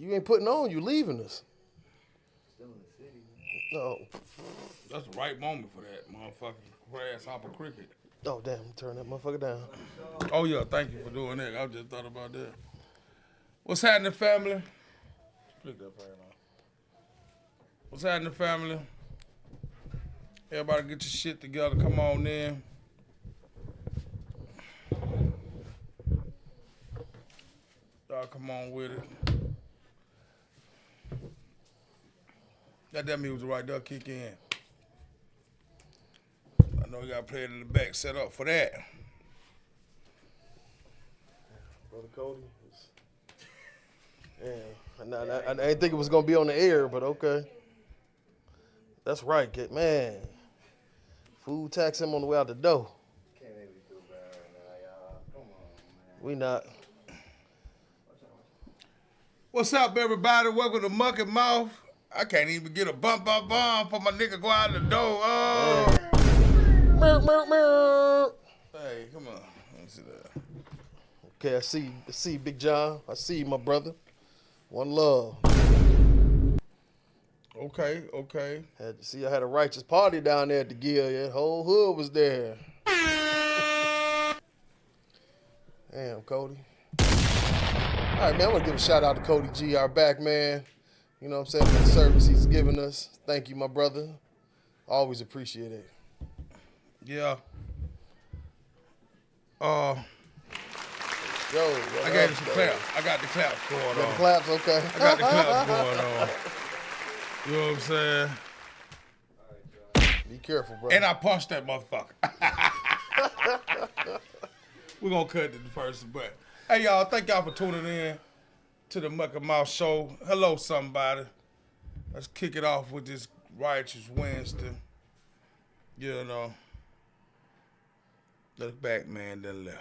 You ain't putting on. You leaving us. Still in the city, man. No. That's the right moment for that, motherfucking grasshopper cricket. Oh, damn. Turn that motherfucker down. Oh, yeah, thank you for doing that. I just thought about that. What's happening, family? Click that right now. What's happening, family? Everybody get your shit together. Come on in. Y'all come on with it. Let that music right there kick in. I know you got to play it in the back, set up for that. Brother Cody. Yeah. I didn't think it was going to be on the air, but okay. That's right, kid. Man. Food tax him on the way out the door. Can't make me feel bad right now, y'all. Come on, man. We not. What's up, everybody? Welcome to Mucky Mouth. I can't even get a bump for my nigga go out the door. Oh. Hey, come on. Let me see that. Okay, I see Big John. I see you, my brother. One love. Okay. I had a righteous party down there at the Gill. Yeah, whole hood was there. Damn, Cody. All right, man, I want to give a shout out to Cody G, our back man. You know what I'm saying, for the service he's given us. Thank you, my brother. Always appreciate it. Yeah. Yo, I gave you some claps. I got the claps going on. The claps, okay. I got the claps going on. You know what I'm saying? Be careful, bro. And I punched that motherfucker. We're going to cut it first, but hey, y'all, thank y'all for tuning in to the Mucky Mouth Show. Hello, somebody. Let's kick it off with this Righteous Wednesday. You know, the back man that left.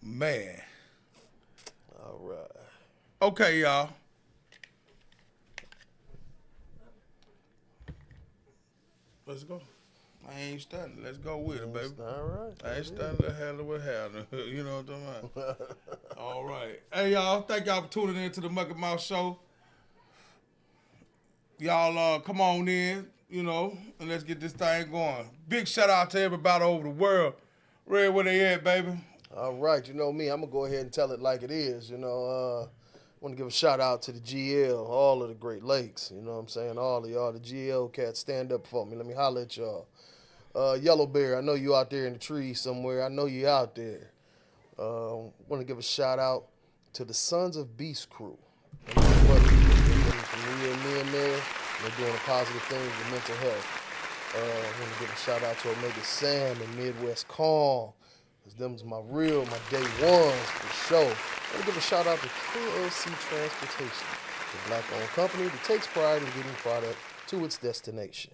Man. All right. Okay, y'all. Let's go. I ain't stunning. Let's go with it, baby. All right. I ain't stunning the hell of what happened. You know what I'm talking about? All right. Hey, y'all. Thank y'all for tuning in to the Mucky Mouth Show. Y'all, come on in, you know, and let's get this thing going. Big shout out to everybody over the world. Red, where they at, baby? All right. You know me. I'm going to go ahead and tell it like it is. You know, want to give a shout out to the GL, all of the Great Lakes. You know what I'm saying? All of y'all, the GL cats, stand up for me. Let me holler at y'all. Yellow Bear, I know you out there in the trees somewhere. I know you out there. Want to give a shout out to the Sons of Beast crew. And my brother, me and there. They're doing a positive thing with mental health. Want to give a shout out to Omega Sam and Midwest Calm. Because them's my day ones for sure. Want to give a shout out to KLC Transportation, the black-owned company that takes pride in getting product to its destination.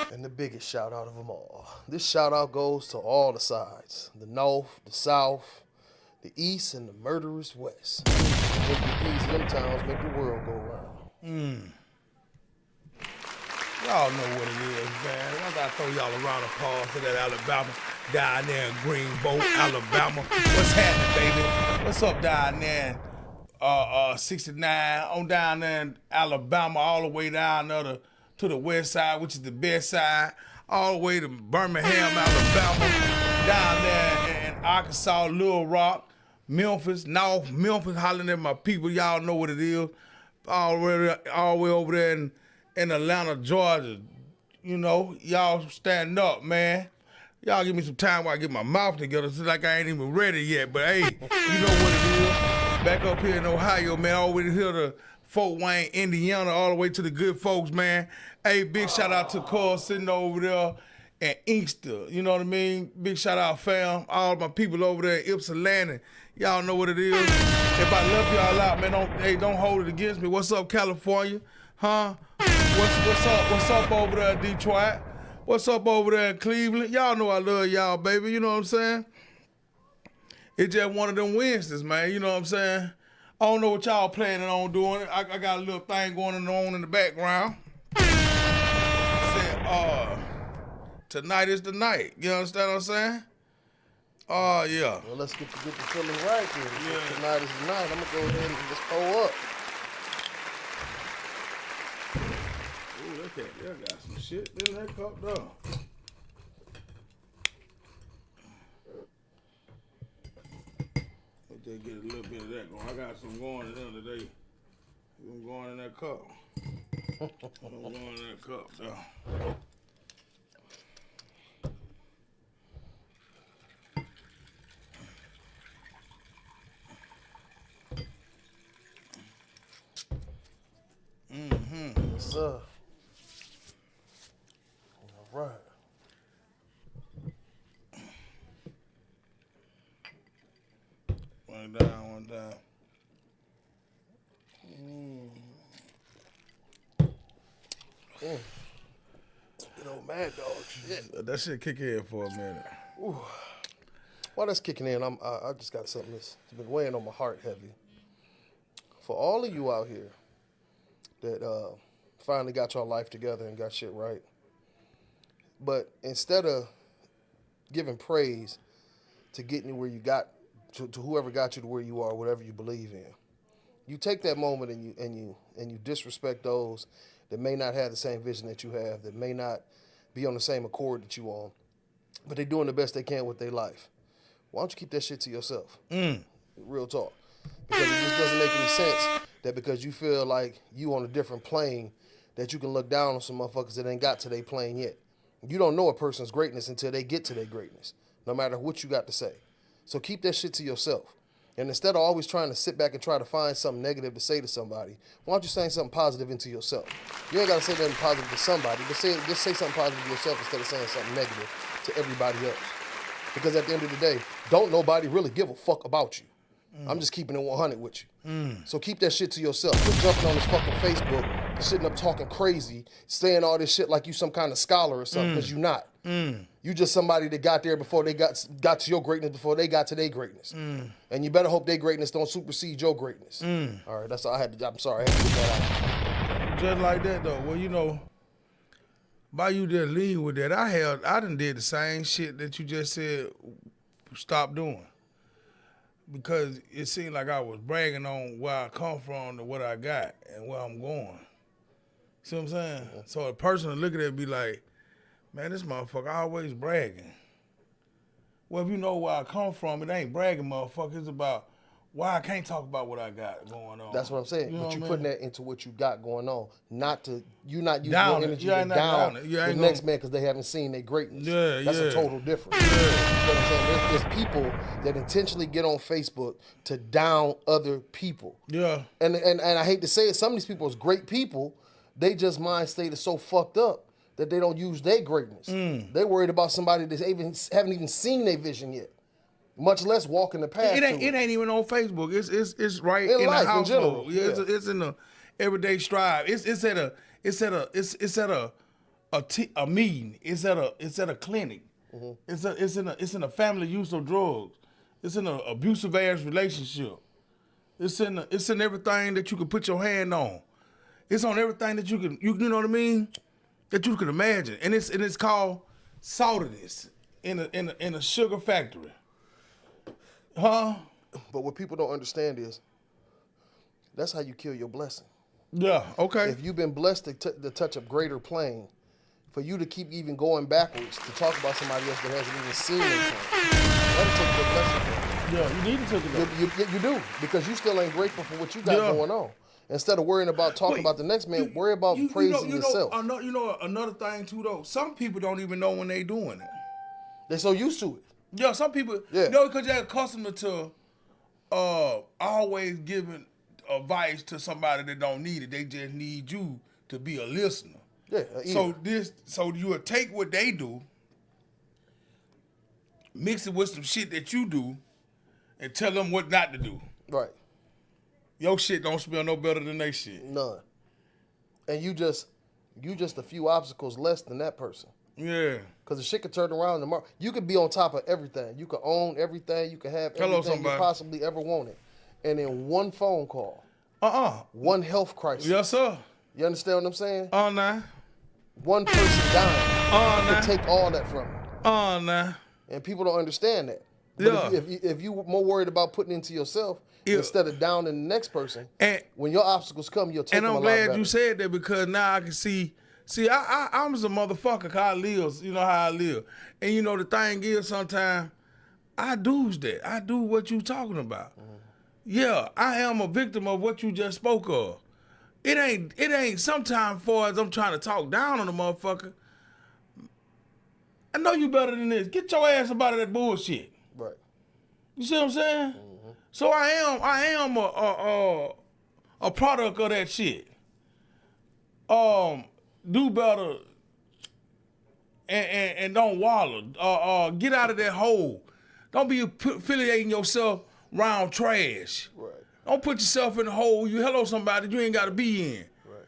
And the biggest shout out of them all. This shout out goes to all the sides. The North, the South, the East, and the murderous West. MVPs of them towns make the world go round. Y'all know what it is, man. I gotta throw y'all a round of applause to that Alabama down there in Greenbow, Alabama. What's happening, baby? What's up down there in 69 on down there in Alabama, all the way down there to the west side, which is the best side, all the way to Birmingham, Alabama, down there in Arkansas, Little Rock, Memphis, North Memphis, hollering at my people. Y'all know what it is. All the way over there in Atlanta, Georgia. You know, y'all stand up, man. Y'all give me some time while I get my mouth together. It's like I ain't even ready yet, but hey, you know what it is. Back up here in Ohio, man, all the way here to Fort Wayne, Indiana, all the way to the good folks, man. Hey, big shout out to Carl sitting over there in Inkster. You know what I mean? Big shout out, fam. All my people over there in Ypsilanti. Y'all know what it is. If I left y'all out, man, don't hold it against me. What's up, California? Huh? What's up over there in Detroit? What's up over there in Cleveland? Y'all know I love y'all, baby. You know what I'm saying? It's just one of them Wednesdays, man. You know what I'm saying? I don't know what y'all planning on doing. I got a little thing going on in the background. Said, tonight is the night. You understand what I'm saying? Oh, yeah. Well, let's get the feeling right then. Yeah. Tonight is the night. I'm gonna go ahead and just pull up. Ooh, look at that. Got some shit in that cup, though. Let they get a little bit of that going. I got some going in there today. I'm going in that cup. I'm going in that cup, though. Yes, sir. All right. One down, one down. You know, Mad Dog shit. That shit kick in for a minute. Ooh. While that's kicking in, I just got something that's been weighing on my heart heavy. For all of you out here that finally got your life together and got shit right, but instead of giving praise to getting you where you got, to whoever got you to where you are, whatever you believe in, you take that moment and you disrespect those that may not have the same vision that you have, that may not be on the same accord that you on, but they're doing the best they can with their life. Why don't you keep that shit to yourself? Real talk. Because it just doesn't make any sense that because you feel like you on a different plane that you can look down on some motherfuckers that ain't got to their plane yet. You don't know a person's greatness until they get to their greatness, no matter what you got to say. So keep that shit to yourself. And instead of always trying to sit back and try to find something negative to say to somebody, why don't you say something positive into yourself? You ain't got to say nothing positive to somebody, but just say something positive to yourself instead of saying something negative to everybody else. Because at the end of the day, don't nobody really give a fuck about you. I'm just keeping it 100 with you. So keep that shit to yourself. Quit jumping on this fucking Facebook and sitting up talking crazy, saying all this shit like you some kind of scholar or something, because you not. You just somebody that got there before they got to your greatness, before they got to their greatness. And you better hope their greatness don't supersede your greatness. All right, that's all I had to, I'm sorry, I had to get that out. Just like that, though. Well, you know, by you just leave with that, I done did the same shit that you just said stop doing. Because it seemed like I was bragging on where I come from to what I got and where I'm going. See what I'm saying? So a person will look at it and be like, man, this motherfucker always bragging. Well, if you know where I come from, it ain't bragging, motherfucker. It's about why I can't talk about what I got going on. That's what I'm saying. You know but you're what I putting mean? that into what you got going on. Not to, you not using Down your it. energy You to ain't not down down it. You the ain't next gonna- man because they haven't seen their greatness. Yeah, That's yeah. a total difference. Yeah. You know what I'm saying? There's people that intentionally get on Facebook to down other people. Yeah. And I hate to say it, some of these people is great people. They just mind state is so fucked up that they don't use their greatness. They worried about somebody that haven't even seen their vision yet, much less walking the path. It ain't even on Facebook. It's right in life, the in general, household. Yeah. yeah. It's in the everyday strive. It's at a meeting. It's at a clinic. It's in a family use of drugs. It's in an abusive ass relationship. It's in everything that you can put your hand on. It's on everything that you know what I mean? That you can imagine. And it's called saltiness in a sugar factory. Huh? But what people don't understand is that's how you kill your blessing. Yeah, okay. If you've been blessed to touch a greater plane, for you to keep even going backwards to talk about somebody else that hasn't even seen anything, that'll take your blessing. Yeah, you need to take it up. You do, because you still ain't grateful for what you got going on. Instead of worrying about talking about the next man, worry about praising yourself. Another thing too though, some people don't even know when they doing it. They're so used to it. Yeah, some people, because they're accustomed to always giving advice to somebody that don't need it. They just need you to be a listener. Yeah. So you would take what they do, mix it with some shit that you do, and tell them what not to do. Right. Your shit don't smell no better than they shit. None. And you just a few obstacles less than that person. Yeah. Because the shit could turn around tomorrow. You could be on top of everything. You could own everything. You could have everything you possibly ever wanted. And in one phone call, one health crisis. Yes, sir. You understand what I'm saying? Nah. One person dying nah. could take all that from you. Nah. And people don't understand that. But Yeah. if you more worried about putting into yourself Yeah. instead of downing the next person, And- when your obstacles come, you'll take And them I'm a lot glad better. you said that because now I can see. See, I'm just a motherfucker 'cause I live. You know how I live. And you know the thing is, sometimes I do that. I do what you talking about. Yeah, I am a victim of what you just spoke of. It ain't sometimes far as I'm trying to talk down on the motherfucker. I know you better than this. Get your ass up out of that bullshit. Right. You see what I'm saying? So I am a product of that shit. Do better and don't wallow. Get out of that hole. Don't be affiliating yourself around trash. Right. Don't put yourself in the hole you hello somebody you ain't gotta be in. Right.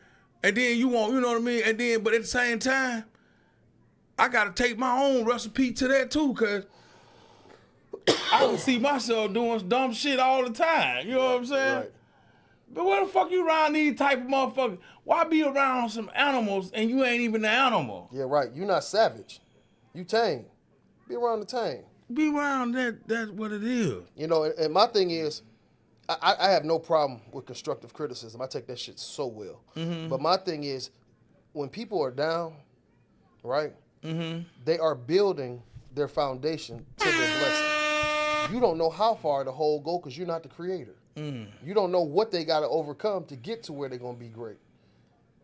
And then you know what I mean? And then, but at the same time, I gotta take my own recipe to that too, cause I can see myself doing dumb shit all the time. You know what I'm saying? Right. But where the fuck you around these type of motherfuckers? Why be around some animals and you ain't even the animal? Yeah, right. You're not savage. You tame. Be around the tame. Be around that's what it is. You know, and my thing is, I have no problem with constructive criticism. I take that shit so well. But my thing is, when people are down, right, they are building their foundation to their blessing. You don't know how far the hole go because you're not the creator. You don't know what they got to overcome to get to where they're going to be great.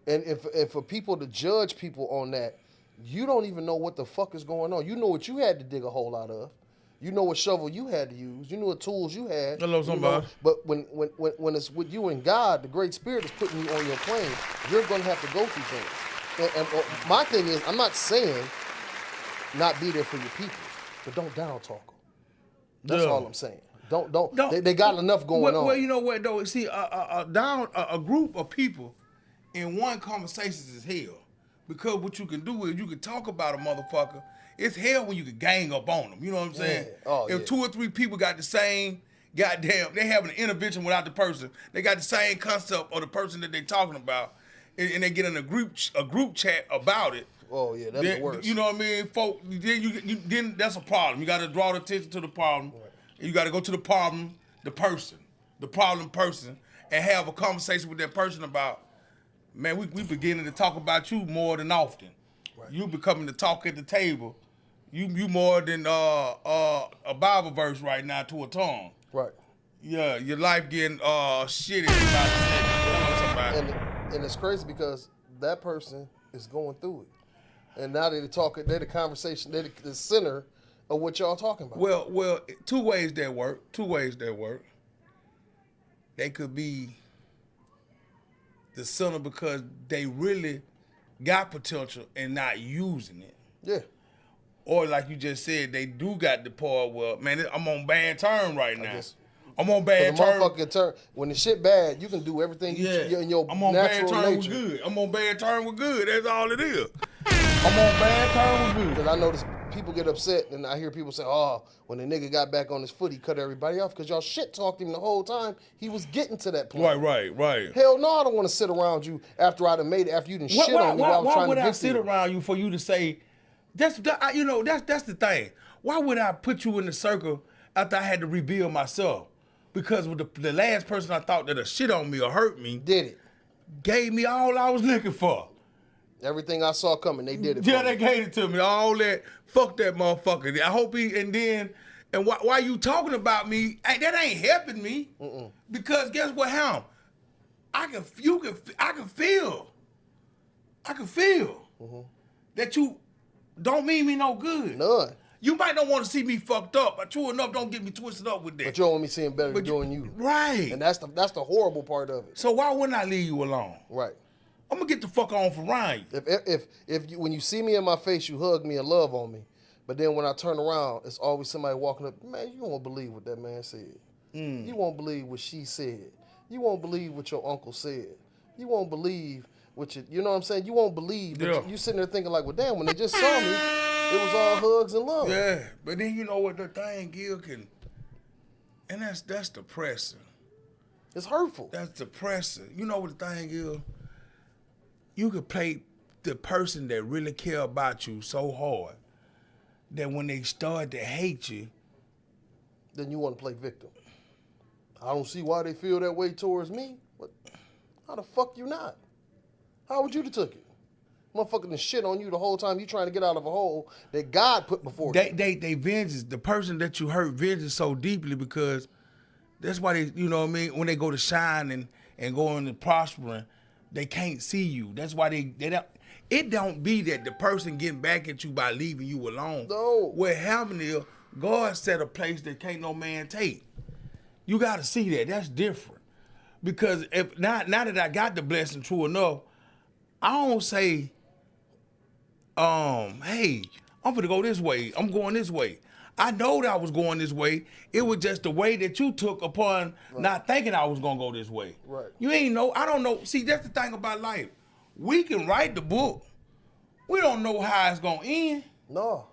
And if for people to judge people on that, you don't even know what the fuck is going on. You know what you had to dig a hole out of. You know what shovel you had to use. You know what tools you had. Hello, you know, somebody. but when it's with you and God, the Great Spirit is putting you on your plane, you're going to have to go through things. And my thing is, I'm not saying not be there for your people, but don't down talk them. That's Yeah. all I'm saying. Don't. They got enough going on. Well, you know what though? See, a group of people in one conversation is hell. Because what you can do is you can talk about a motherfucker. It's hell when you can gang up on them. You know what I'm saying? Yeah. Oh, if yeah. 2 or 3 people got the same goddamn, they having an intervention without the person. They got the same concept of the person that they talking about, and they get in a group chat about it. Oh yeah, that's Then, the worst. you know what I mean, folk. Then that's a problem. You got to draw the attention to the problem. Right. You got to go to the problem, the problem person, and have a conversation with that person about, man, we beginning to talk about you more than often. Right. You becoming the talk at the table. You more than a Bible verse right now to a tongue. Right. Yeah, your life getting shitty about somebody. And it's crazy because that person is going through it, and now they're talking. They're the conversation. They're the center of what y'all talking about. Well, 2 ways that work. They could be the center because they really got potential and not using it. Yeah. Or like you just said, they do got the part where, man, I'm on bad term right now. guess- I'm on The bad term. motherfucker turn when the shit bad, you can do everything you in your I'm on bad natural term nature. with good. I'm on bad term with good. That's all it is. I'm on bad term with good. Because I notice people get upset, and I hear people say, "Oh, when the nigga got back on his foot, he cut everybody off because y'all shit talked him the whole time. He was getting to that point." Right. Hell no, I don't want to sit around you after I done made it. After you done shit on me, while I was Why trying would to I get sit to you. around you for you to say? That's the thing. Why would I put you in the circle after I had to rebuild myself? Because with the last person I thought that a shit on me or hurt me Did it? gave me all I was looking for. Everything I saw coming, they did it. Yeah, for they me. gave it to me. All that. Fuck that motherfucker. I hope he and why you talking about me? That ain't helping me. Because guess what happened? I can feel that you don't mean me no good. None. You might not want to see me fucked up, but true enough, don't get me twisted up with that. But you don't want me seeing better than doing you. Right. And that's the horrible part of it. So why wouldn't I leave you alone? Right. I'm gonna get the fuck on from around you. If you, when you see me in my face, you hug me and love on me, but then when I turn around, it's always somebody walking up. Man, you won't believe what that man said. You won't believe what she said. You won't believe what your uncle said. You won't believe what you know what I'm saying. You won't believe. But Yeah. you sitting there thinking like, well, damn, when they just saw me, it was all hugs and love. Yeah, but then you know what the thing is and that's depressing. It's hurtful. That's depressing. You know what the thing is? You could play the person that really care about you so hard that when they start to hate you, then you want to play victim. I don't see why they feel that way towards me. But how the fuck you not? How would you have took it? Motherfucking the shit on you the whole time you trying to get out of a hole that God put before you. They vengeance, the person that you hurt vengeance so deeply because that's why they, you know what I mean, when they go to shine and go into prospering, they can't see you. That's why they don't, it don't be that the person getting back at you by leaving you alone. No. What happened is God set a place that can't no man take. You gotta see that. That's different. Because if now that I got the blessing true enough, I don't say, hey, I'm gonna go this way. I'm going this way. I know that I was going this way. It was just the way that you took upon not thinking I was gonna go this way. Right. You ain't know. I don't know. See, that's the thing about life. We can write the book. We don't know how it's gonna end. No.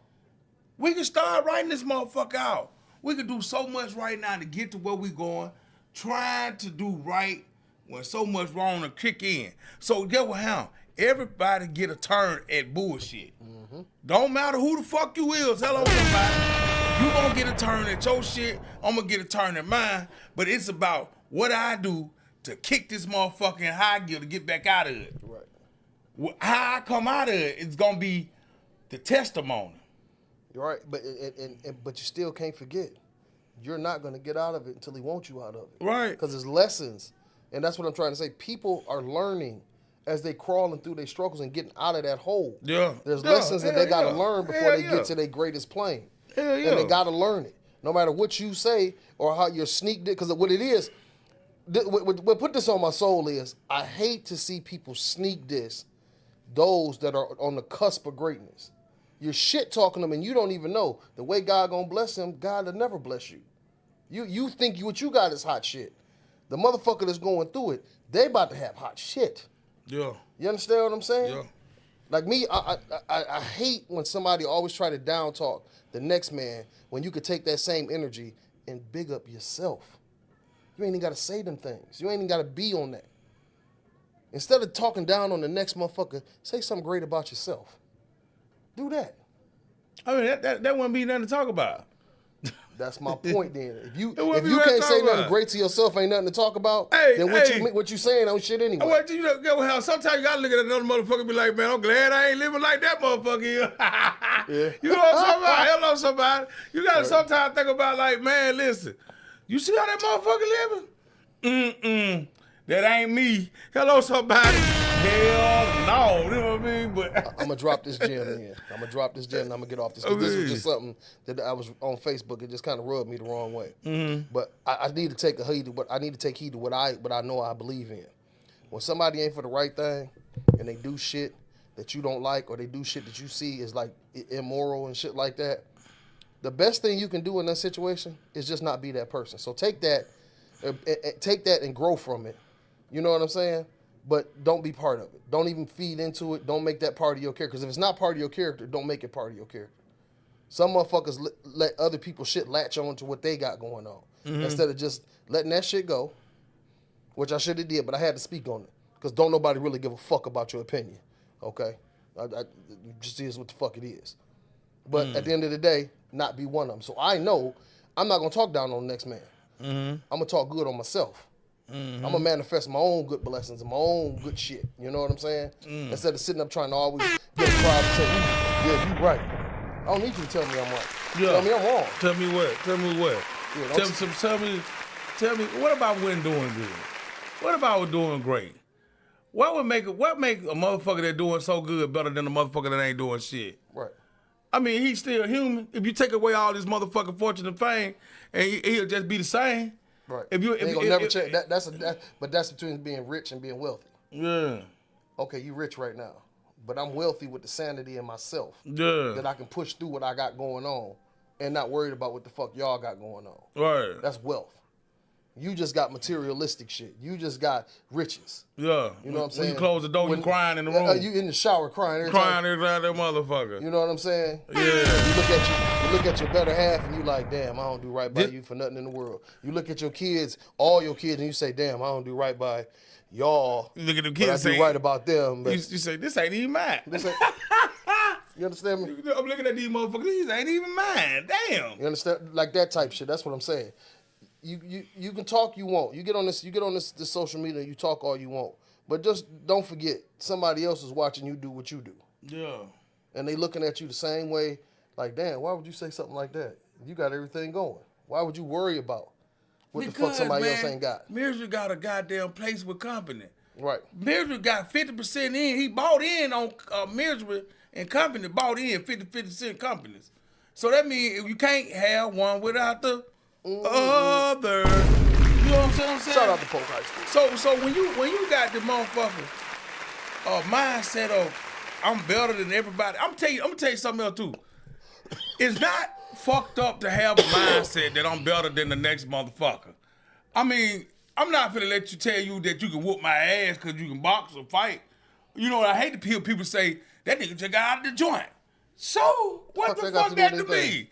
We can start writing this motherfucker out. We can do so much right now to get to where we going, trying to do right when so much wrong to kick in. So get what happened. Everybody get a turn at bullshit. Mm-hmm. Don't matter who the fuck you is. Hello, somebody. You gonna get a turn at your shit. I'm gonna get a turn at mine. But it's about what I do to kick this motherfucking high gear to get back out of it. Right. How I come out of it is gonna be the testimony. You're right, but you still can't forget. You're not gonna get out of it until he wants you out of it. Right. Because there's lessons, and that's what I'm trying to say. People are learning as they crawling through their struggles and getting out of that hole. Yeah. There's lessons that they gotta learn before they get to their greatest plane. Hell yeah. And they gotta learn it. No matter what you say or how you're sneaked it, because what it is, what put this on my soul is, I hate to see people sneak diss those that are on the cusp of greatness. You're shit talking them and you don't even know. The way God gonna bless them, God will never bless you. You think what you got is hot shit. The motherfucker that's going through it, they about to have hot shit. Yeah. You understand what I'm saying? Yeah. Like me, I hate when somebody always try to down talk the next man when you could take that same energy and big up yourself. You ain't even gotta say them things. You ain't even gotta be on that. Instead of talking down on the next motherfucker, say something great about yourself. Do that. I mean, that wouldn't be nothing to talk about. That's my point then. If you wouldn't be can't nothing to say talk nothing about. great to yourself, ain't nothing to talk about, Hey, then what you saying ain't shit anyway. I want you to get how sometimes you gotta look at another motherfucker and be like, man, I'm glad I ain't living like that motherfucker here. Yeah. You know what I'm talking about? Hello, somebody. You gotta sometimes think about like, man, listen, you see how that motherfucker living? That ain't me. Hello, somebody. Hell no. You know what I mean? But I'm gonna drop this gem in. I'm gonna drop this gem and I'm gonna get off this. 'Cause this was just something that I was on Facebook. It just kind of rubbed me the wrong way. Mm-hmm. But I need to take heed to what I know I believe in. When somebody ain't for the right thing and they do shit that you don't like or they do shit that you see is like immoral and shit like that, the best thing you can do in that situation is just not be that person. So take that and grow from it. You know what I'm saying? But don't be part of it. Don't even feed into it. Don't make that part of your character. Because if it's not part of your character, don't make it part of your character. Some motherfuckers let other people's shit latch on to what they got going on. Mm-hmm. Instead of just letting that shit go, which I should have did, but I had to speak on it. Because don't nobody really give a fuck about your opinion. Okay? It just is what the fuck it is. But at the end of the day, not be one of them. So I know I'm not going to talk down on the next man. Mm-hmm. I'm going to talk good on myself. Mm-hmm. I'm going to manifest my own good blessings and my own good shit. You know what I'm saying? Instead of sitting up trying to always get a crowd and say, yeah, you right. I don't need you to tell me I'm right. Yeah. Tell me I'm wrong. Tell me what? Yeah, tell me, what about when doing good? What about doing great? What make a motherfucker that doing so good better than a motherfucker that ain't doing shit? Right. I mean, he's still human. If you take away all this motherfucking fortune and fame, and he'll just be the same. Right. If you, ain't gonna never change. But that's between being rich and being wealthy. Yeah. Okay, you rich right now, but I'm wealthy with the sanity in myself. Yeah. That I can push through what I got going on, and not worried about what the fuck y'all got going on. Right. That's wealth. You just got materialistic shit. You just got riches. Yeah. You know what I'm saying? When you close the door, you crying in the room. You in the shower crying every time. Crying that motherfucker. You know what I'm saying? Yeah. You look at your better half and you like, damn, I don't do right by you for nothing in the world. You look at your kids, all your kids, and you say, damn, I don't do right by y'all. You look at the but kids I and say, do right about them. But you say, this ain't even mine. You understand me? I'm looking at these motherfuckers. These ain't even mine. Damn. You understand? Like that type shit. That's what I'm saying. You can talk you want. You get on this social media, you talk all you want. But just don't forget, somebody else is watching you do what you do. Yeah. And they looking at you the same way, like, damn, why would you say something like that? You got everything going. Why would you worry about what the fuck somebody else ain't got? Mirza got a goddamn place with company. Right. Mirza got 50% in. He bought in on Mirza and company, bought in 50% companies. So that means you can't have one without the other. You know what I'm saying? Shout out to Polk High School. So when you got the motherfucker mindset of I'm better than everybody, I'm gonna tell you something else too. It's not fucked up to have a mindset that I'm better than the next motherfucker. I mean, I'm not finna let you tell you that you can whoop my ass because you can box or fight. You know, I hate to hear people say that nigga just got out of the joint. So what the fuck that to me?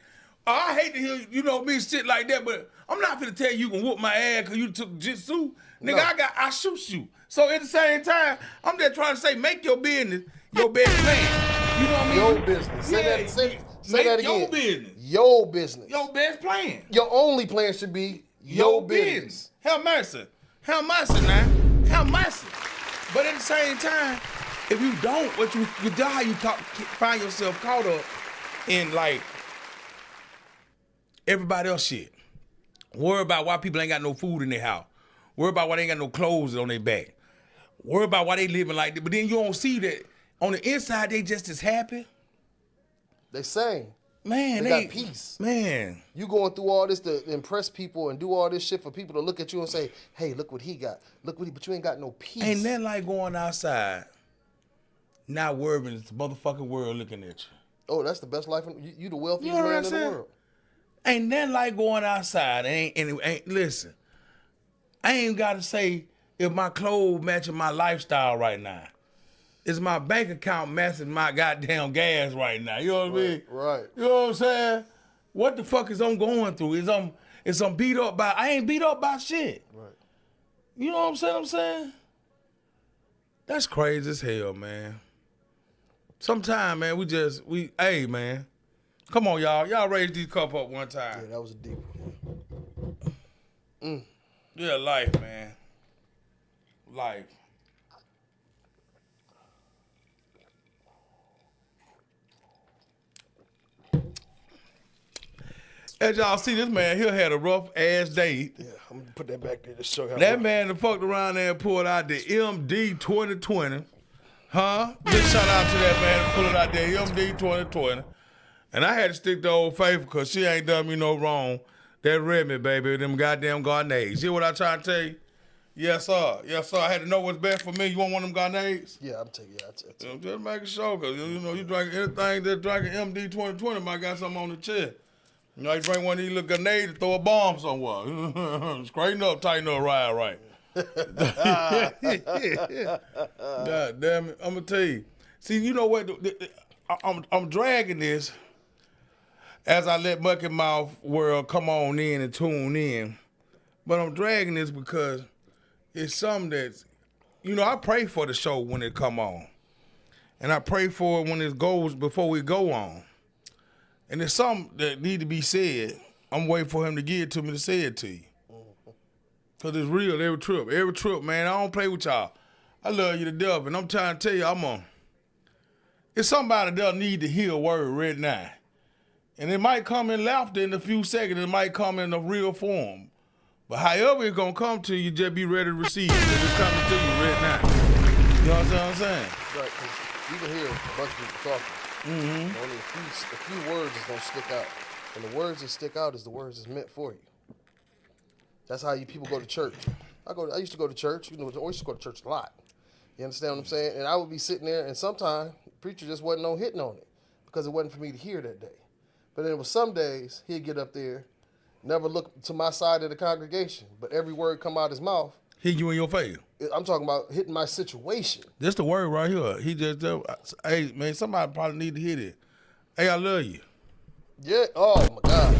I hate to hear me shit like that, but I'm not finna tell you can whoop my ass because you took jitsu. Nigga, No. I shoot you. So at the same time, I'm just trying to say, make your business your best plan. You know what I mean? Your business. Say that again. Your business. Your business. Your best plan. Your only plan should be your business. Have mercy. Have mercy now. Have mercy. But at the same time, if you don't, you know how you find yourself caught up in like everybody else shit. Worry about why people ain't got no food in their house. Worry about why they ain't got no clothes on their back. Worry about why they living like that. But then you don't see that on the inside they just as happy. They same. Man, they got peace. Man. You going through all this to impress people and do all this shit for people to look at you and say, hey, look what he got. But you ain't got no peace. Ain't that like going outside, not worrying the motherfucking world looking at you? Oh, that's the best life. You the wealthiest You know man what in I'm the world. Ain't that like going outside? Listen, I ain't got to say if my clothes matching my lifestyle right now. Is my bank account matching my goddamn gas right now? You know what I mean? Right. You know what I'm saying? What the fuck is I'm going through? Is I'm beat up by? I ain't beat up by shit. Right. You know what I'm saying? That's crazy as hell, man. Sometimes, man, hey, man. Come on, y'all. Y'all raise these cup up one time. Yeah, that was a deep one. Yeah, life, man. Life. As y'all see, this man here had a rough ass day. Yeah, I'm gonna put that back there to show you how That man that fucked around there and pulled out the MD 2020. Huh? Big shout out to that man that pulled it out there, MD 2020. And I had to stick to Old Faithful because she ain't done me no wrong. That Redmi, baby, them goddamn Garnets. You hear what I try to tell you? Yes, sir. Yes, sir. I had to know what's best for me. You want one of them Garnets? Yeah, I'm taking it. Just making sure, because, you drink anything that drink an MD 2020 might got something on the chest. You know, you drink one of these little grenades to throw a bomb somewhere. Straighten up, tighten up, right. God damn it. I'm going to tell you. See, you know what? I'm dragging this as I let Mucky Mouth World come on in and tune in. But I'm dragging this because it's something that's, I pray for the show when it come on. And I pray for it when it goes before we go on. And it's something that need to be said. I'm waiting for him to give it to me to say it to you. Because it's real every trip. Every trip, man, I don't play with y'all. I love you to death, and I'm trying to tell you, it's somebody that need to hear a word right now. And it might come in laughter in a few seconds. It might come in a real form. But however it's going to come to you, just be ready to receive it. It's coming to you right now. You know what I'm saying? Right, because you can hear a bunch of people talking. Mm-hmm. Only a few words is going to stick out. And the words that stick out is the words that's meant for you. That's how people go to church. I used to go to church. I used to go to church a lot. You understand what I'm saying? And I would be sitting there, and sometimes the preacher just wasn't no hitting on it because it wasn't for me to hear that day. But then it was some days he'd get up there, never look to my side of the congregation, but every word come out his mouth. Hit you in your face. I'm talking about hitting my situation. This the word right here. He just, hey, man, somebody probably need to hear it. Hey, I love you. Yeah. Oh, my God.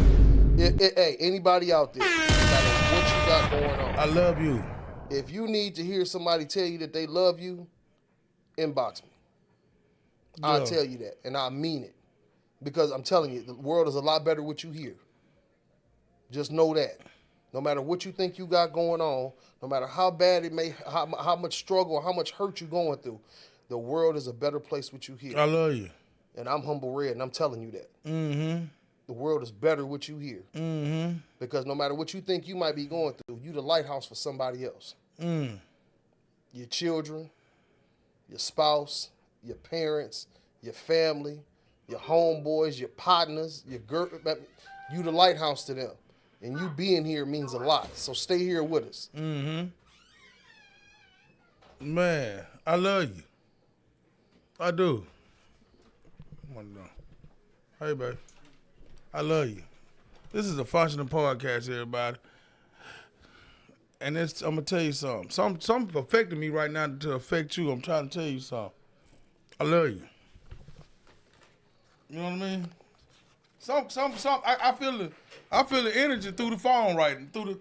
Hey, anybody out there, no matter what you got going on. I love you. If you need to hear somebody tell you that they love you, inbox me. I'll tell you that, and I mean it. Because I'm telling you, the world is a lot better with you here. Just know that. No matter what you think you got going on, no matter how bad it may, how much struggle or how much hurt you're going through, the world is a better place with you here. I love you. And I'm Humble Red, and I'm telling you that. Mm-hmm. The world is better with you here. Mm-hmm. Because no matter what you think you might be going through, you the lighthouse for somebody else. Mm. Your children, your spouse, your parents, your family, your homeboys, your partners, your girl, you the lighthouse to them. And you being here means a lot. So stay here with us. Mm-hmm. Man, I love you. I do. Hey, babe. I love you. This is a functional podcast, everybody. And I'm going to tell you something. Something affecting me right now to affect you. I'm trying to tell you something. I love you. You know what I mean? I feel the energy through the phone through the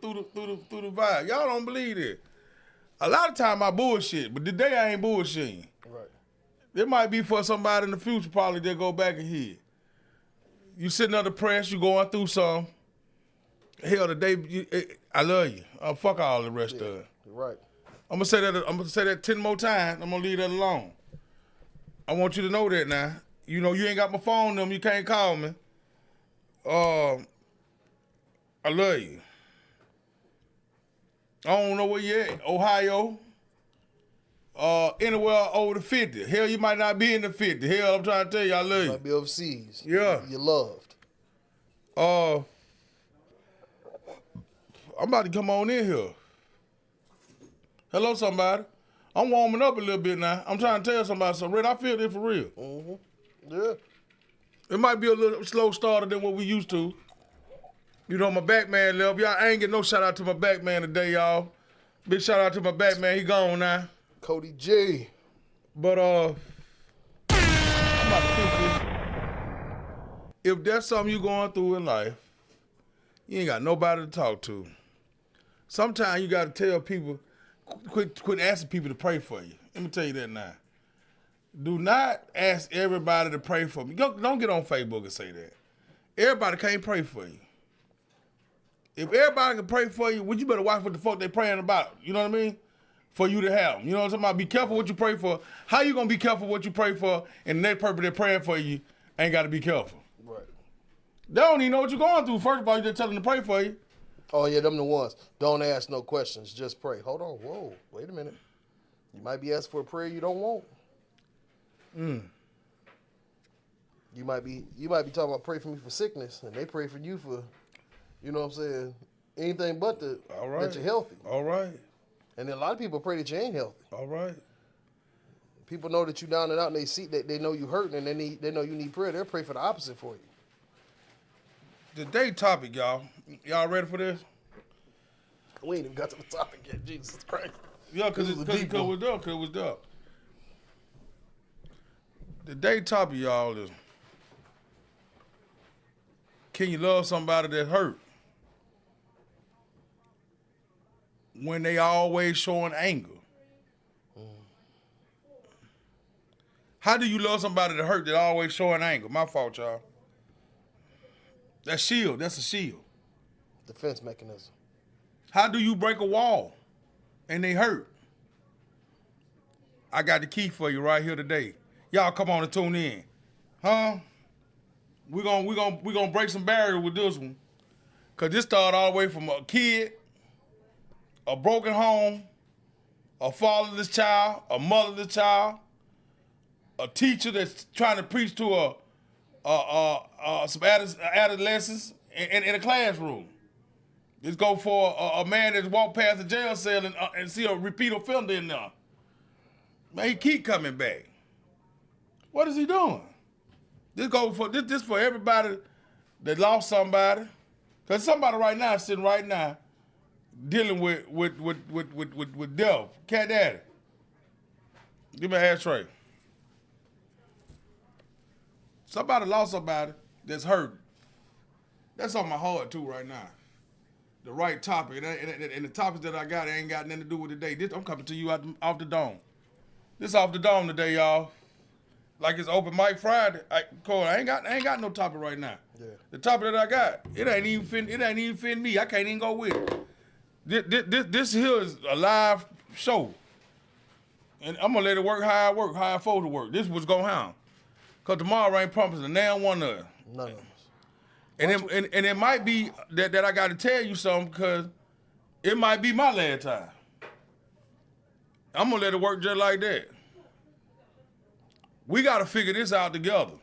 vibe. Y'all don't believe it. A lot of time I bullshit, but today I ain't bullshitting. Right. It might be for somebody in the future probably they'll go back and hear. You sitting under pressure, you going through something. Hell, today I love you. Fuck all the rest of it. Right. I'm gonna say that 10 more times. I'm gonna leave that alone. I want you to know that now. You know you ain't got my phone number. You can't call me. I love you. I don't know where you at. Ohio. Anywhere over the 50. Hell, you might not be in the 50. Hell, I'm trying to tell you, I love You you. might be overseas. Yeah. You're loved. I'm about to come on in here. Hello, somebody. I'm warming up a little bit now. I'm trying to tell somebody something. Red, I feel this for real. Mm-hmm. Yeah. It might be a little slow starter than what we used to. You know, my back man left. Y'all, I ain't getting no shout out to my back man today, y'all. Big shout out to my back man. He gone now. Cody J. But, I'm about to fix this. If that's something you going through in life, you ain't got nobody to talk to. Sometimes you got to tell people, quit asking people to pray for you. Let me tell you that now. Do not ask everybody to pray for me. Don't get on Facebook and say that. Everybody can't pray for you. If everybody can pray for you, well, you better watch what the fuck they praying about. You know what I mean? For you to have them. You know what I'm talking about? Be careful what you pray for. How you going to be careful what you pray for and the next person they're praying for you ain't got to be careful? Right. They don't even know what you're going through. First of all, you just tell them to pray for you. Oh, yeah, them the ones. Don't ask no questions. Just pray. Hold on. Whoa. Wait a minute. You might be asking for a prayer you don't want. You might be talking about pray for me for sickness, and they pray for you for, you know what I'm saying, anything but that you're healthy. All right. And then a lot of people pray that you ain't healthy. All right. People know that you down and out, and they see that they know you hurting, and they know you need prayer. They'll pray for the opposite for you. Today's topic, y'all. Y'all ready for this? We ain't even got to the topic yet. Jesus Christ. Yeah, because it was dark. Today's topic, y'all, is can you love somebody that's hurt when they always showing anger? How do you love somebody that hurt that always showing anger? My fault, y'all. That's shield. That's a shield. Defense mechanism. How do you break a wall and they hurt? I got the key for you right here today. Y'all come on and tune in. Huh? We're gonna break some barriers with this one. Cause this started all the way from a kid, a broken home, a fatherless child, a motherless child, a teacher that's trying to preach to some adolescents in a classroom. Let's go for a man that's walked past the jail cell and see a repeat offender in there. Man, he keep coming back. What is he doing? This for everybody that lost somebody. Cause somebody right now sitting right now dealing with death. Cat Daddy. Give me an ashtray. Somebody lost somebody that's hurt. That's on my heart too right now. The right topic. And the topics that I got ain't got nothing to do with today. I'm coming to you off the dome. This off the dome today, y'all. like it's open mic Friday. Cole, I ain't got no topic right now. Yeah. The topic that I got, it ain't even fit me. I can't even go with it. This here is a live show. And I'm gonna let it work how I afford to work. This was gonna happen. Cause tomorrow ain't promising a damn one of us. None of us. And it might be that I gotta tell you something because it might be my last time. I'm gonna let it work just like that. We gotta figure this out together.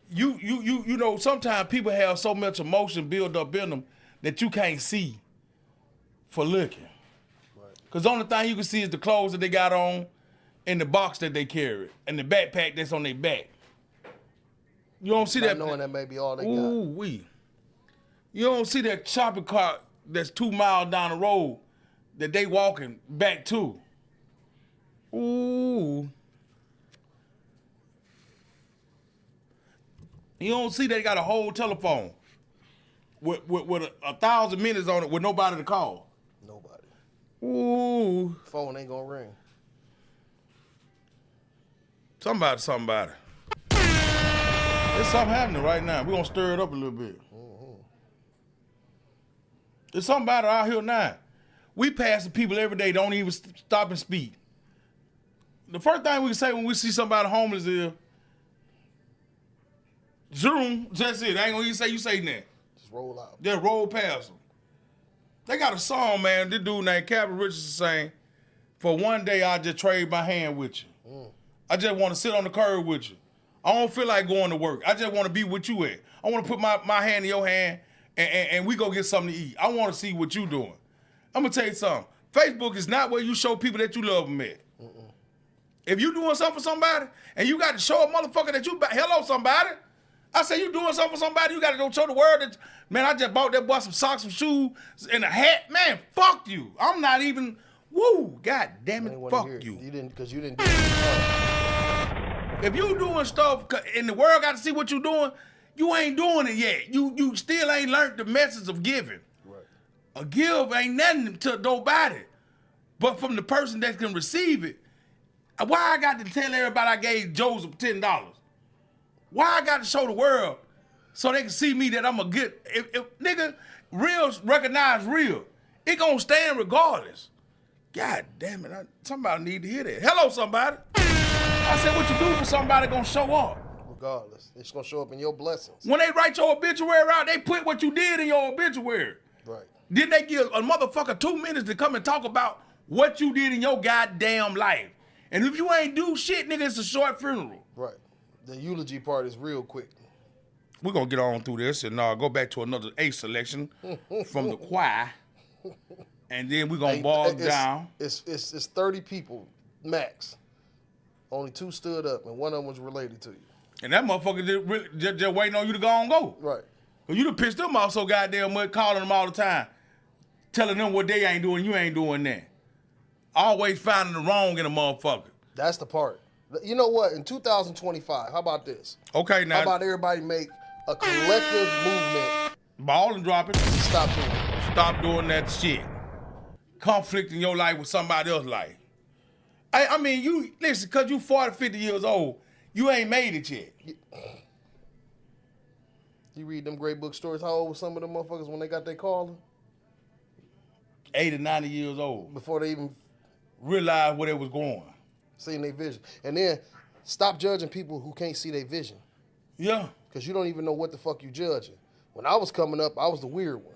You know, sometimes people have so much emotion built up in them that you can't see for looking. Right. Cause the only thing you can see is the clothes that they got on and the box that they carry and the backpack that's on their back. You don't see that. Knowing that may be all they got. Wee. You don't see that shopping cart that's 2 miles down the road that they walking back to. Ooh. You don't see they got a whole telephone with 1,000 minutes on it with nobody to call. Nobody. Ooh. Phone ain't gonna ring. Somebody. There's something happening right now. We're gonna stir it up a little bit. Mm-hmm. There's somebody out here now. We pass the people every day, don't even stop and speak. The first thing we can say when we see somebody homeless is, Zoom, that's it. I ain't gonna even say you say that. Just roll out. Just roll past them. They got a song, man. This dude named Captain Richardson saying, "For one day I just trade my hand with you. I just want to sit on the curb with you. I don't feel like going to work. I just want to be with you at. I want to put my hand in your hand and we go get something to eat. I want to see what you doing." I'm going to tell you something. Facebook is not where you show people that you love them at. If you doing something for somebody and you got to show a motherfucker that you, hello somebody. I say you doing something for somebody, you got to go show the world that, man, I just bought that boy some socks, some shoes, and a hat. Man, fuck you. I'm not even, woo, god damn it, fuck you. You didn't, because you didn't do it. If you doing stuff and the world got to see what you doing, you ain't doing it yet. You still ain't learned the message of giving. Right. A give ain't nothing to nobody. But from the person that can receive it, why I got to tell everybody I gave Joseph $10? Why I got to show the world so they can see me that I'm a good, if nigga, real recognize real, it gonna stand regardless. God damn it, somebody need to hear that. Hello, somebody. I said, what you do for somebody gonna show up. Regardless, it's gonna show up in your blessings. When they write your obituary out, they put what you did in your obituary. Right. Then they give a motherfucker 2 minutes to come and talk about what you did in your goddamn life. And if you ain't do shit, nigga, it's a short funeral. Right. The eulogy part is real quick. We're gonna get on through this and go back to another A selection from the choir. And then we're gonna boil down. It's 30 people max. Only 2 stood up, and one of them was related to you. And that motherfucker just waiting on you to go and go. Right. Cause you done pissed them off so goddamn much, calling them all the time, telling them what they ain't doing, you ain't doing that. Always finding the wrong in a motherfucker. That's the part. You know what? In 2025, how about this? Okay, now. How about everybody make a collective movement? Ball and drop it. Stop doing it. Stop doing that shit. Conflicting your life with somebody else's life. I mean, you, listen, because you 40, 50 years old, you ain't made it yet. You read them great book stories, how old was some of them motherfuckers when they got their calling? 80, 90 years old. Before they even realized where they was going. Seeing their vision. And then stop judging people who can't see their vision. Yeah. Because you don't even know what the fuck you judging. When I was coming up, I was the weird one.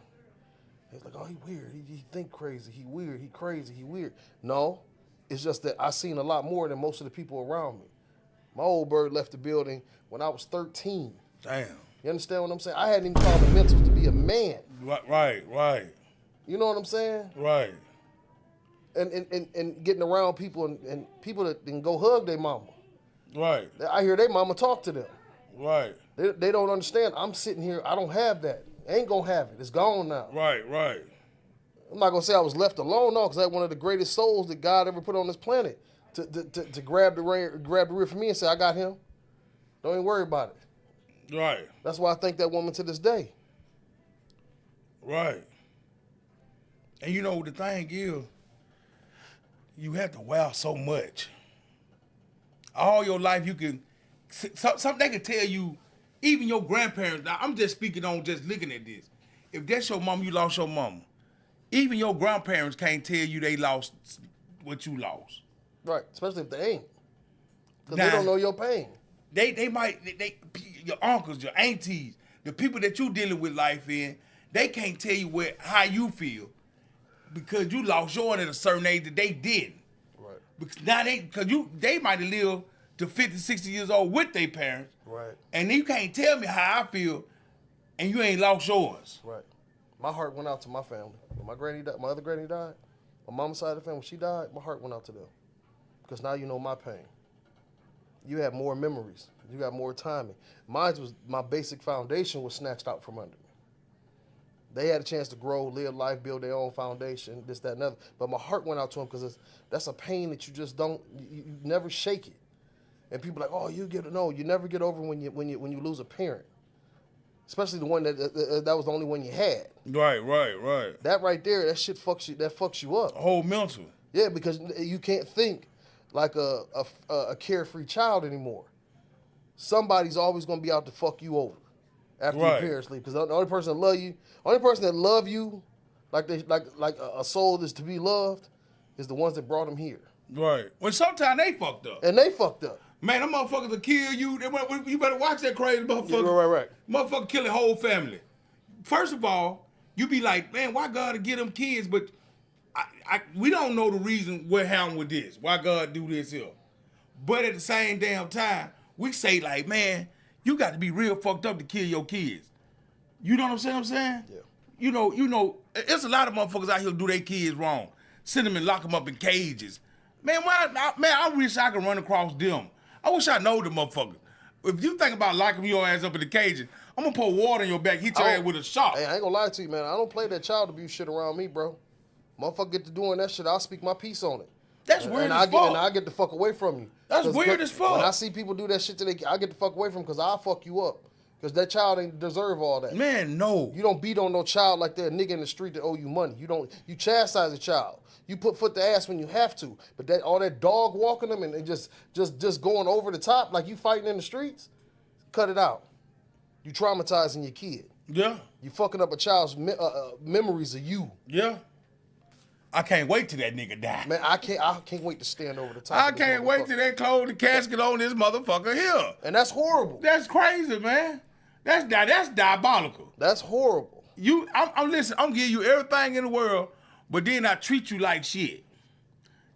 They was like, oh, he weird. He think crazy. He weird. He crazy. He weird. No. It's just that I seen a lot more than most of the people around me. My old bird left the building when I was 13. Damn. You understand what I'm saying? I hadn't even called the mentals to be a man. Right. You know what I'm saying? Right. And getting around people and people that can go hug their mama. Right. I hear their mama talk to them. Right. They don't understand. I'm sitting here. I don't have that. Ain't gonna have it. It's gone now. Right. I'm not gonna say I was left alone, no, because I had one of the greatest souls that God ever put on this planet to grab the rear for me and say, I got him. Don't even worry about it. Right. That's why I thank that woman to this day. Right. And you know the thing is, you have to wow so much. All your life you can Some they can tell you, even your grandparents. Now, I'm just speaking on just looking at this. If that's your mom, you lost your mama. Even your grandparents can't tell you they lost what you lost. Right, especially if they ain't. Because they don't know your pain. They might, your uncles, your aunties, the people that you dealing with life in, they can't tell you how you feel because you lost yours at a certain age that they didn't. Right. Because now they might have lived to 50, 60 years old with their parents. Right. And you can't tell me how I feel and you ain't lost yours. Right. My heart went out to my family. When my other granny died, my mama's side of the family, when she died, my heart went out to them. Because now you know my pain. You have more memories. You got more timing. My basic foundation was snatched out from under me. They had a chance to grow, live life, build their own foundation, this, that, and other. But my heart went out to them because that's a pain that you just you never shake it. And people are like, oh, you never get over when you lose a parent. Especially the one that was the only one you had. Right. That right there, that shit fucks you up. Whole mental. Yeah, because you can't think like a carefree child anymore. Somebody's always gonna be out to fuck you over after your parents leave. Because the only person that love you, like a soul is to be loved, is the ones that brought them here. Right. Well, sometimes they fucked up. And they fucked up. Man, them motherfuckers will kill you. You better watch that crazy motherfucker. Yeah, right. Motherfucker kill a whole family. First of all, you be like, man, why God to get them kids? But we don't know the reason what happened with this. Why God do this here. But at the same damn time, we say like, man, you got to be real fucked up to kill your kids. You know what I'm saying? Yeah. You know, there's a lot of motherfuckers out here who do their kids wrong. Send them and lock them up in cages. Man, I wish I could run across them. I wish I know the motherfucker. If you think about locking your ass up in the cage, I'm gonna pour water in your back, hit your ass with a shot. Hey, I ain't gonna lie to you, man. I don't play that child abuse shit around me, bro. Motherfucker get to doing that shit, I'll speak my piece on it. That's weird as fuck. And I get the fuck away from you. That's weird as fuck. When I see people do that shit I get the fuck away from them because I'll fuck you up. Because that child ain't deserve all that. Man, no. You don't beat on no child like that nigga in the street that owe you money. You chastise a child. You put foot to ass when you have to. But all that dog walking them and just going over the top like you fighting in the streets, cut it out. You traumatizing your kid. Yeah. You fucking up a child's memories of you. Yeah. I can't wait till that nigga die. Man, I can't wait to stand over the top. I can't wait till they close the casket on this motherfucker here. And that's horrible. That's crazy, man. That's diabolical. That's horrible. I'm giving you everything in the world, but then I treat you like shit.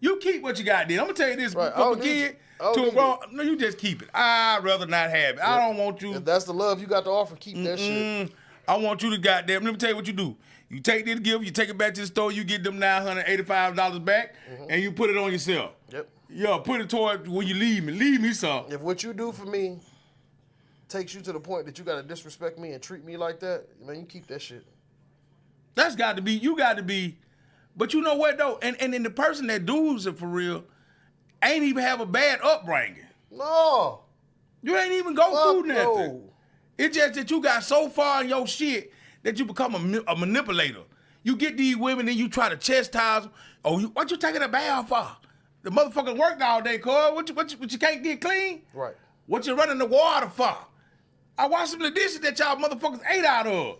You keep what you got then. I'm gonna tell you this, right. from a kid to a grown. No, you just keep it. I'd rather not have it. I don't want you. If that's the love you got to offer, keep that shit. I want you to goddamn. Let me tell you what you do. You take this gift, you take it back to the store, you get them $985 back, and you put it on yourself. Yep. Yeah, put it toward when you leave me. Leave me some. If what you do for me takes you to the point that you got to disrespect me and treat me like that, man, you keep that shit. That's got to be, you got to be, but you know what though? And then the person that does it for real ain't even have a bad upbringing. No. You ain't even go through nothing. No. It's just that you got so far in your shit that you become a manipulator. You get these women and you try to chastise them. Oh, what you taking a bath for? The motherfucker worked all day, cuz. What you can't get clean? Right. What you running the water for? I watched some of the dishes that y'all motherfuckers ate out of.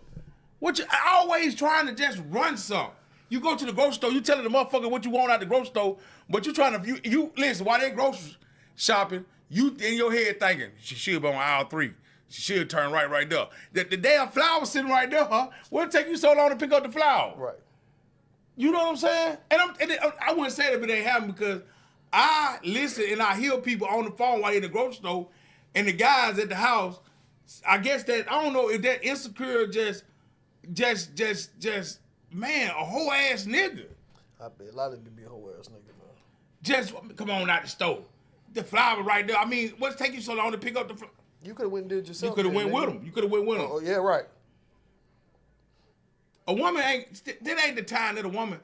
I always trying to just run some. You go to the grocery store, you telling the motherfucker what you want out the grocery store, but you trying to, you listen, while they grocery shopping, you in your head thinking, she should be on aisle 3. She should turn right there. The damn flower sitting right there, huh? What'd it take you so long to pick up the flower? Right. You know what I'm saying? And I wouldn't say that if it ain't happening because I listen and I hear people on the phone while in the grocery store and the guys at the house, I guess that, I don't know if that insecure just, man, a whole ass nigga. I bet a lot of them be a whole ass nigga, man. Just come on out the store. The flower right there. I mean, what's take you so long to pick up the flower? You could have went and did it yourself. You could have went with them. You could have went with them. Oh, yeah, right. A woman that ain't the time that a woman,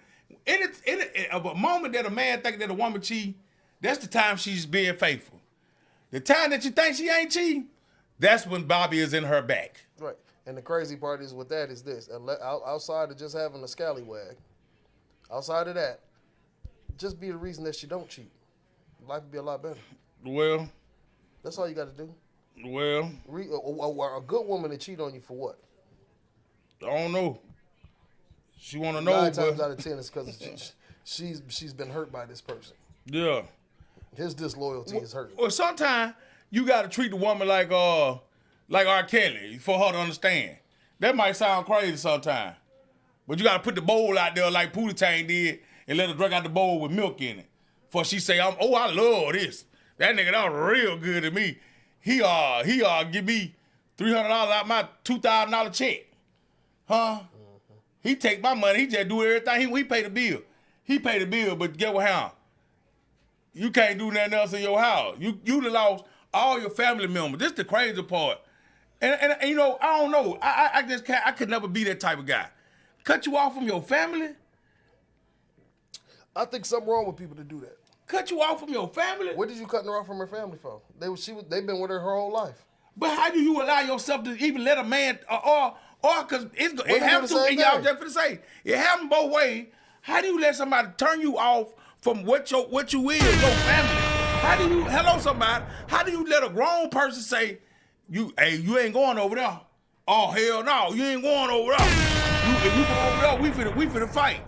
of a moment that a man think that a woman cheat, that's the time she's being faithful. The time that you think she ain't cheating, that's when Bobby is in her back. Right. And the crazy part is with that is this. Outside of just having a scallywag, outside of that, just be the reason that she don't cheat. Life would be a lot better. Well, That's all you got to do. Well, A good woman to cheat on you for what? I don't know. She want to know. 9 times out of 10 is because she's been hurt by this person. Yeah. His disloyalty is hurting. Well, sometimes you got to treat the woman like R. Kelly for her to understand. That might sound crazy sometimes, but you got to put the bowl out there like Pootie Tang did and let her drink out the bowl with milk in it. For she say, I love this. That nigga, that was real good to me. He give me $300 out my $2,000 check. Huh? Mm-hmm. He take my money. He just do everything. He pay the bill. He pay the bill, but get what happened? You can't do nothing else in your house. You done lost all your family members. This is the crazy part. And you know, I don't know. I just can't. I could never be that type of guy. Cut you off from your family? I think something wrong with people to do that. Cut you off from your family? What did you cutting her off from her family for? They've been with her whole life. But how do you allow yourself to even let a man or because it happens to me? Y'all just finna say it happens both ways. How do you let somebody turn you off from what you is, your family? How do you somebody? How do you let a grown person say you ain't going over there? Oh hell no, you ain't going over there. If you go over there, we finna fight.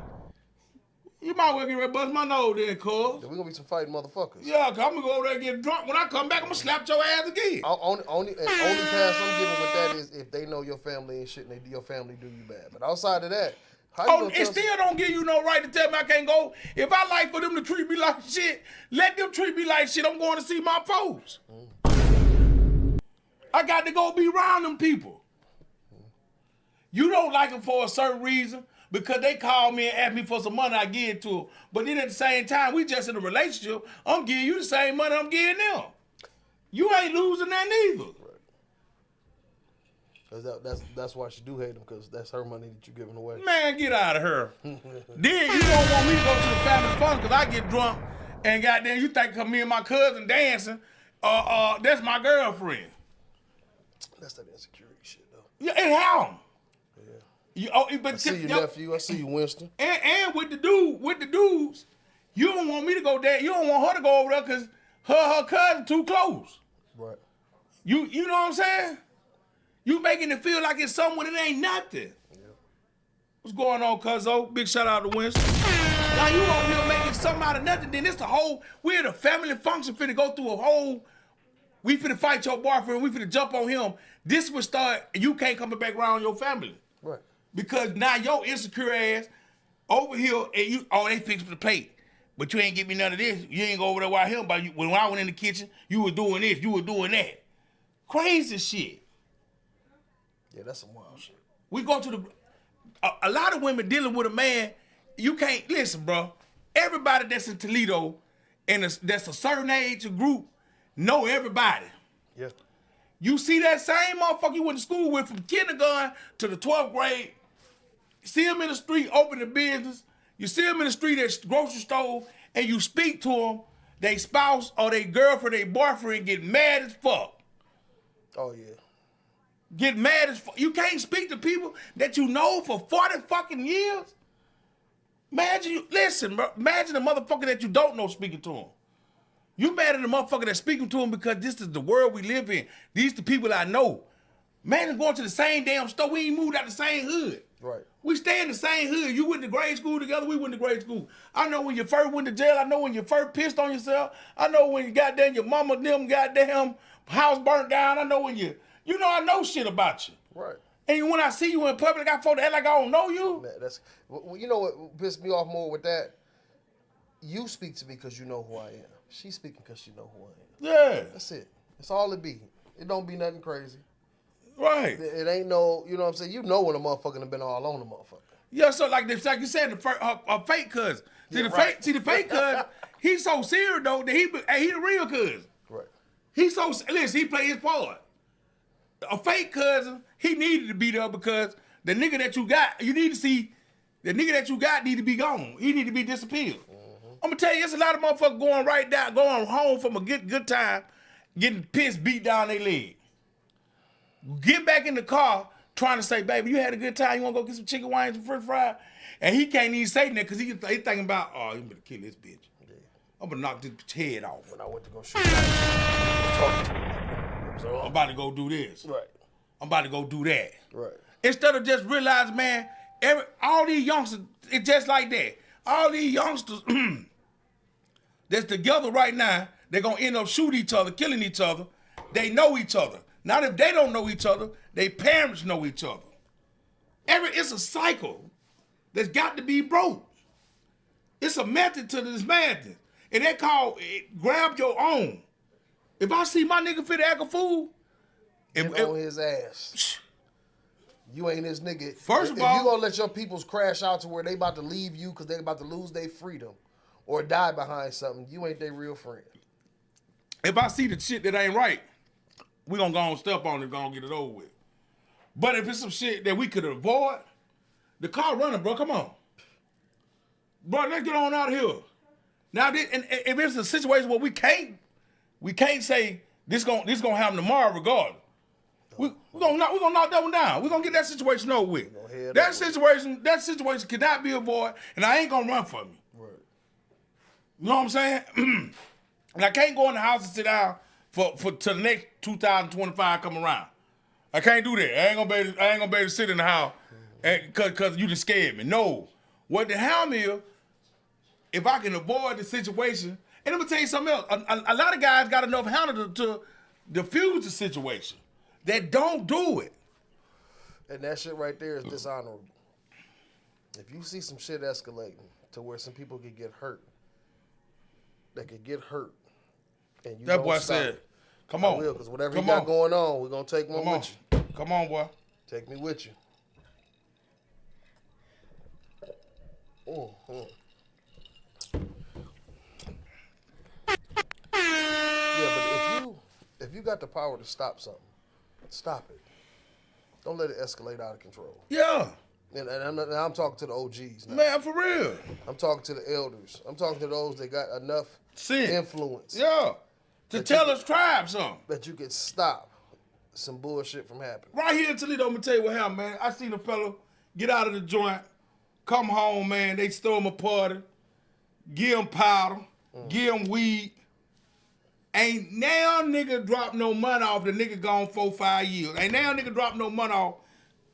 You might well get ready to bust my nose then, cuz. We're gonna be some fighting motherfuckers. Yeah, cause I'm gonna go over there and get drunk. When I come back, I'm gonna slap your ass again. Only pass I'm giving with that is if they know your family and shit and your family do you bad. But outside of that, it still don't give you no right to tell me I can't go. If I like for them to treat me like shit, let them treat me like shit. I'm going to see my folks. I got to go be around them people. You don't like them for a certain reason. Because they call me and ask me for some money, I give it to them. But then at the same time, we just in a relationship. I'm giving you the same money I'm giving them. You ain't losing that neither. Right. That's why she do hate them, because that's her money that you giving away. Man, get out of her. Then you don't want me to go to the family fun because I get drunk and goddamn you think of me and my cousin dancing. That's my girlfriend. That's that insecurity shit though. Yeah, it happened. I see you, nephew. I see you, Winston. And with the dudes, you don't want me to go there. You don't want her to go over there because her cousin too close. Right. You know what I'm saying? You making it feel like it's someone that ain't nothing. Yeah. What's going on, cuzzo? Big shout out to Winston. Now you over here making something out of nothing. Then it's we're at a family function finna go through a whole. We finna fight your boyfriend. We finna jump on him. This would start. You can't come back around your family. Right. Because now your insecure ass over here and they fixed the plate. But you ain't give me none of this. You ain't go over there while him. But when I went in the kitchen, you were doing this, you were doing that. Crazy shit. Yeah, that's some wild shit. We go to a lot of women dealing with a man, you can't, listen, bro. Everybody that's in Toledo and that's a certain age or group know everybody. Yeah. You see that same motherfucker you went to school with from kindergarten to the 12th grade, see him in the street opening a business, you see him in the street at the grocery store, and you speak to him, they spouse or they girlfriend, they boyfriend get mad as fuck. Oh, yeah. Get mad as fuck. You can't speak to people that you know for 40 fucking years. Listen, bro, imagine a motherfucker that you don't know speaking to him. You mad at the motherfucker that's speaking to him because this is the world we live in. These the people I know. Man is going to the same damn store. We ain't moved out the same hood. Right. We stay in the same hood. You went to grade school together. We went to grade school. I know when you first went to jail. I know when you first pissed on yourself. I know when you goddamn your mama them goddamn house burnt down. I know when I know shit about you. Right. And when I see you in public, I feel act like I don't know you. Man, you know what pissed me off more with that? You speak to me because you know who I am. She's speaking because she know who I am. Yeah. That's it. That's all it be. It don't be nothing crazy. Right. It ain't no, you know what I'm saying? You know when a motherfucker done been all on the motherfucker. Yeah, so like you said, her fake cousin. The fake cousin, he's so serious though that he the real cousin. Right. Listen, he played his part. A fake cousin, he needed to be there because the nigga that you got, you need to see, the nigga that you got need to be gone. He need to be disappeared. I'm gonna tell you, it's a lot of motherfuckers going home from a good time, getting pissed beat down their leg. Get back in the car, trying to say, baby, you had a good time, you wanna go get some chicken wings and french fries? And he can't even say that because he thinking about, oh, you better kill this bitch. Yeah. I'm gonna knock this head off. When I went to go shoot, I was talking to him. So, I'm about to go do this. right. I'm about to go do that. Right. Instead of just realizing, man, all these youngsters, it's just like that. All these youngsters that's together right now, they're gonna end up shooting each other, killing each other. They know each other. Not if they don't know each other, their parents know each other. It's a cycle that's got to be broke. It's a method to this madness. And they call it grab your own. If I see my nigga fit to act a fool, On his ass. You ain't his nigga. First of all, if you gonna let your peoples crash out to where they about to leave you because they about to lose their freedom or die behind something, you ain't their real friend. if I see the shit that ain't right, we gonna go on step on it and go on get it over with. But if it's some shit that we could avoid, the car running, bro, come on. Bro, let's get on out of here. Now, and if it's a situation where we can't say this gonna happen tomorrow regardless. We're gonna knock that one down. We're gonna get that situation over with. That situation cannot be avoided, and I ain't gonna run from it. Right. You know what I'm saying? And I can't go in the house and sit down for till the next 2025 come around. I can't do that. I ain't gonna be able to sit in the house cause you just scared me. No. What the hell is, if I can avoid the situation, and let me tell you something else. A lot of guys got enough handle to diffuse the situation that don't do it. And that shit right there is dishonorable. If you see some shit escalating to where some people could get hurt, they could get hurt, and you That don't boy stop said, it. come I on. will, because whatever Come you got on. going on, we're going to take one Come on. with you. Come on, boy. Take me with you. Yeah, but if you got the power to stop something, stop it. Don't let it escalate out of control. Yeah. And I'm talking to the OGs now. Man, for real. I'm talking to the elders. I'm talking to those that got enough influence Yeah. To tell us tribe something. that you can stop some bullshit from happening. Right here in Toledo, I'm gonna tell you what happened, man. I seen a fella get out of the joint, come home, man. They throw him a party, give him powder, give him weed. Ain't now nigga drop no money off the nigga gone 4-5 years. Ain't now nigga drop no money off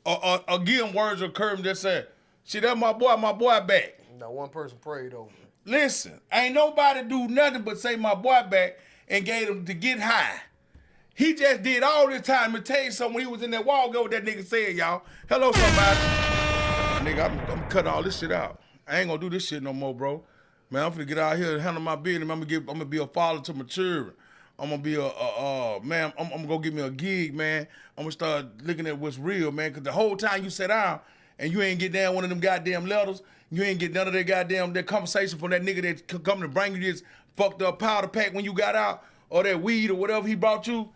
or give him words of encouragement that said, shit, that's my boy back. Now one person prayed over it. Listen, ain't nobody do nothing but say my boy back and gave him to get high. He just did all this time. To tell you something, when he was in that wall, go what that nigga said, y'all. Hello, somebody. Nigga, I'm cutting all this shit out. I ain't gonna do this shit no more, bro. Man, I'm finna get out here and handle my business. I'm gonna be a father to my children. I'm gonna be man, I'm gonna go get me a gig, man. I'm gonna start looking at what's real, man. Cause the whole time you sit down and you ain't get down one of them goddamn letters, you ain't get none of that conversation from that nigga that come to bring you this fucked up powder pack when you got out, or that weed or whatever he brought you.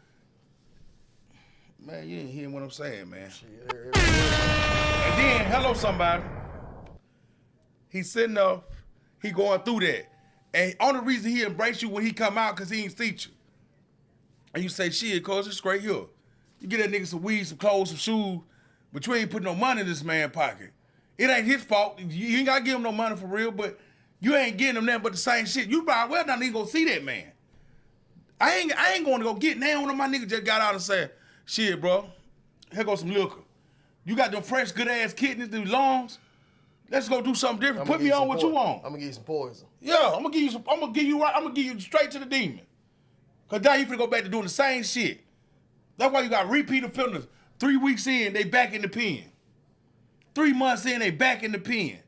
Man, you ain't hearing what I'm saying, man. And then, hello somebody. He's sitting up, he going through that. And only reason he embrace you when he come out, cause he ain't see you. And you say, shit, cause it's straight here. You get that nigga some weed, some clothes, some shoes, but you ain't putting no money in this man's pocket. It ain't his fault. You ain't gotta give him no money for real, but you ain't getting him nothing but the same shit. You probably well not even gonna see that man. I ain't gonna go get now one of my niggas just got out and said, shit, bro, here goes some liquor. You got them fresh, good ass kidneys, them lungs. Let's go do something different. Put me on what you want. I'm gonna give you some poison. Yeah, I'm gonna give you straight to the demon. Cause now you finna go back to doing the same shit. That's why you got repeat offenders. 3 weeks in, they back in the pen. 3 months in, they back in the pen.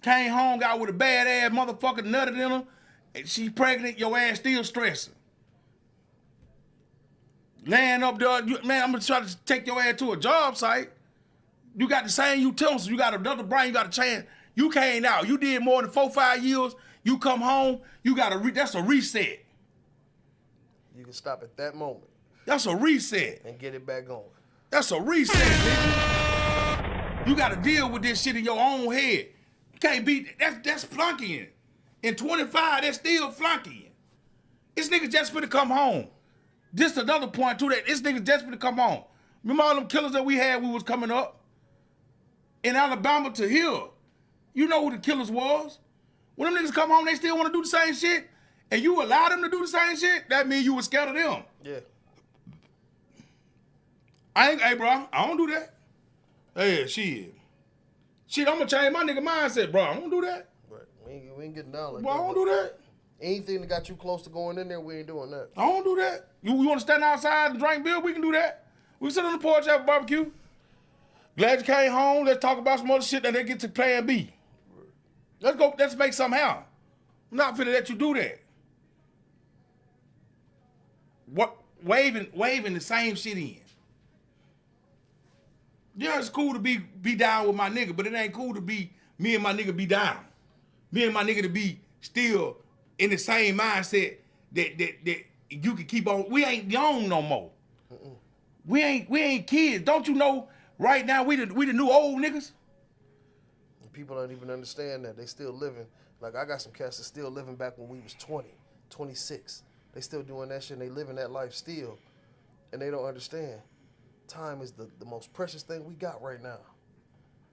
Came home, got with a bad ass motherfucker, nutted in her, and she pregnant, your ass still stressing. Laying up there, man, I'm gonna try to take your ass to a job site. You got the same utensils, you got another brain, you got a chance. You came out, you did more than 4-5 years, you come home, you got that's a reset. You can stop at that moment. That's a reset. And get it back going. That's a reset, nigga. You gotta deal with this shit in your own head. You can't be, that's flunkying. In 25, that's still flunkying. This nigga just finna come home. Just another point to that, this nigga just finna come home. Remember all them killers that we had when we was coming up? In Alabama to here. You know who the killers was? When them niggas come home, they still want to do the same shit, and you allow them to do the same shit, that means you was scared of them. Yeah. Hey, bro, I don't do that. Hey, shit, I'm gonna change my nigga mindset, bro. I don't do that. Right. We ain't getting down like Bro, that. I don't do that. Anything that got you close to going in there, we ain't doing that. I don't do that. You want to stand outside and drink beer? We can do that. We sit on the porch, have a barbecue. Glad you came home. Let's talk about some other shit, and then get to plan B. Let's go. Let's make something happen. I'm not finna let you do that. What waving the same shit in. Yeah, it's cool to be down with my nigga, but it ain't cool to be me and my nigga be down. Me and my nigga to be still in the same mindset that you can keep on. We ain't young no more. We ain't kids. Don't you know? Right now we the new old niggas. People don't even understand that. They still living. Like, I got some cats that still living back when we was 20, 26. They still doing that shit and they living that life still. And they don't understand. Time is the most precious thing we got right now.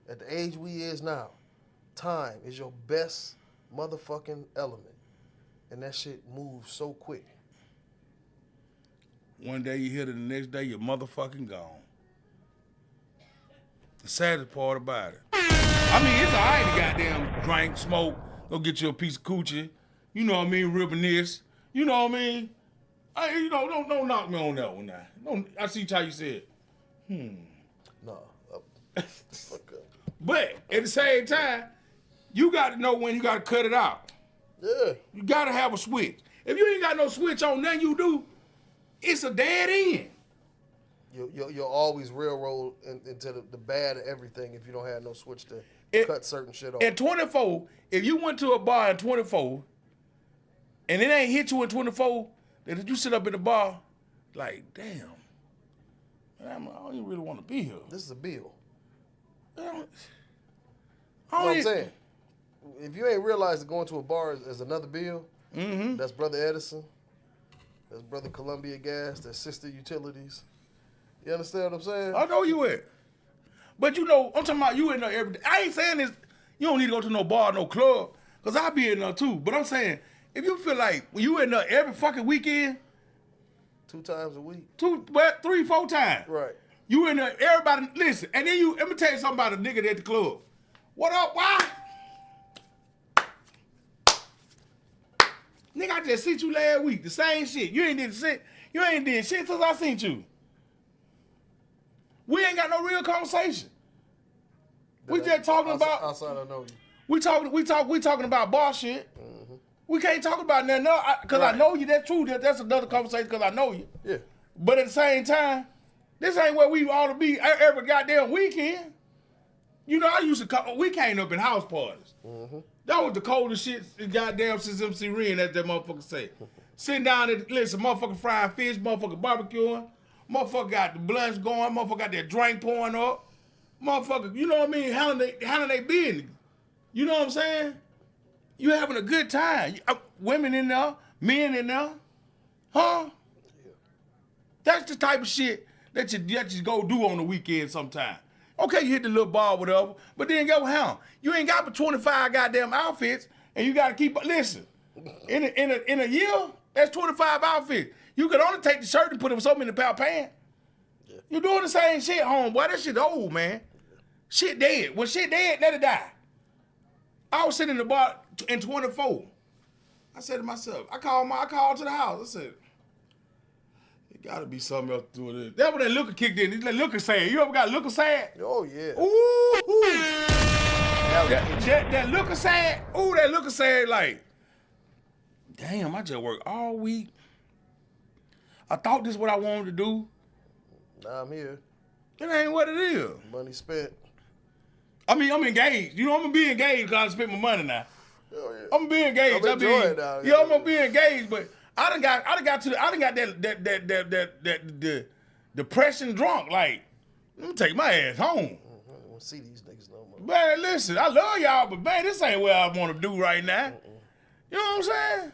At the age we is now, time is your best motherfucking element. And that shit moves so quick. One day you hit it, the next day you're motherfucking gone. The saddest part about it. I mean, it's all right to goddamn drink, smoke, go get you a piece of coochie. You know what I mean? Reminisce. You know what I mean? Don't knock me on that one now. I see how you said. No. Fuck up. But at the same time, you got to know when you got to cut it out. Yeah. You got to have a switch. If you ain't got no switch on nothing you do, it's a dead end. You'll always railroad into the bad of everything if you don't have no switch to cut certain shit off. At 24, if you went to a bar at 24, and it ain't hit you at 24, then you sit up in the bar, like, damn, man, I don't even really want to be here. This is a bill. I don't You know what I'm even- saying? If you ain't realized that going to a bar is another bill, that's Brother Edison, that's Brother Columbia Gas, that's Sister Utilities. You understand what I'm saying? I know you at. But you know, I'm talking about you in there every day. I ain't saying this, you don't need to go to no bar, no club, because I be in there too. But I'm saying, if you feel like when you in there every fucking weekend, 2 times a week. 3, 4 times. Right. You in there, everybody, listen, and then let me tell you something about a nigga at the club. What up, why? Nigga, I just seen you last week, the same shit. You ain't did shit since I seen you. We ain't got no real conversation. We just talking about outside I know you. we talking about bar shit. We can't talk about nothing else because I know you. That's true. That's another conversation because I know you. Yeah. But at the same time, this ain't where we ought to be every goddamn weekend. You know, I used to come. We came up in house parties. That was the coldest shit goddamn since MC Ren, as that motherfucker say. Sitting down and listen, motherfucker frying fish, motherfucker barbecuing, motherfucker got the blunts going, motherfucker got that drink pouring up, motherfucker, you know what I mean, handling they business. You know what I'm saying? You having a good time. Women in there, men in there, huh? That's the type of shit that you go do on the weekend sometime. Okay, you hit the little bar, whatever, but then go home. You ain't got but 25 goddamn outfits, and you gotta keep. Listen, in a year, that's 25 outfits. You could only take the shirt and put them so many pound pants. Yeah. You doing the same shit, homeboy. That shit old, man. Shit dead. When shit dead, let it die. I was sitting in the bar in 24. I said to myself, I called to the house. I said, it gotta be something else to do with it. That's when that looker kicked in. That looker sad. You ever got looker sad? Oh yeah. Ooh. That looker sad. Ooh, that looker sad like, damn, I just worked all week. I thought this is what I wanted to do. Now I'm here. It ain't what it is. Money spent. I mean, I'm engaged. You know, I'm gonna be engaged because I spent my money now. Oh, yeah. I'm gonna be engaged. I'm enjoying now. Yeah, I'm gonna be engaged, but I done got that depression drunk. Like, let me take my ass home. I don't see these niggas no more. Man, listen, I love y'all, but man, this ain't what I want to do right now. You know what I'm saying?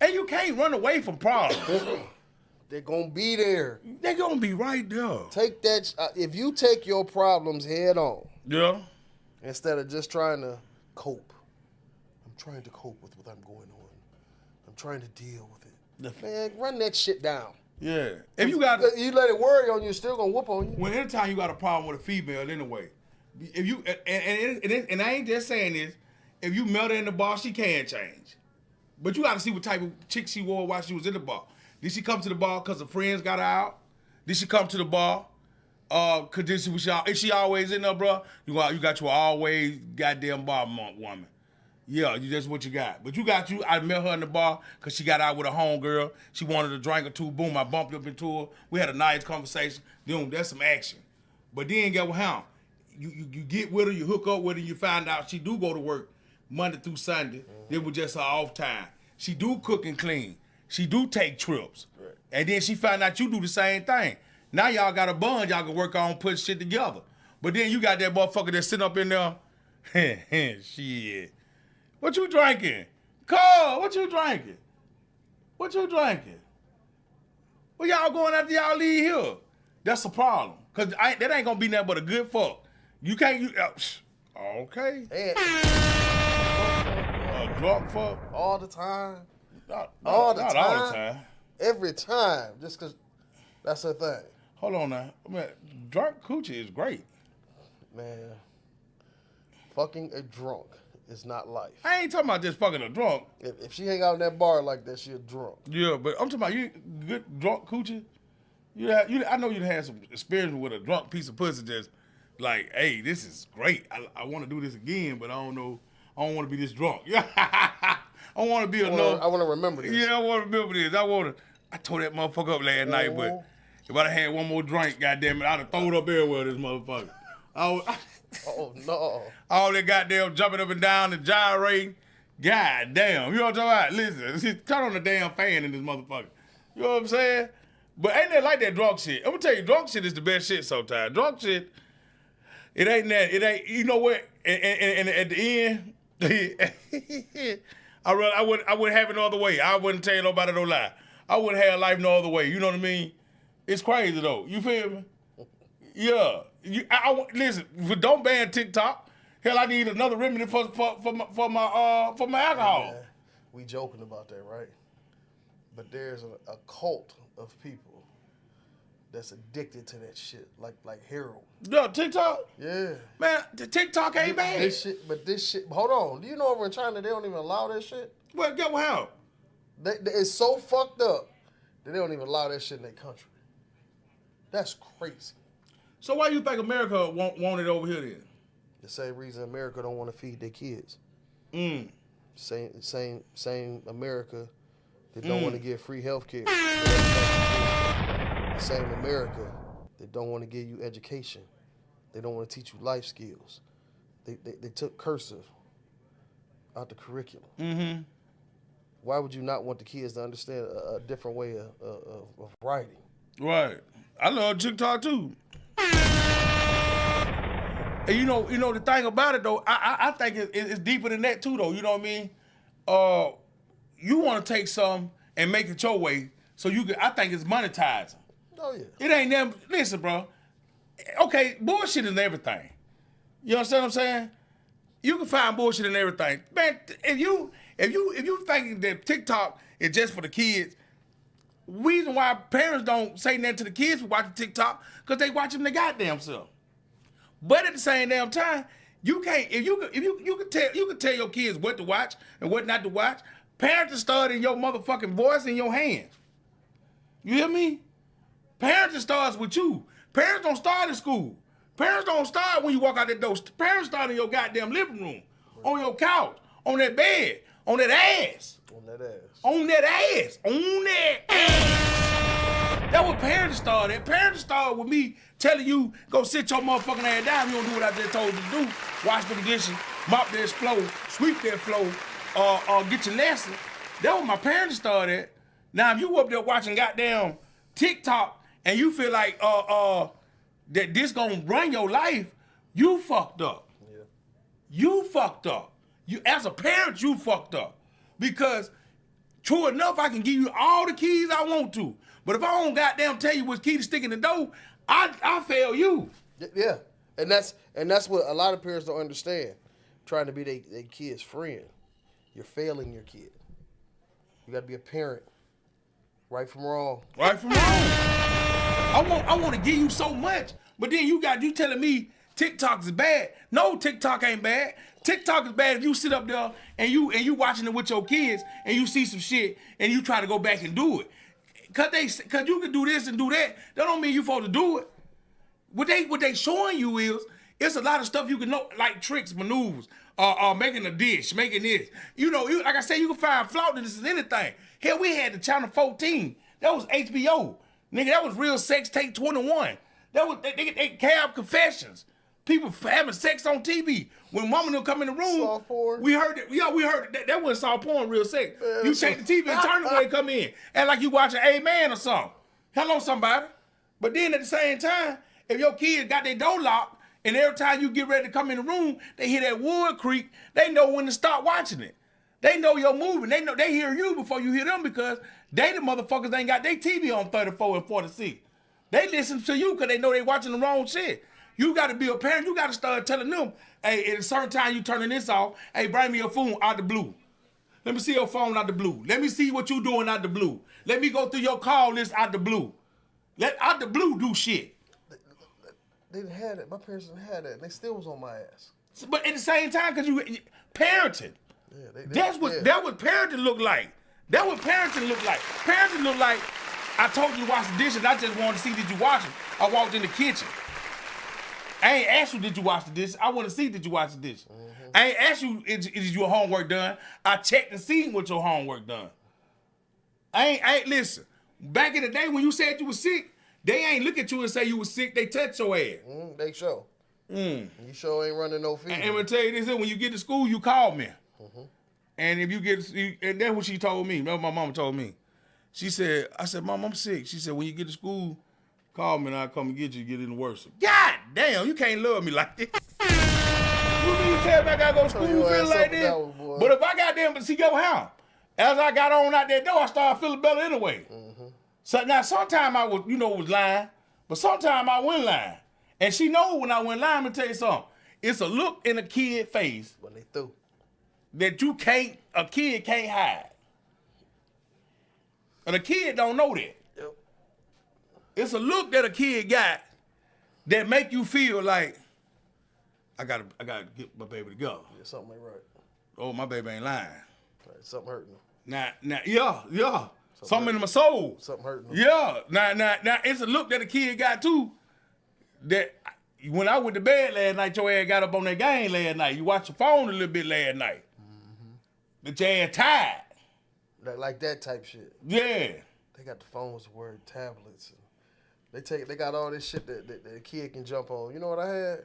And you can't run away from problems. They're gonna be there. They're gonna be right there. Take that. If you take your problems head on, Yeah. instead of just trying to cope, trying to cope with what I'm going on. I'm trying to deal with it. Man, run that shit down. Yeah. If you let it worry on you, it's still gonna whoop on you. When anytime you got a problem with a female anyway, if you and I ain't just saying this, if you melt her in the bar, she can change. But you got to see what type of chick she was while she was in the bar. Did she come to the bar because her friends got her out? Did she come to the bar? Cause is she always in there, bro? You got your always goddamn bar woman. Yeah, that's what you got. But I met her in the bar because she got out with a homegirl. She wanted a drink or two. Boom, I bumped up into her. We had a nice conversation. Boom, that's some action. But then get what happened? You get with her, you hook up with her, you find out she do go to work Monday through Sunday. It was just her off time. She do cook and clean. She do take trips. Right. And then she found out you do the same thing. Now y'all got a bond y'all can work on putting shit together. But then you got that motherfucker that's sitting up in there. Shit. What you drinking? Carl, what you drinking? What you drinking? Well, y'all going after y'all leave here. That's a problem. Because that ain't going to be nothing but a good fuck. You can't... okay. A drunk fuck? All the time. Not all the time. Every time. Just because that's her thing. Hold on now. I mean, drunk coochie is great. Man, fucking a drunk is not life. I ain't talking about just fucking a drunk. If she hang out in that bar like that, she a drunk. Yeah, but I'm talking about you good drunk coochie. I know you had some experience with a drunk piece of pussy that's like, hey, this is great. I want to do this again, but I don't know. I don't want to be this drunk. I want to be I want to remember this. Yeah, I want to remember this. I tore that motherfucker up last night, but if I'd have had one more drink, goddamn it, I'd have thrown up everywhere this motherfucker. Oh, no. All that goddamn jumping up and down and gyrating. God damn. You know what I'm talking about? Listen, turn on the damn fan in this motherfucker. You know what I'm saying? But ain't that like that drunk shit? I'm going to tell you, drunk shit is the best shit sometimes. Drunk shit, it ain't that. It ain't, you know what? And at the end, I wouldn't have it no other way. I wouldn't tell nobody no lie. I wouldn't have life no other way. You know what I mean? It's crazy, though. You feel me? Yeah. Listen, don't ban TikTok. Hell, I need another remedy for my alcohol. Man, we joking about that, right? But there's a cult of people that's addicted to that shit, like heroin. Yeah, TikTok? Yeah. Man, the TikTok ain't bad. This shit, hold on. Do you know over in China they don't even allow that shit? Well, get how? It's so fucked up that they don't even allow that shit in their country. That's crazy. So why you think America want it over here then? The same reason America don't want to feed their kids. Same America that don't want to give free health care. The same America that don't want to give you education. They don't want to teach you life skills. They took cursive out the curriculum. Mm-hmm. Why would you not want the kids to understand a different way of writing? Right. I love TikTok too. And you know the thing about it though, I think it's deeper than that too though. You know what I mean? You want to take some and make it your way, so you can. I think it's monetizing. Oh yeah. It ain't them. Listen, bro. Okay, bullshit is everything. You understand what I'm saying? You can find bullshit in everything, man. If you think that TikTok is just for the kids, reason why parents don't say nothing to the kids for watching TikTok, because they watch them their goddamn self. But at the same damn time, you can't. If you can tell your kids what to watch and what not to watch. Parents are starting your motherfucking voice in your hands. You hear me? Parents starts with you. Parents don't start in school. Parents don't start when you walk out that door. Parents start in your goddamn living room, on your couch, on that bed, on that ass. On that ass. On that ass. On that ass. That's what parents start at. Parents start with me telling you, go sit your motherfucking ass down. You don't do what I just told you to do. Wash them dishes, mop that floor, sweep that floor, get your lesson. That's what my parents started at. Now, if you up there watching goddamn TikTok and you feel like that this gonna run your life, you fucked up. Yeah. You fucked up. You, as a parent, you fucked up. Because true enough, I can give you all the keys I want to. But if I don't goddamn tell you which key to stick in the door, I fail you. Yeah. And that's what a lot of parents don't understand. Trying to be their kid's friend. you're failing your kid. You got to be a parent. Right from wrong. Right from wrong. I want to give you so much, but then you telling me TikTok is bad. No, TikTok ain't bad. TikTok is bad if you sit up there and you watching it with your kids and you see some shit and you try to go back and do it. Cause you can do this and do that. That don't mean you supposed to do it. What they showing you is it's a lot of stuff you can know, like tricks, maneuvers, making a dish, making this. You know, like I said, you can find flaw in this is anything. Hell, we had the Channel 14. That was HBO. Nigga, that was Real Sex Tape 21. That was they cab confessions. People having sex on TV. When mama don't come in the room, soft porn. we heard it. Yeah, we heard it. That wasn't soft porn, real sex. You take the TV and turn it away, come in. And like you watching A-Man or something. Hello, somebody. But then at the same time, if your kids got their door locked, and every time you get ready to come in the room, they hear that wood creak, they know when to start watching it. They know you're moving. They hear you before you hear them because they the motherfuckers ain't got their TV on 34 and 46. They listen to you because they know they watching the wrong shit. You got to be a parent. You got to start telling them, hey, at a certain time you turning this off. Hey, bring me your phone out the blue. Let me see your phone out the blue. Let me see what you doing out the blue. Let me go through your call list out the blue. Let out the blue do shit. They didn't have that. My parents didn't have that. And they still was on my ass. But at the same time, because you parenting. Yeah, That's what parenting look like. That's what parenting look like. Parenting look like, I told you to wash the dishes. I just wanted to see did you wash them. I walked in the kitchen. I ain't asked you did you wash the dishes. I want to see did you wash the dishes. Mm-hmm. I ain't asked you is your homework done. I checked and seen what your homework done. I ain't listen. Back in the day when you said you was sick, they ain't look at you and say you was sick. They touch your ass. They show. You sure ain't running no fever. And I'm gonna tell you this: when you get to school, you call me. Mm-hmm. And if you get, and that's what she told me. That's what my mama told me. She said, I said, Mom, I'm sick. She said, when you get to school, call me and I'll come and get you. Get it worse. God damn, you can't love me like this. You mean you tell me I gotta go to school feeling like this? But if I got them to see your house, as I got on out that door, I started feeling better anyway. Mm-hmm. So now sometimes I was lying, but sometimes I wasn't lying. And she know when I went lying, let me tell you something. It's a look in a kid's face when they through that a kid can't hide. And a kid don't know that. Yep. It's a look that a kid got that make you feel like, I gotta get my baby to go. Yeah, something ain't right. Oh, my baby ain't lying. Right, something hurting him. Now, yeah. Something in my soul. Something hurting him. Yeah. Now, it's a look that a kid got too. That when I went to bed last night, your ass got up on that game last night. You watched your phone a little bit last night. Mm-hmm. That your ass tired. Like that type shit. Yeah. They got the phones, word tablets. They got all this shit that the kid can jump on. You know what I had?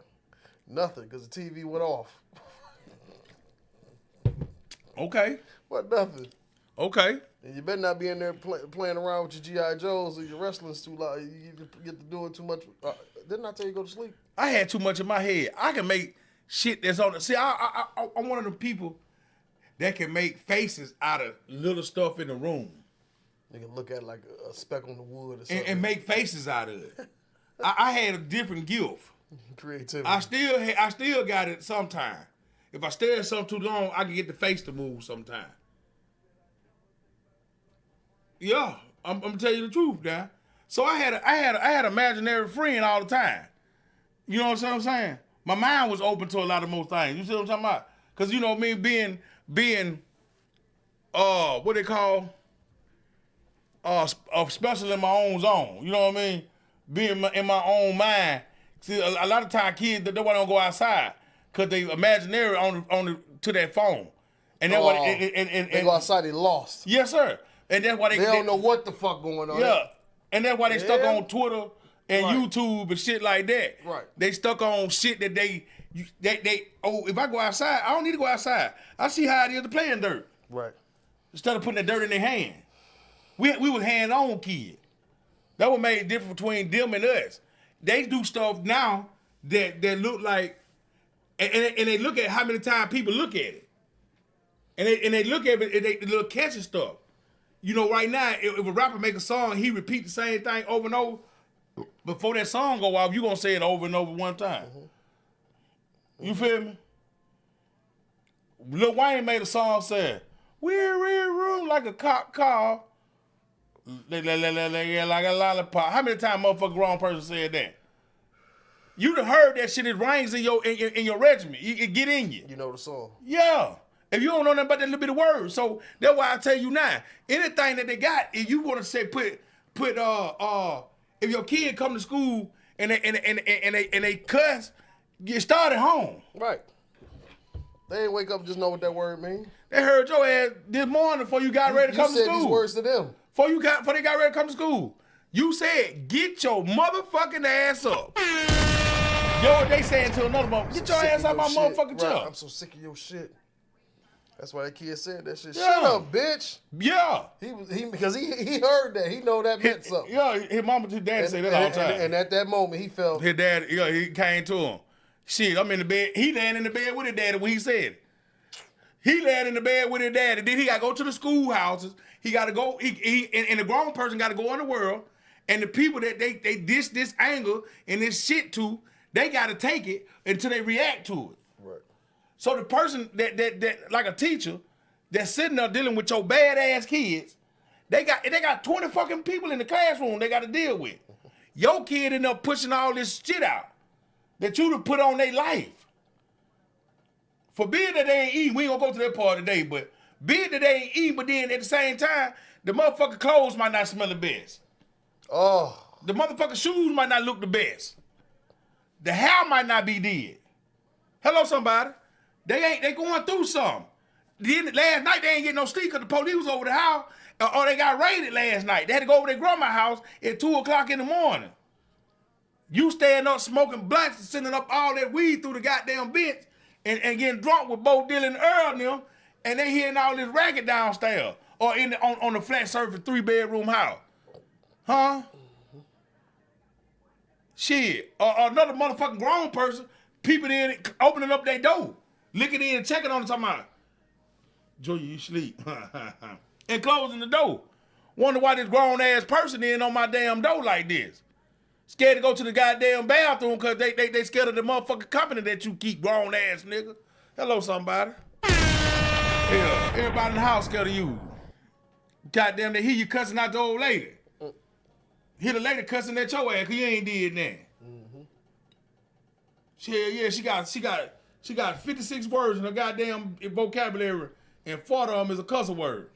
Nothing, because the TV went off. Okay. What, nothing? Okay. And you better not be in there playing around with your G.I. Joes or your wrestling's too loud. You get to doing too much. Didn't I tell you to go to sleep? I had too much in my head. I can make shit that's on the... See, I'm one of the people that can make faces out of little stuff in the room. You can look at like a speck on the wood or something. And make faces out of it. I had a different gift. Creativity. I still got it sometime. If I stare at something too long, I can get the face to move sometime. Yeah, I'm gonna tell you the truth, now. So I had an imaginary friend all the time. You know what I'm saying? My mind was open to a lot of more things. You see what I'm talking about? Cause you know me being what they call special in my own zone. You know what I mean? Being in my own mind. See, a lot of times kids they don't go outside because they imaginary to that phone, and then they go outside, they lost. Yes, sir. And that's why they don't know what the fuck going on. Yeah, and that's why they stuck on Twitter and YouTube and shit like that. Right. They stuck on shit that they if I go outside, I don't need to go outside. I see how it is to play in dirt. Right. Instead of putting that dirt in their hand. We was hand-on kids. That what made the difference between them and us. They do stuff now that look like, and they look at how many times people look at it. And they look at it and they look catchy stuff. You know, right now, if a rapper make a song, he repeat the same thing over and over. Before that song go off, you gonna say it over and over one time. Mm-hmm. You feel me? Lil Wayne made a song saying, we're in room like a cop car. Like a lollipop. How many times motherfucker grown person said that? You done heard that shit. It rings in your regiment. It get in you. You know the song. Yeah. If you don't know nothing about that little bit of words. So that's why I tell you now, anything that they got, if you want to say put if your kid come to school and they cuss, get started home. Right. They ain't wake up and just know what that word mean. They heard your ass this morning before you got ready to come to school. You said these words to them. Before they got ready to come to school. You said, get your motherfucking ass up. Yo, what they saying to another motherfucker, get your ass out my motherfucking chair. Right. I'm so sick of your shit. That's why that kid said that shit. Yeah. Shut up, bitch. Yeah. Because he heard that. He know that meant something. Yeah, his mama and his dad say that all the time. And at that moment, he felt... His dad, he came to him. Shit, I'm in the bed. He laying in the bed with his daddy when he said it. He laying in the bed with his daddy. Then he got to go to the schoolhouses. He got to go, and the grown person got to go in the world. And the people that they dish this anger and this shit to, they got to take it until they react to it. Right. So the person that like a teacher that's sitting there dealing with your badass kids, they got 20 fucking people in the classroom they got to deal with. Your kid end up pushing all this shit out that you done put on their life. Forbid that they ain't eating. We ain't gonna go to that part today, but be it that they ain't eating, but then at the same time, the motherfucking clothes might not smell the best. Oh. The motherfucking shoes might not look the best. The hair might not be did. Hello, somebody. They going through something. Then last night they ain't getting no sleep because the police was over the house, or they got raided last night. They had to go over their grandma's house at 2 o'clock in the morning. You staying up smoking blacks and sending up all that weed through the goddamn vents and getting drunk with Bo Dylan and Earl and them, and they hearing all this racket downstairs or on the flat surface 3-bedroom house. Huh? Shit. Or another motherfucking grown person peeping in, opening up their door, looking in and checking on them, talking about, Joey, you sleep. And closing the door. Wonder why this grown ass person in on my damn door like this. Scared to go to the goddamn bathroom because they scared of the motherfucking company that you keep, grown ass nigga. Hello, somebody. Yeah, everybody in the house scared of you. Goddamn, they hear you cussing out the old lady. Hear the lady cussing at your ass because you ain't did that. She got 56 words in her goddamn vocabulary, and 40 of them is a cuss word.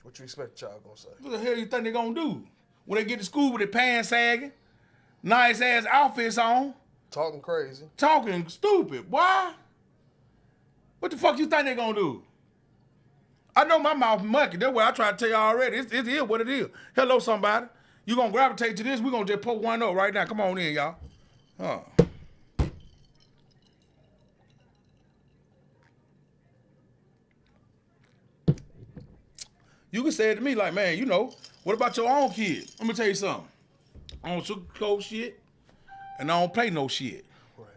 What you expect the child gonna say? What the hell you think they gonna do? When they get to school with their pants sagging, nice ass outfits on, talking crazy, talking stupid. Why? What the fuck you think they gonna do? I know my mouth mucky. That's what I try to tell you already. It is what it is. Hello, somebody. You gonna gravitate to this? We gonna just poke one up right now. Come on in, y'all. Huh. You can say it to me like, man, you know, what about your own kid? Let me tell you something. I don't sugarcoat shit, and I don't play no shit. Right.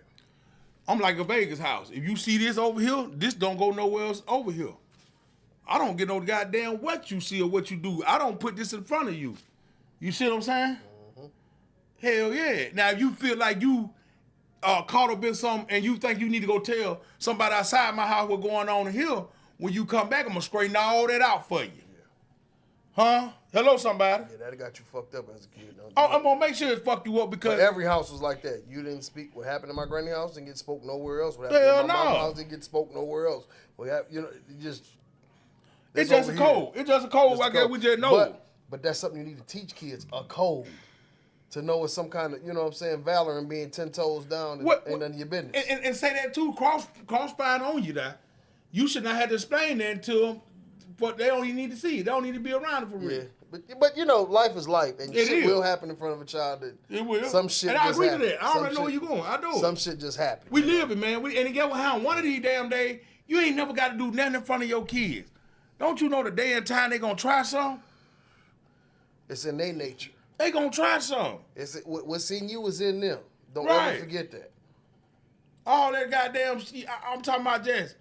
I'm like a Vegas house. If you see this over here, this don't go nowhere else over here. I don't get no goddamn what you see or what you do. I don't put this in front of you. You see what I'm saying? Mm-hmm. Hell yeah. Now, if you feel like you caught up in something and you think you need to go tell somebody outside my house what's going on in here, when you come back, I'm going to straighten all that out for you. Huh? Hello, somebody. Yeah, that got you fucked up as a kid. I'm going to make sure it fucked you up because... But every house was like that. You didn't speak what happened in my granny house and get spoke nowhere else. What happened in my mom's house didn't get spoke nowhere else. You know, it's just a code. It's just a code. I guess we just know. But that's something you need to teach kids, a code. To know it's some kind of, you know what I'm saying, valor and being 10 toes down and none of your business. And say that too, crossfire on you there. You should not have to explain that to them, but they don't even need to see it. They don't need to be around it for real. Yeah. But you know, life is life, and shit will happen in front of a child. It will. Some shit. And I agree happen. to that. I already know where you're going. I do. Some shit just happens. We live it, man. And get what happened. One of these damn days, you ain't never got to do nothing in front of your kids. Don't you know the day and time they gonna try something? It's in their nature. They gonna try something. What's in you is in them. Don't ever forget that. All that goddamn shit. I'm talking about just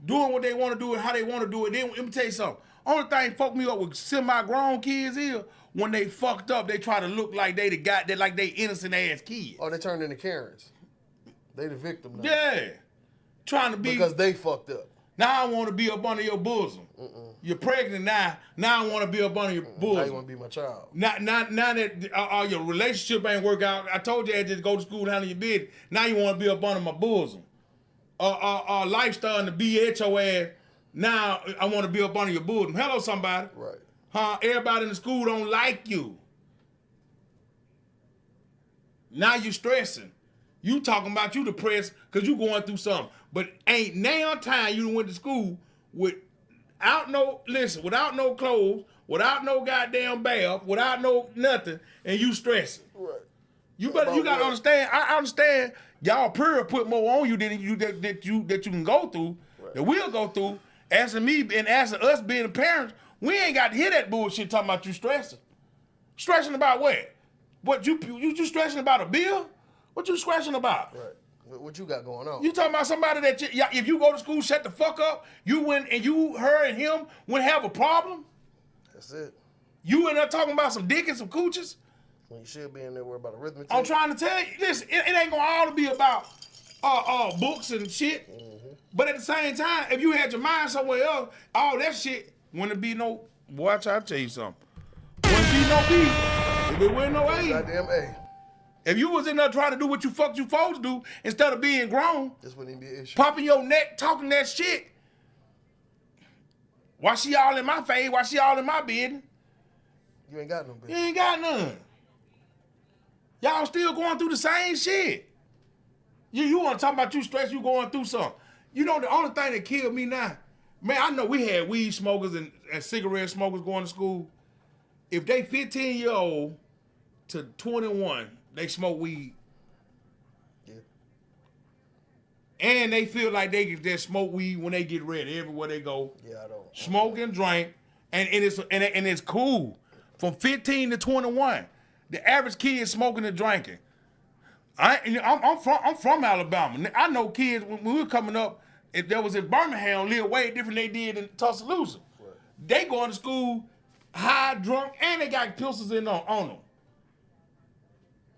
doing what they want to do and how they want to do it. Then let me tell you something. Only thing fucked me up with semi-grown kids is when they fucked up, they try to look like they like they innocent ass kids. Oh, they turned into Karens. They the victim now. Yeah. Trying to be because they fucked up. Now I want to be up under your bosom. You're pregnant now. Now I want to be up under your bosom. Now you want to be my child. Now that your relationship ain't work out. I told you I had to go to school and handle your business. Now you want to be up under my bosom. Life starting to be at your ass. Now I want to be up under your bosom. Hello, somebody. Right. Huh? Everybody in the school don't like you. Now you stressing. You talking about you depressed because you going through something. But ain't now time you went to school without no clothes, without no goddamn bath, without no nothing, and you stressing. Right. You gotta understand. I understand y'all period put more on you than you that you can go through, that we'll go through. As me and as us being the parents, we ain't got to hear that bullshit talking about you stressing. Stressing about what? What you stressing about a bill? What you stressing about? Right. What you got going on? You talking about somebody that if you go to school, shut the fuck up, her and him wouldn't have a problem? That's it. You in there talking about some dick and some cooches? When you should be in there worried about arithmetic. I'm trying to tell you, listen, it ain't gonna all be about books and shit. But at the same time, if you had your mind somewhere else, all that shit wouldn't be no. Boy, I try to tell you something. Wouldn't be no B. If it wasn't no A. Goddamn A. If you was in there trying to do what you supposed to do instead of being grown, this wouldn't even be an issue. popping your neck, talking that shit. Why she all in my face? Why she all in my business? You ain't got no business. You ain't got none. Y'all still going through the same shit. You want to talk about you stress, you going through something. You know, the only thing that killed me now, man, I know we had weed smokers and cigarette smokers going to school. If they 15-year-old to 21, they smoke weed. Yeah. And they feel like they can just smoke weed when they get ready, everywhere they go. Yeah, I don't. Smoke and drink, and it's cool. From 15 to 21, the average kid is smoking and drinking. I'm from Alabama. I know kids when we were coming up. If there was in Birmingham, live way different than they did in Tuscaloosa. Right. They going to school high, drunk, and they got pistols on them.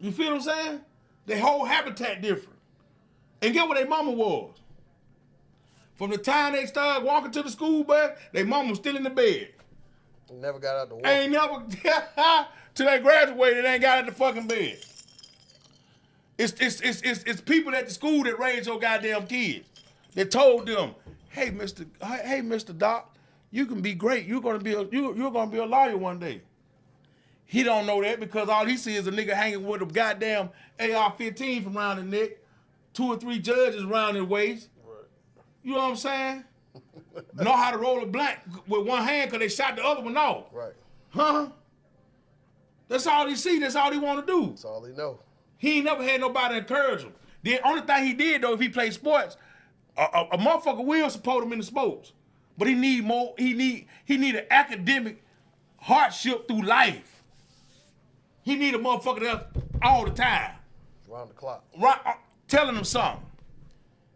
You feel what I'm saying? Their whole habitat different. And get what their mama was. From the time they started walking to the school bus, their mama was still in the bed. Never got out the water. Ain't never till they graduated, they ain't got out the fucking bed. It's people at the school that raised your goddamn kids. They told them, hey Mr. Doc, you can be great. You're gonna be a lawyer one day. He don't know that because all he sees is a nigga hanging with a goddamn AR-15 from around the neck, 2 or 3 judges around his waist. Right. You know what I'm saying? Know how to roll a blunt with one hand because they shot the other one off. Right. Huh? That's all he see. That's all he want to do. That's all he know. He ain't never had nobody encourage him. The only thing he did though, if he played sports, a motherfucker will support him in the sports, but he need more. He need an academic hardship through life. He need a motherfucker there all the time, around the clock, right? Telling him something.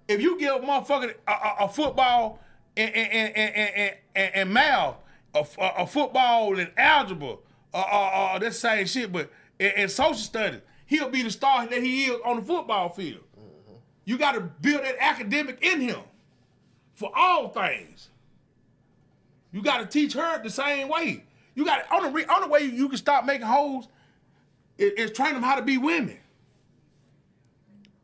If you give a motherfucker a football and math, a football and algebra, that same shit, but in social studies, he'll be the star that he is on the football field. Mm-hmm. You got to build that academic in him for all things. You got to teach her the same way. You got only way you can stop making hoes is train them how to be women.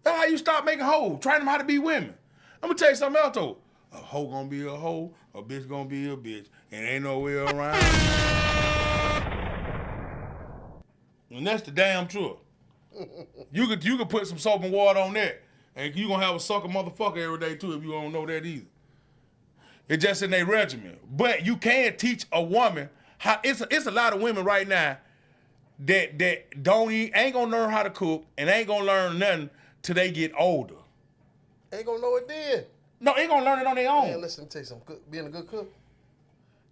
That's how you stop making hoes. Train them how to be women. I'm gonna tell you something else though. A hoe gonna be a hoe, a bitch gonna be a bitch, and ain't no way around. And that's the damn truth. You could put some soap and water on that, and you gonna have a sucker motherfucker every day too if you don't know that either. It's just in their regimen. But you can teach a woman how. It's a lot of women right now that ain't gonna learn how to cook and ain't gonna learn nothing till they get older. Ain't gonna know it then. No, ain't gonna learn it on their own. Man, listen, let me tell you something. Being a good cook,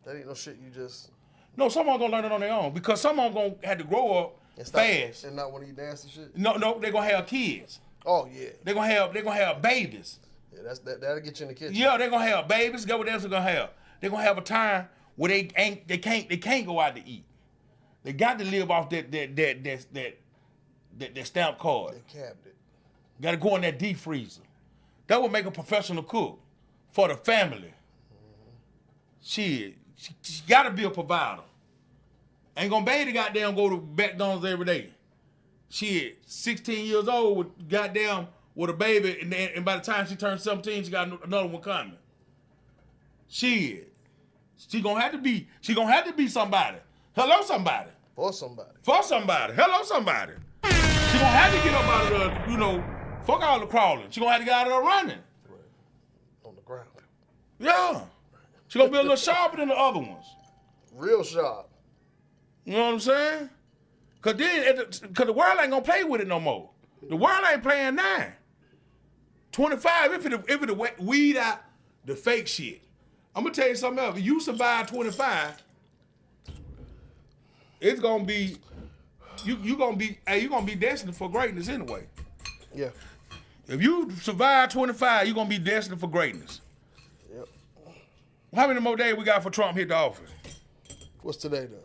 that ain't no shit you just. No, some of them gonna learn it on their own because some of them gonna have to grow up fast. And not want to eat nasty shit. No, they're gonna have kids. Oh yeah. They're gonna have babies. Yeah, that'll get you in the kitchen. Yeah, they're gonna have babies. Guess what else they're gonna have? They're gonna have a time where they can't go out to eat. They got to live off that stamp card. That cabinet. Got to go in that deep freezer. That would make a professional cook. for the family. Shit, she gotta be a provider. Ain't gonna be to goddamn go to McDonald's every day. Shit, 16 years old with goddamn with a baby, and by the time she turns 17, she got another one coming. Shit, she gonna have to be somebody. Hello, somebody. For somebody. For somebody. Hello, somebody. She gonna have to get up out of the, fuck all the crawling. She gonna have to get out of the running. Right. On the ground. Yeah. She gonna be a little sharper than the other ones. Real sharp. You know what I'm saying? Cause the world ain't gonna play with it no more. The world ain't playing now. 25, if it weed out the fake shit. I'm gonna tell you something else. If you survive 25, it's gonna be you gonna be destined for greatness anyway. Yeah. If you survive 25, you're gonna be destined for greatness. Yep. How many more days we got for Trump hit the office? What's today though?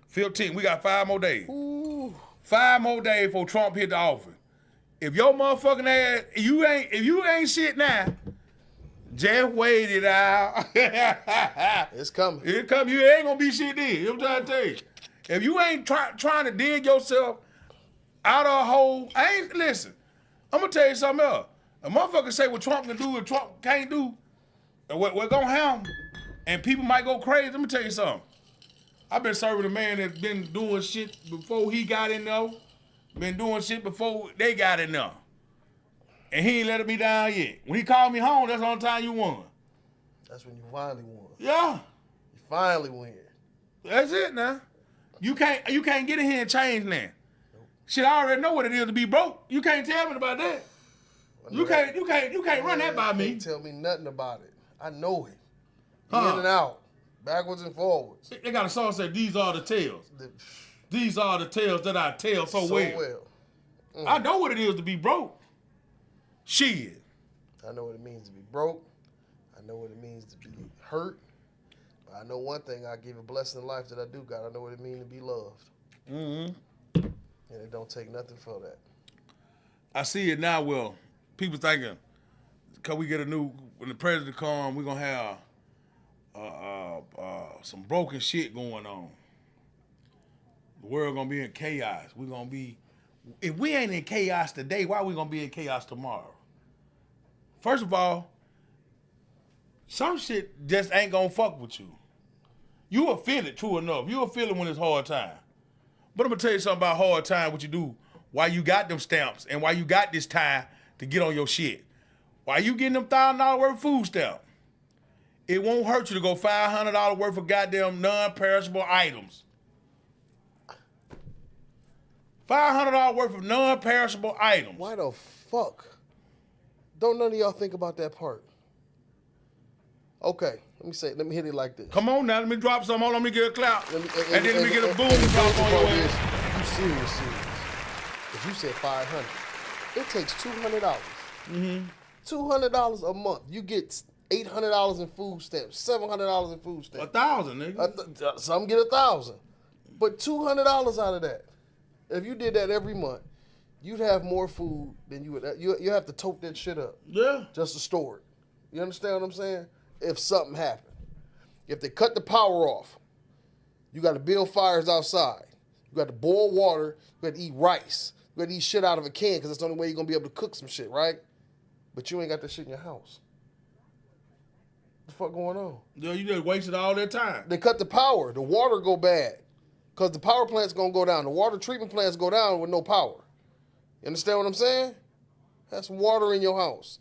15. We got 5 more days. Ooh. 5 more days before Trump hit the office. If your motherfucking ass, if you ain't shit now, just wait it out. It's coming. It come. You ain't gonna be shit then. I'm trying to tell you. If you ain't trying to dig yourself out of a hole, listen. I'm gonna tell you something else. A motherfucker say what Trump can do and Trump can't do, and what gonna happen, and people might go crazy. Let me tell you something. I've been serving a man that's been doing shit before he got in there, been doing shit before they got in there. And he ain't letting me down yet. When he called me home, that's the only time you won. That's when you finally won. Yeah. You finally win. That's it now. You can't get in here and change now. Nope. Shit, I already know what it is to be broke. You can't tell me about that. You can't run that by me. You can't tell me nothing about it. I know it. Huh. In and out. Backwards and forwards. They got a song that said, these are the tales. These are the tales that I tell so well. I know what it is to be broke. Shit. I know what it means to be broke. I know what it means to be hurt. But I know one thing, I give a blessing in life that I do got. I know what it means to be loved. Mm-hmm. And it don't take nothing for that. I see it now, Will. People thinking, when the president come, we're going to have some broken shit going on. The world going to be in chaos. We're going to be, if we ain't in chaos today, why are we going to be in chaos tomorrow? First of all, some shit just ain't gonna fuck with you. You will feel it, true enough. You will feel it when it's hard time. But I'm gonna tell you something about hard time, what you do, why you got them stamps and why you got this time to get on your shit. Why you getting them $1,000 worth of food stamp? It won't hurt you to go $500 worth of goddamn non-perishable items. $500 worth of non-perishable items. Why the fuck? Don't none of y'all think about that part. Okay, let me hit it like this. Come on now, let me drop some on, let me get a clap. And then let me get a boom drop on your ass. You serious. If you said 500, it takes $200. Mm-hmm. $200 a month. You get $800 in food stamps, $700 in food stamps. 1,000, nigga. Some get 1,000. But $200 out of that. If you did that every month, you'd have more food than you would. You have to tote that shit up. Yeah. Just to store it. You understand what I'm saying? If something happened. If they cut the power off, you got to build fires outside. You got to boil water. You got to eat rice. You got to eat shit out of a can because that's the only way you're going to be able to cook some shit, right? But you ain't got that shit in your house. What the fuck going on? Yeah, you just wasted all that time. They cut the power. The water go bad because the power plant's going to go down. The water treatment plants go down with no power. You understand what I'm saying? Have some water in your house.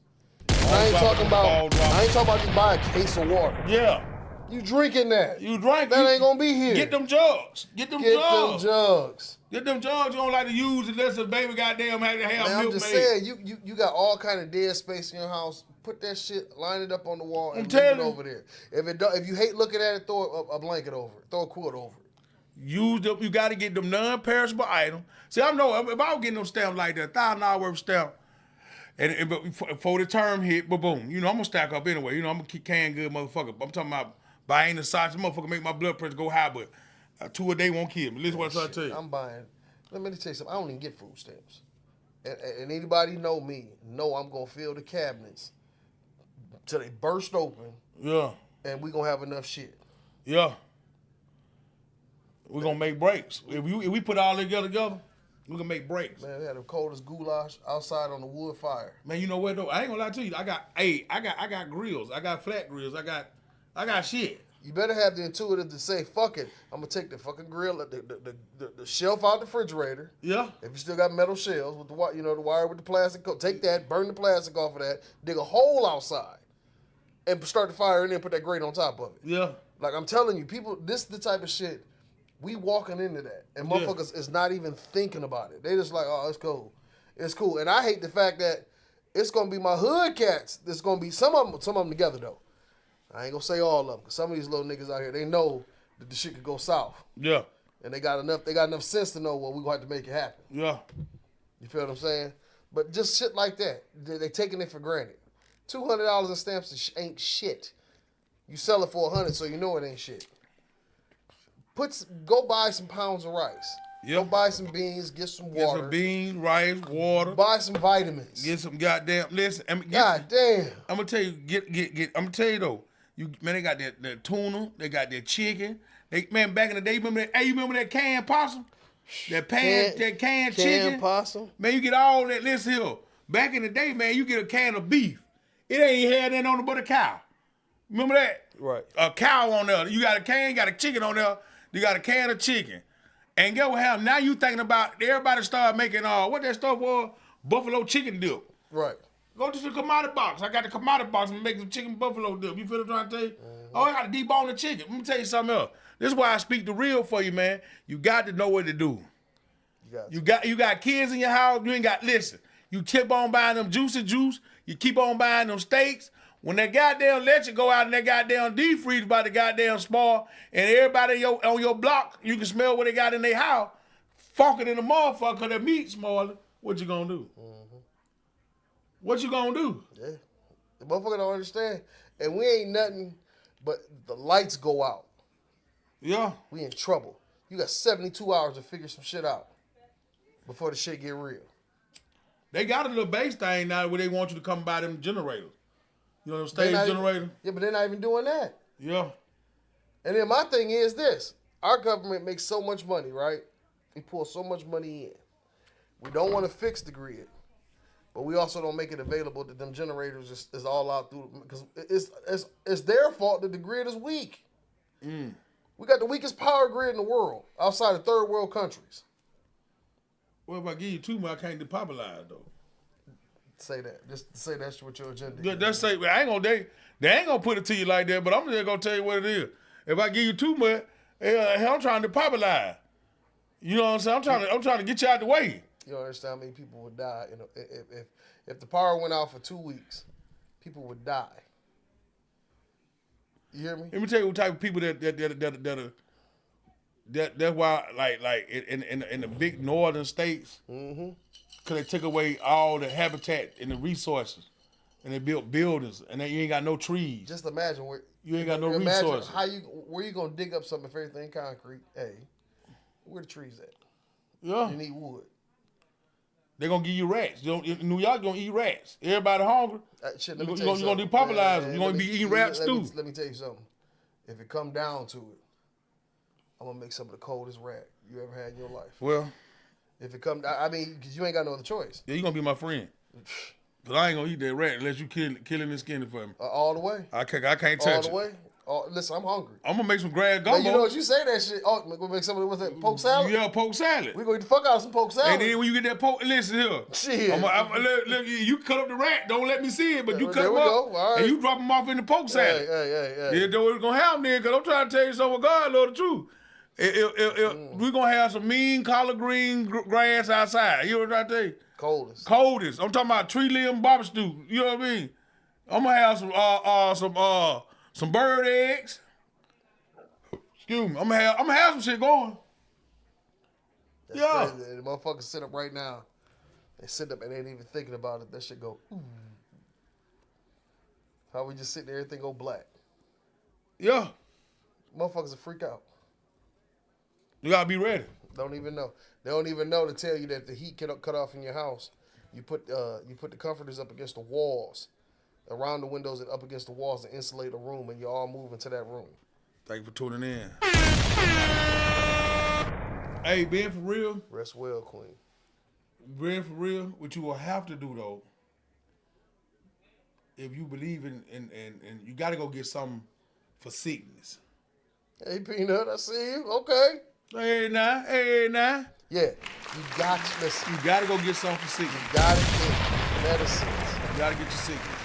I ain't talking about just buy a case of water. Yeah. You drinking that. You drink that. Ain't gonna be here. Get them jugs. Get them jugs. Get them jugs you don't like to use unless the baby goddamn had to have milk. I'm just saying, you got all kind of dead space in your house. Put that shit, line it up on the wall, and leave it over there. If you hate looking at it, throw a blanket over it. Throw a quilt over it. You got to get them non-perishable items. See, I know if I was getting them stamps like that, $1,000 worth of stamp, and before the term hit, boom, I'm gonna stack up anyway. I'm gonna keep canned good, motherfucker. I'm talking about buying the sausage, motherfucker, make my blood pressure go high, but 2 a day won't kill me. Listen what I'm trying to tell you. I'm buying. Let me tell you something. I don't even get food stamps, and anybody know me know I'm gonna fill the cabinets till they burst open, Yeah. and we gonna have enough shit. Yeah. We're gonna make breaks. If we put all together, we can make breaks. Man, they had the coldest goulash outside on the wood fire. Man, you know what though? I ain't gonna lie to you. I got grills. I got flat grills. I got shit. You better have the intuitive to say, fuck it, I'm gonna take the fucking grill, the shelf out the refrigerator. Yeah. If you still got metal shells with the wire with the plastic, take that, burn the plastic off of that, dig a hole outside, and start the fire and then put that grate on top of it. Yeah. Like I'm telling you, people, this is the type of shit we walking into that, and motherfuckers is not even thinking about it. They just like, oh, it's cool, it's cool. And I hate the fact that it's gonna be my hood cats. There's gonna be some of them together though. I ain't gonna say all of them, cause some of these little niggas out here, they know that the shit could go south. Yeah. And they got enough sense to know what we gonna have to make it happen. Yeah. You feel what I'm saying? But just shit like that, they taking it for granted. $200 in stamps ain't shit. You sell it for $100, so you know it ain't shit. Go buy some pounds of rice. Yep. Go buy some beans, get some water. Get some beans, rice, water. Buy some vitamins. Get some goddamn. Listen, God damn. I'm gonna tell you. I'm gonna tell you though. They got that tuna. They got that chicken. Man, back in the day, you remember that canned possum? That canned chicken. Possum. Man, you get all that. Listen here. Back in the day, man, you get a can of beef. It ain't had nothing on it but a cow. Remember that? Right. A cow on there. You got a can, got a chicken on there. You got a can of chicken. And get what happened? Now you thinking about everybody start making what that stuff was? Buffalo chicken dip. Right. Go to the commodity box. I got the commodity box and make some chicken buffalo dip. You feel what I'm trying to tell you? Oh, I got to debone the chicken. Let me tell you something else. This is why I speak the real for you, man. You got to know what to do. You got kids in your house. You ain't got, listen. You keep on buying them juicy juice. You keep on buying them steaks. When that goddamn let you go out and that goddamn deep freeze by the goddamn spoil, and everybody on your block, you can smell what they got in their house, funkin' in the motherfucker because their meat smaller, what you gonna do? Mm-hmm. What you gonna do? Yeah. The motherfucker don't understand. And we ain't nothing but the lights go out. Yeah. We in trouble. You got 72 hours to figure some shit out before the shit get real. They got a little base thing now where they want you to come buy them generators. You know, stage generator. Yeah, but they're not even doing that. Yeah. And then my thing is this. Our government makes so much money, right? We pull so much money in. We don't want to fix the grid. But we also don't make it available that them generators is all out through, because it's their fault that the grid is weak. Mm. We got the weakest power grid in the world, outside of third world countries. Well, if I give you too much, I can't depopularize though. Say that. Just say that's what your agenda Yeah, is. that's say I ain't gonna they ain't gonna put it to you like that, but I'm just gonna tell you what it is. If I give you too much, I'm trying to popularize. You know what I'm saying? I'm trying to get you out the way. You don't understand how many people would die. You know, if the power went out for 2 weeks, people would die. You hear me? Let me tell you what type of people that's why like in the big northern states, because they took away all the habitat and the resources, and they built buildings, and then you ain't got no trees. Just imagine where you ain't got no resources. Where you gonna dig up something if everything concrete? Hey, where the trees at? Yeah, you need wood. They're gonna give you rats. In New York, gonna eat rats. Everybody hungry. You're gonna depopularize them. You're gonna be eating rats too. Let me tell you something. If it come down to it, I'm gonna make some of the coldest rat you ever had in your life. Well, if it come, I mean, because you ain't got no other choice. Yeah, you gonna be my friend. Cause I ain't gonna eat that rat unless you killing and skinning for me. All the way. I can't touch it. All the way. Listen, I'm hungry. I'm gonna make some grass gumbo. Man, you know what you say that shit? Oh, we're gonna make some of it with poke salad. Yeah, poke salad. We gonna eat the fuck out of some poke salad. And then when you get that poke, listen here. Shit. Look, you cut up the rat. Don't let me see it, but you cut them up All right. and you drop them off in the poke salad. Hey. Yeah, that's what's gonna happen then. Cause I'm trying to tell you something. God, Lord, the truth. We're gonna have some mean collard green grass outside. You know what I'm trying to tell you? Coldest. I'm talking about tree limb barbecue. You know what I mean? I'm gonna have some bird eggs. Excuse me. I'm gonna have some shit going. That's crazy. The motherfuckers sit up right now. They sit up and they ain't even thinking about it. That shit go. How we just sit there, everything go black. Yeah. Motherfuckers will freak out. You gotta be ready. Don't even know. They don't even know to tell you that the heat can cut off in your house. You put the comforters up against the walls around the windows and up against the walls to insulate a room, and you all move into that room. Thank you for tuning in. Hey, being for real, Rest well, Queen. being for real, what you will have to do though, if you believe in you got to go get something for sickness. Hey, Peanut, I see you. Okay. Hey now. Yeah, you got to listen. You got to go get something for sickness. You got to get medicines. You got to get your sickness.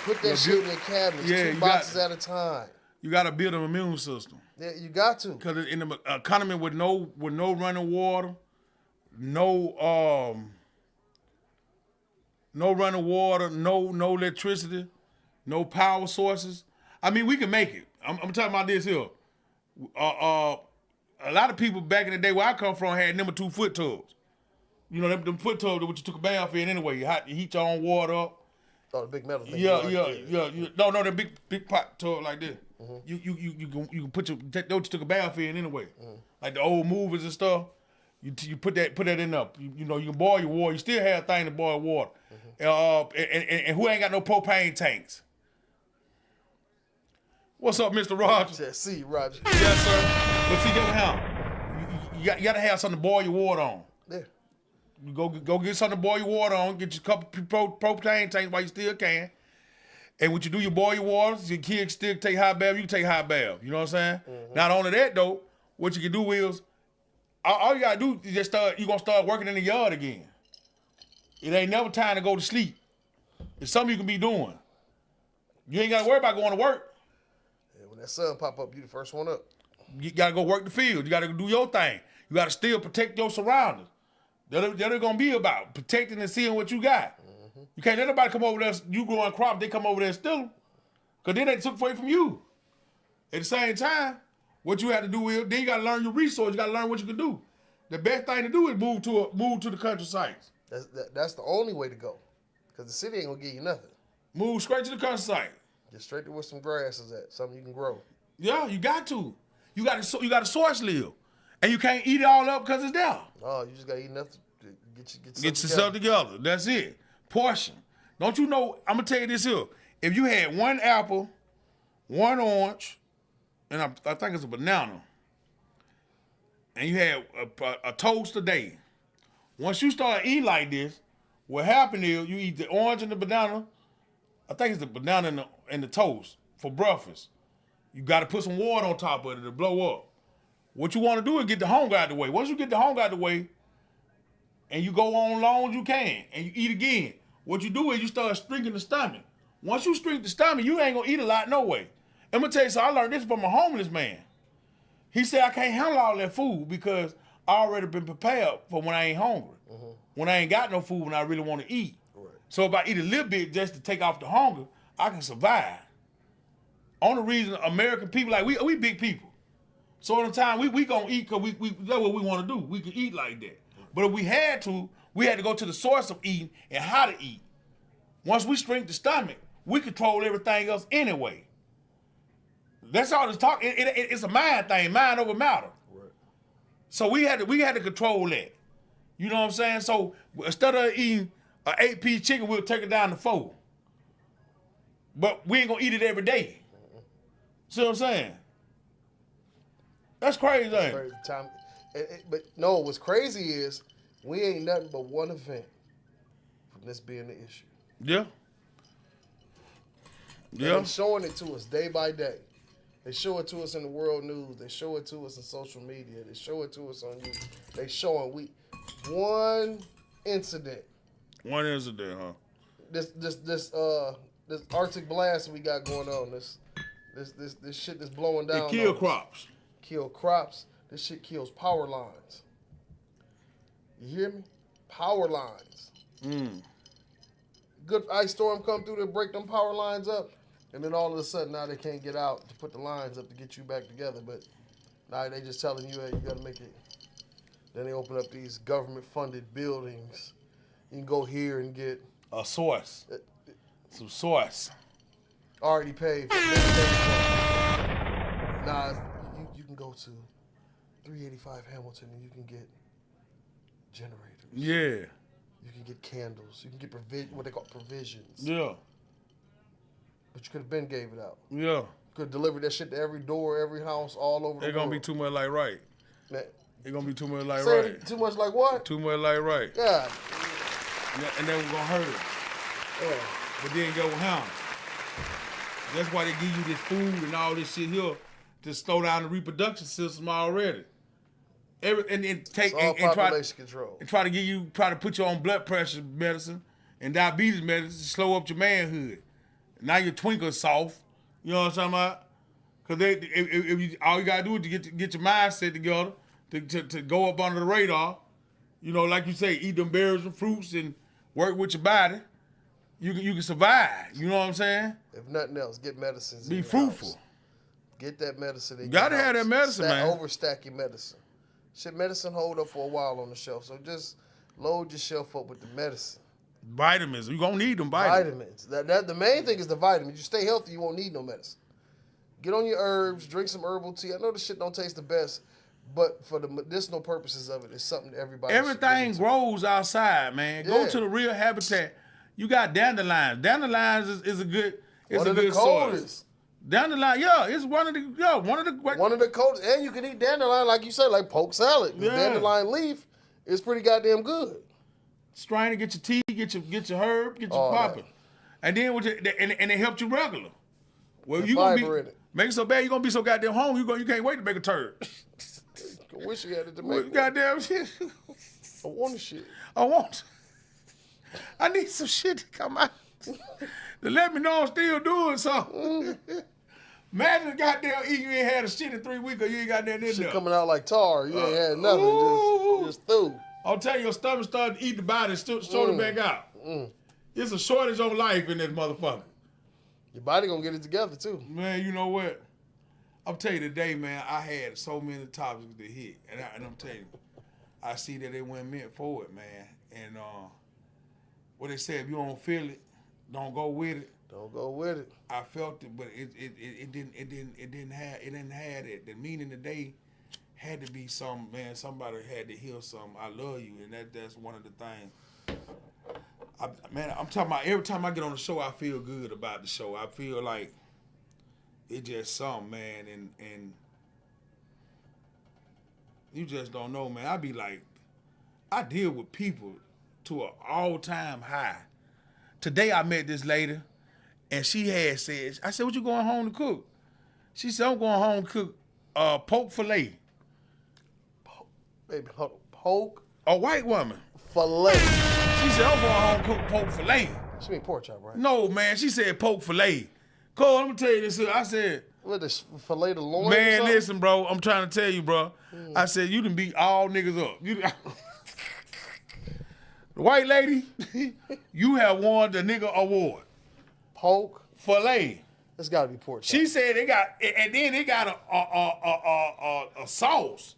Put that shit in your cabinets, Yeah, 2 you boxes got- at a time. You got to build an immune system. Yeah, you got to. Because in the economy with no running water, no running water, no electricity, no power sources. I mean, we can make it. I'm talking about this here. A lot of people back in the day where I come from had number 2 foot tubs. You know, them foot tubs that you took a bath in anyway. You heat your own water up. Oh, the big metal thing. Yeah. No, the big pot tub like this. Mm-hmm. You can put those you took a bath in anyway. Mm-hmm. Like the old movies and stuff. You put that in up. You know, you can boil your water. You still have a thing to boil water. Mm-hmm. And who ain't got no propane tanks? What's up, Mr. Rogers? Yeah, see, Roger. Yes, sir. But see, you got to have something to boil your water on. Yeah. You go get something to boil your water on. Get your couple propane tanks while you still can. And when you do your boil your water, your kids still take hot bath. You can take hot bath. You know what I'm saying? Mm-hmm. Not only that though, what you can do is all you gotta do is just you gonna start working in the yard again. It ain't never time to go to sleep. It's something you can be doing. You ain't gotta worry about going to work. Yeah, when that sun pop up, you the first one up. You gotta go work the field. You gotta do your thing. You gotta still protect your surroundings. That's what it's gonna be about, protecting and seeing what you got. Mm-hmm. You can't let nobody come over there, you growing crops, they come over there and steal them. Because then they took away from you. At the same time, what you have to do is, then you gotta learn your resources, you gotta learn what you can do. The best thing to do is move to the countryside. That's the only way to go. Because the city ain't gonna give you nothing. Move straight to the countryside. Get straight to where some grass is at, something you can grow. Yeah, you got to. You got to source live. And you can't eat it all up because it's there. Oh, you just got to eat enough to get yourself together. That's it. Portion. Don't you know, I'm going to tell you this here. If you had 1 apple, 1 orange, and I think it's a banana, and you had a toast a day, once you start eating like this, what happened is you eat the orange and the banana, I think it's the banana and the toast for breakfast. You got to put some water on top of it to blow up. What you want to do is get the hunger out of the way. Once you get the hunger out of the way, and you go on long as you can, and you eat again, what you do is you start strinking the stomach. Once you shrink the stomach, you ain't going to eat a lot no way. I'm going to tell you something, I learned this from a homeless man. He said, I can't handle all that food because I already been prepared for when I ain't hungry. Mm-hmm. When I ain't got no food when I really want to eat. Right. So if I eat a little bit just to take off the hunger, I can survive. Only reason American people, like we big people. So all the time we gonna eat because we that's what we want to do. We can eat like that. But if we had to go to the source of eating and how to eat. Once we shrink the stomach, we control everything else anyway. That's all this talk. It's a mind thing, mind over matter. Right. So we had to control that. You know what I'm saying? So instead of eating an 8-piece chicken, we'll take it down to 4. But we ain't gonna eat it every day. See what I'm saying? That's crazy, ain't it? But no, what's crazy is we ain't nothing but one event from this being the issue. Yeah. Yeah. They're showing it to us day by day. They show it to us in the world news. They show it to us in social media. They show it to us on YouTube. They showing one incident. One incident, huh? This Arctic blast we got going on. This shit that's blowing down. It kill crops. Kill crops. This shit kills power lines. You hear me? Power lines. Good ice storm come through to break them power lines up, and then all of a sudden now they can't get out to put the lines up to get you back together. But now they just telling you, hey, you got to make it. Then they open up these government-funded buildings. You can go here and get a source. Some source. Already paid for. Nah, you can go to 385 Hamilton and you can get generators. Yeah. You can get candles. You can get what they call provisions. Yeah. But you could have been gave it out. Yeah. Could have delivered that shit to every door, every house, all over the world. It's gonna be too much like right. Man, It's gonna be too much like say right. it too much like what? Too much like right. God. And then we're gonna hurt it. Yeah. But then go how? That's why they give you this food and all this shit here to slow down the reproduction system already. And take It's all and population control. try to put you on blood pressure medicine and diabetes medicine to slow up your manhood. Now your twinkle's soft. You know what I'm talking about? Because all you gotta do is to get your mindset together to go up under the radar. You know, like you say, eat them berries and fruits and work with your body. You can survive. You know what I'm saying? If nothing else, get medicines. Be in your fruitful. house. Get that medicine in your Gotta house. have that medicine, man. Overstack your medicine. Shit, medicine hold up for a while on the shelf, so just load your shelf up with the medicine. Vitamins. You gonna need them vitamins. Vitamins. The main thing is the vitamins. You stay healthy, you won't need no medicine. Get on your herbs, drink some herbal tea. I know the shit don't taste the best, but for the medicinal purposes of it, it's something that everybody should Everything get into. grows outside, man. Go Yeah. to the real habitat. You got dandelions. Dandelions is a good. It's One a of the good source. coldest. Dandelion, yeah, it's one of the. One of the coldest. And you can eat dandelion, like you said, like poke salad. The Yeah. dandelion leaf is pretty goddamn good. Strain to get your tea, get your herb, get your All popping, that. and then and it helped you regular. Well, The you gonna fiber be in it. make it so bad you gonna be so goddamn home you can't wait to make a turd. I wish you had it to Well, make one. goddamn shit. I want the shit. I need some shit to come out to let me know I'm still doing something. Imagine goddamn eat you ain't had a shit in 3 weeks or you ain't got nothing in Shit there. coming out like tar. You ain't had nothing. Ooh. Just through. I'll tell you, your stomach starting to eat the body and sort it back out. It's a shortage on life in this motherfucker. Your body gonna get it together too. Man, you know what? I'll tell you today, man, I had so many topics to hit. And I'm telling you, I see that they weren't meant for it, man. And what they said, if you don't feel it, don't go with it. Don't go with it. I felt it, but it didn't have it. The meaning today had to be something, man. Somebody had to hear something. I love you, and that's one of the things. I'm talking about every time I get on the show, I feel good about the show. I feel like it just something, man, and you just don't know, man. I be like, I deal with people to an all-time high. Today I met this lady, and she had said, I said, what you going home to cook? She said, I'm going home to cook pork fillet. Baby, hold on. Poke A white woman. fillet. She said, I'm going home to cook pork fillet. She mean pork chop, right? No, man, she said pork fillet. Cole, I'm gonna tell you this here. I said, What, the fillet the loin or man, something? listen, bro, I'm trying to tell you, bro. I said, you done beat all niggas up. The white lady, you have won the nigga award. Poke. Fillet. It's got to be pork chop. She said they got, and then they got a sauce,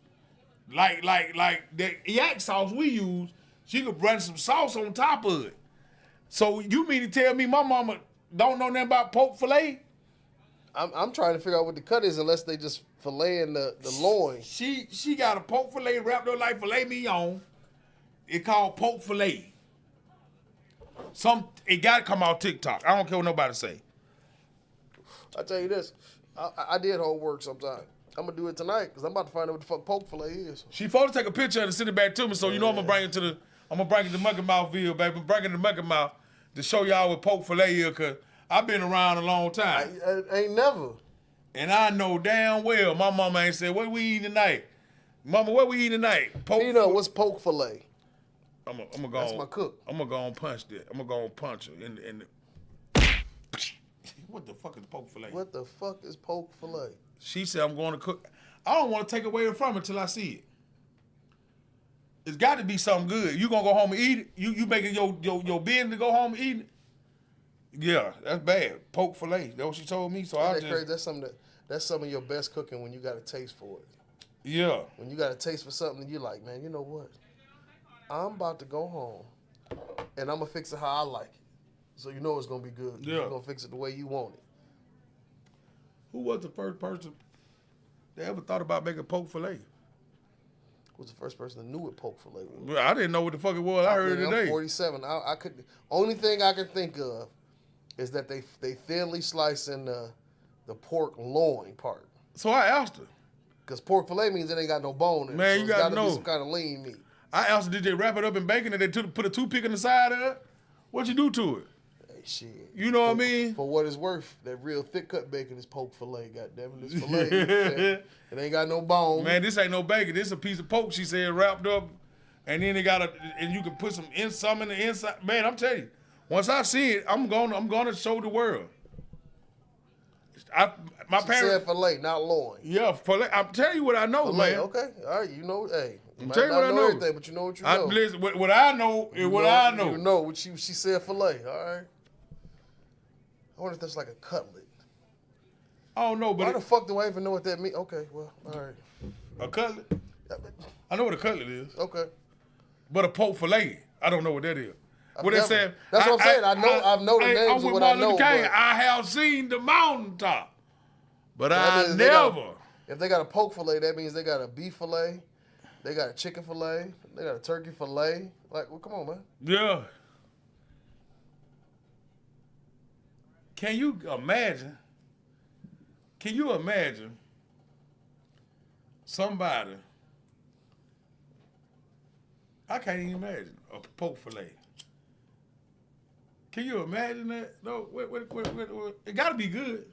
like the yak sauce we use. She could run some sauce on top of it. So you mean to tell me my mama don't know nothing about pork fillet? I'm trying to figure out what the cut is, unless they just filleting the loin. She got a pork fillet wrapped up like filet mignon. It called pork fillet. It got to come out TikTok. I don't care what nobody say. I tell you this, I did homework sometime. I'm gonna do it tonight because I'm about to find out what the fuck poke fillet is. She supposed to take a picture and send it back to me, so you know I'm gonna bring it to Mucky Mouth video, baby. I'm bringing it to Mucky Mouth to show y'all what pork fillet is, cause I've been around a long time. I ain't never. And I know damn well my mama ain't said, what we eating tonight? Mama, what we eating tonight? Pork You know what's poke fillet? I'm gonna go. That's my cook. I'm gonna go and punch that. I'm gonna go and punch her in the. What the fuck is pork fillet? What the fuck is poke fillet? She said I'm going to cook. I don't want to take away from it till I see it. It's got to be something good. You gonna go home and eat it? You making your business to go home and eat it? Yeah, that's bad. Pork fillet. That's what she told me. So I That's just crazy. That's some of your best cooking when you got a taste for it. yeah. When you got a taste for something, you like, man, you know what? I'm about to go home, and I'm gonna fix it how I like it. So you know it's gonna be good. Yeah. You're gonna fix it the way you want it. Who was the first person that ever thought about making pork fillet? Who's the first person that knew what poke fillet was? Well, I didn't know what the fuck it was. I heard it I'm today. 47. I could. Only thing I can think of is that they thinly slice in the pork loin part. So I asked her. Because pork fillet means it ain't got no bone in it. Man, so you it's gotta gotta be know. some kind of lean meat. I asked her, did they wrap it up in bacon and they put a toothpick on the side of it? What you do to it? Hey, shit. You know what I mean? For what it's worth, that real thick cut bacon is pork fillet. Goddamn it, it's fillet. It ain't got no bone. Man, this ain't no bacon. This is a piece of pork, she said, wrapped up. And then and you can put some in the inside. Man, I'm telling you, once I see it, I'm gonna show the world. My She parents said fillet, not loin. Yeah, fillet. I'm telling you what I know, Fillet, man. okay. All right, you know, hey. You might tell you not what I know know. everything, but you know what you know. Listen, what I know is what I know. You know what she said fillet, all right? I wonder if that's like a cutlet. I don't know, Why but the fuck do I even know what that means? Okay, well, all right. a cutlet. Yeah, I know what a cutlet is, okay. but a pork fillet, I don't know what that is. What they never- said? that's what I'm saying. I know the names I'm of with what I Martin know, Luther King. but- I have seen the mountaintop, but that I means they got- never. If they got a pork fillet, that means they got a beef fillet, they got a chicken fillet, they got a turkey fillet. Like, well, come on, man. Yeah. Can you imagine? Can you imagine somebody? I can't even imagine a pork fillet. Can you imagine that? No, it got to be good.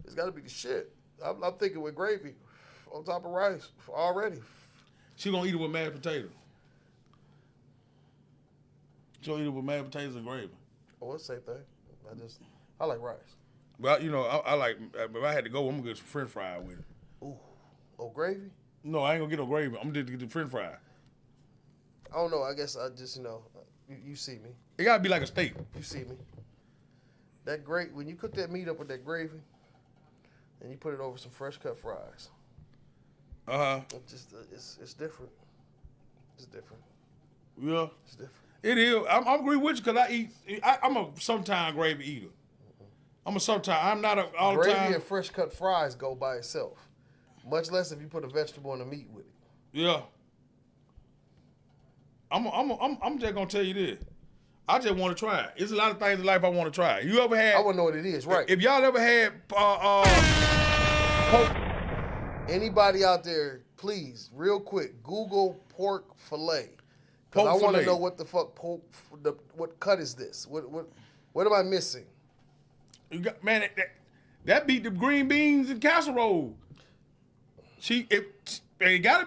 It's got to be the shit. I'm thinking with gravy on top of rice already. She gonna eat it with mashed potatoes. She gonna eat it with mashed potatoes and gravy. Oh, it's the same thing. I like rice. Well, you know, I like. If I had to go, I'm gonna get some French fries with it. Ooh, oh, gravy? No, I ain't gonna get no gravy. I'm just gonna get the French fries. I don't know. I guess I just, you see me. It gotta be like a steak. You see me. That great when you cook that meat up with that gravy, and you put it over some fresh cut fries. It just it's different. It's different. Yeah. It's different. It is. I'm agree with you because I'm a sometime gravy eater. I'm a sometime. I'm not a all the Gravy time. and fresh cut fries go by itself. Much less if you put a vegetable and a meat with it. Yeah. I'm just gonna tell you this. I just want to try it. There's a lot of things in life I want to try. You ever had? I want to know what it is, right? If y'all ever had Pork. Anybody out there, please, real quick, Google pork fillet. Because I Pork want to fillet. know what the fuck what cut is this? What am I missing? you got, man, that beat the green beans and casserole. It gotta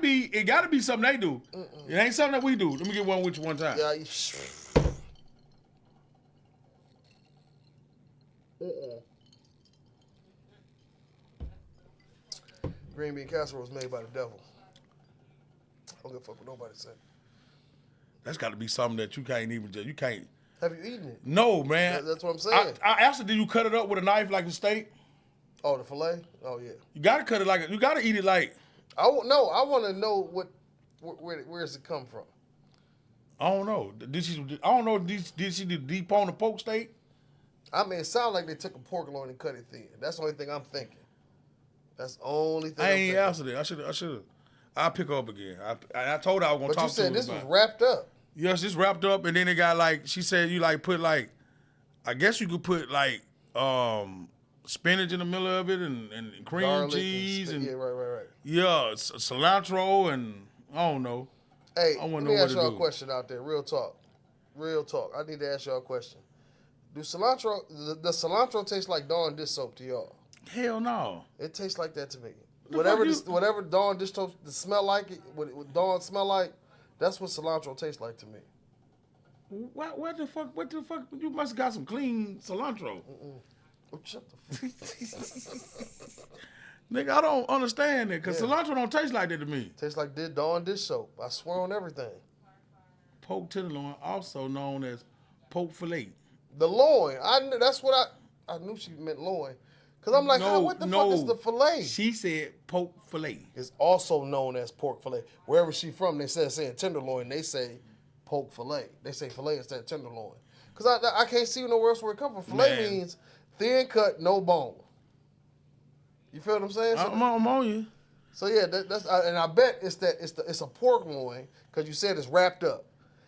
be something they do. It ain't something that we do. Let me get one with you one time. Yeah. Green bean casserole was made by the devil. I don't give a fuck what nobody said. That's got to be something that you can't even. You can't. Have you eaten it? No, man. That's what I'm saying. I asked her, did you cut it up with a knife like a steak? Oh, the fillet? Oh, yeah. You gotta cut it like you gotta eat it like. I want to know where does it come from? I don't know. Did she do deep on the pork steak? I mean, it sounds like they took a pork loin and cut it thin. That's the only thing I'm thinking. That's the only thing I I'm ain't thinking. answered it. I should have. I'll pick her up again. I told her I was gonna But talk you to said her this about was it. wrapped up. Yes, it's wrapped up, and then it got like she said you like put like, I guess you could put like spinach in the middle of it and cream Garlic cheese and yeah, right. yeah, cilantro and I don't know. Hey, I let wanna me know what ask to y'all a do. question out there. Real talk. I need to ask y'all a question. Do cilantro, does cilantro taste like Dawn dish soap to y'all? Hell no. It tastes like that to me. The Whatever Dawn dish soap smell like, what Dawn smell like, that's what cilantro tastes like to me. What the fuck? You must have got some clean cilantro. Oh, shut the fuck. Nigga, I don't understand it because Yeah. cilantro don't taste like that to me. Tastes like Dawn dish soap. I swear on everything. Pork tenderloin, also known as pork fillet. The loin. That's what I knew she meant loin. Because I'm like, what the fuck is the fillet? She said pork fillet. It's also known as pork fillet. Wherever she from, they saying tenderloin, they say pork fillet. They say fillet instead of tenderloin. Because I can't see nowhere else where it comes from. Fillet Man. means thin cut, no bone. You feel what I'm saying? So, I'm on you. so yeah, that's and I bet it's a pork loin because you said it's wrapped up,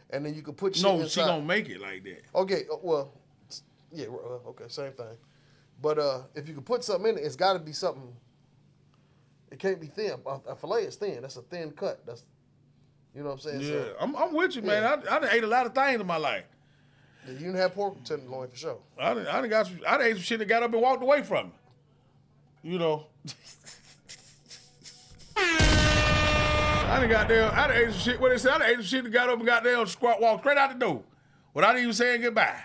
and then you can put shit No, inside. she don't make it like that. Okay, well, Yeah, okay, same thing. But if you can put something in it, it's got to be something. It can't be thin. A fillet is thin. That's a thin cut. That's, you know what I'm saying? Yeah, So, I'm with you, man. I done ate a lot of things in my life. yeah, you didn't have pork tenderloin for sure. I done ate some shit that got up and walked away from me. You know. I done ate some shit. What they say? I done ate some shit that got up and got down, walked straight out the door without even saying goodbye.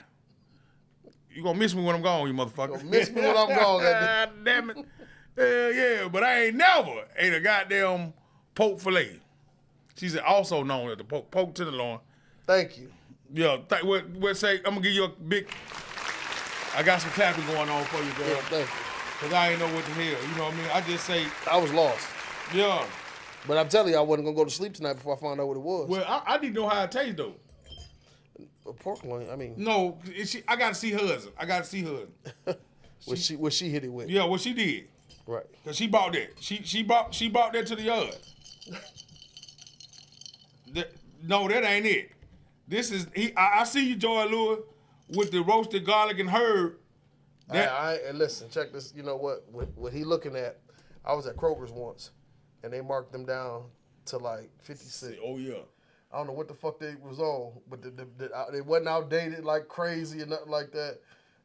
You gonna miss me when I'm gone, you motherfucker. Gonna miss me when I'm gone, God damn it. Hell yeah, but I ain't never ate a goddamn pork fillet. She's also known as the pork tenderloin. Thank you. Yeah, what say? I'm gonna give you a big. I got some clapping going on for you, girl. Yeah, thank you. Cause I ain't know what the hell. You know what I mean? I just say, I was lost. yeah. But I'm telling you, I wasn't gonna go to sleep tonight before I found out what it was. Well, I need to know how it tastes though. A pork loin. I mean, No, I gotta see hers. I gotta see hers. what she hit it with? Yeah, what she did. Right. Cause she bought that. She bought that to the yard. No, that ain't it. This is I see you, Joy Lewis, with the roasted garlic and herb. And listen, check this. You know what he looking at? I was at Kroger's once, and they marked them down to like 50 cents. Oh yeah. I don't know what the fuck they was on, but they wasn't outdated like crazy or nothing like that.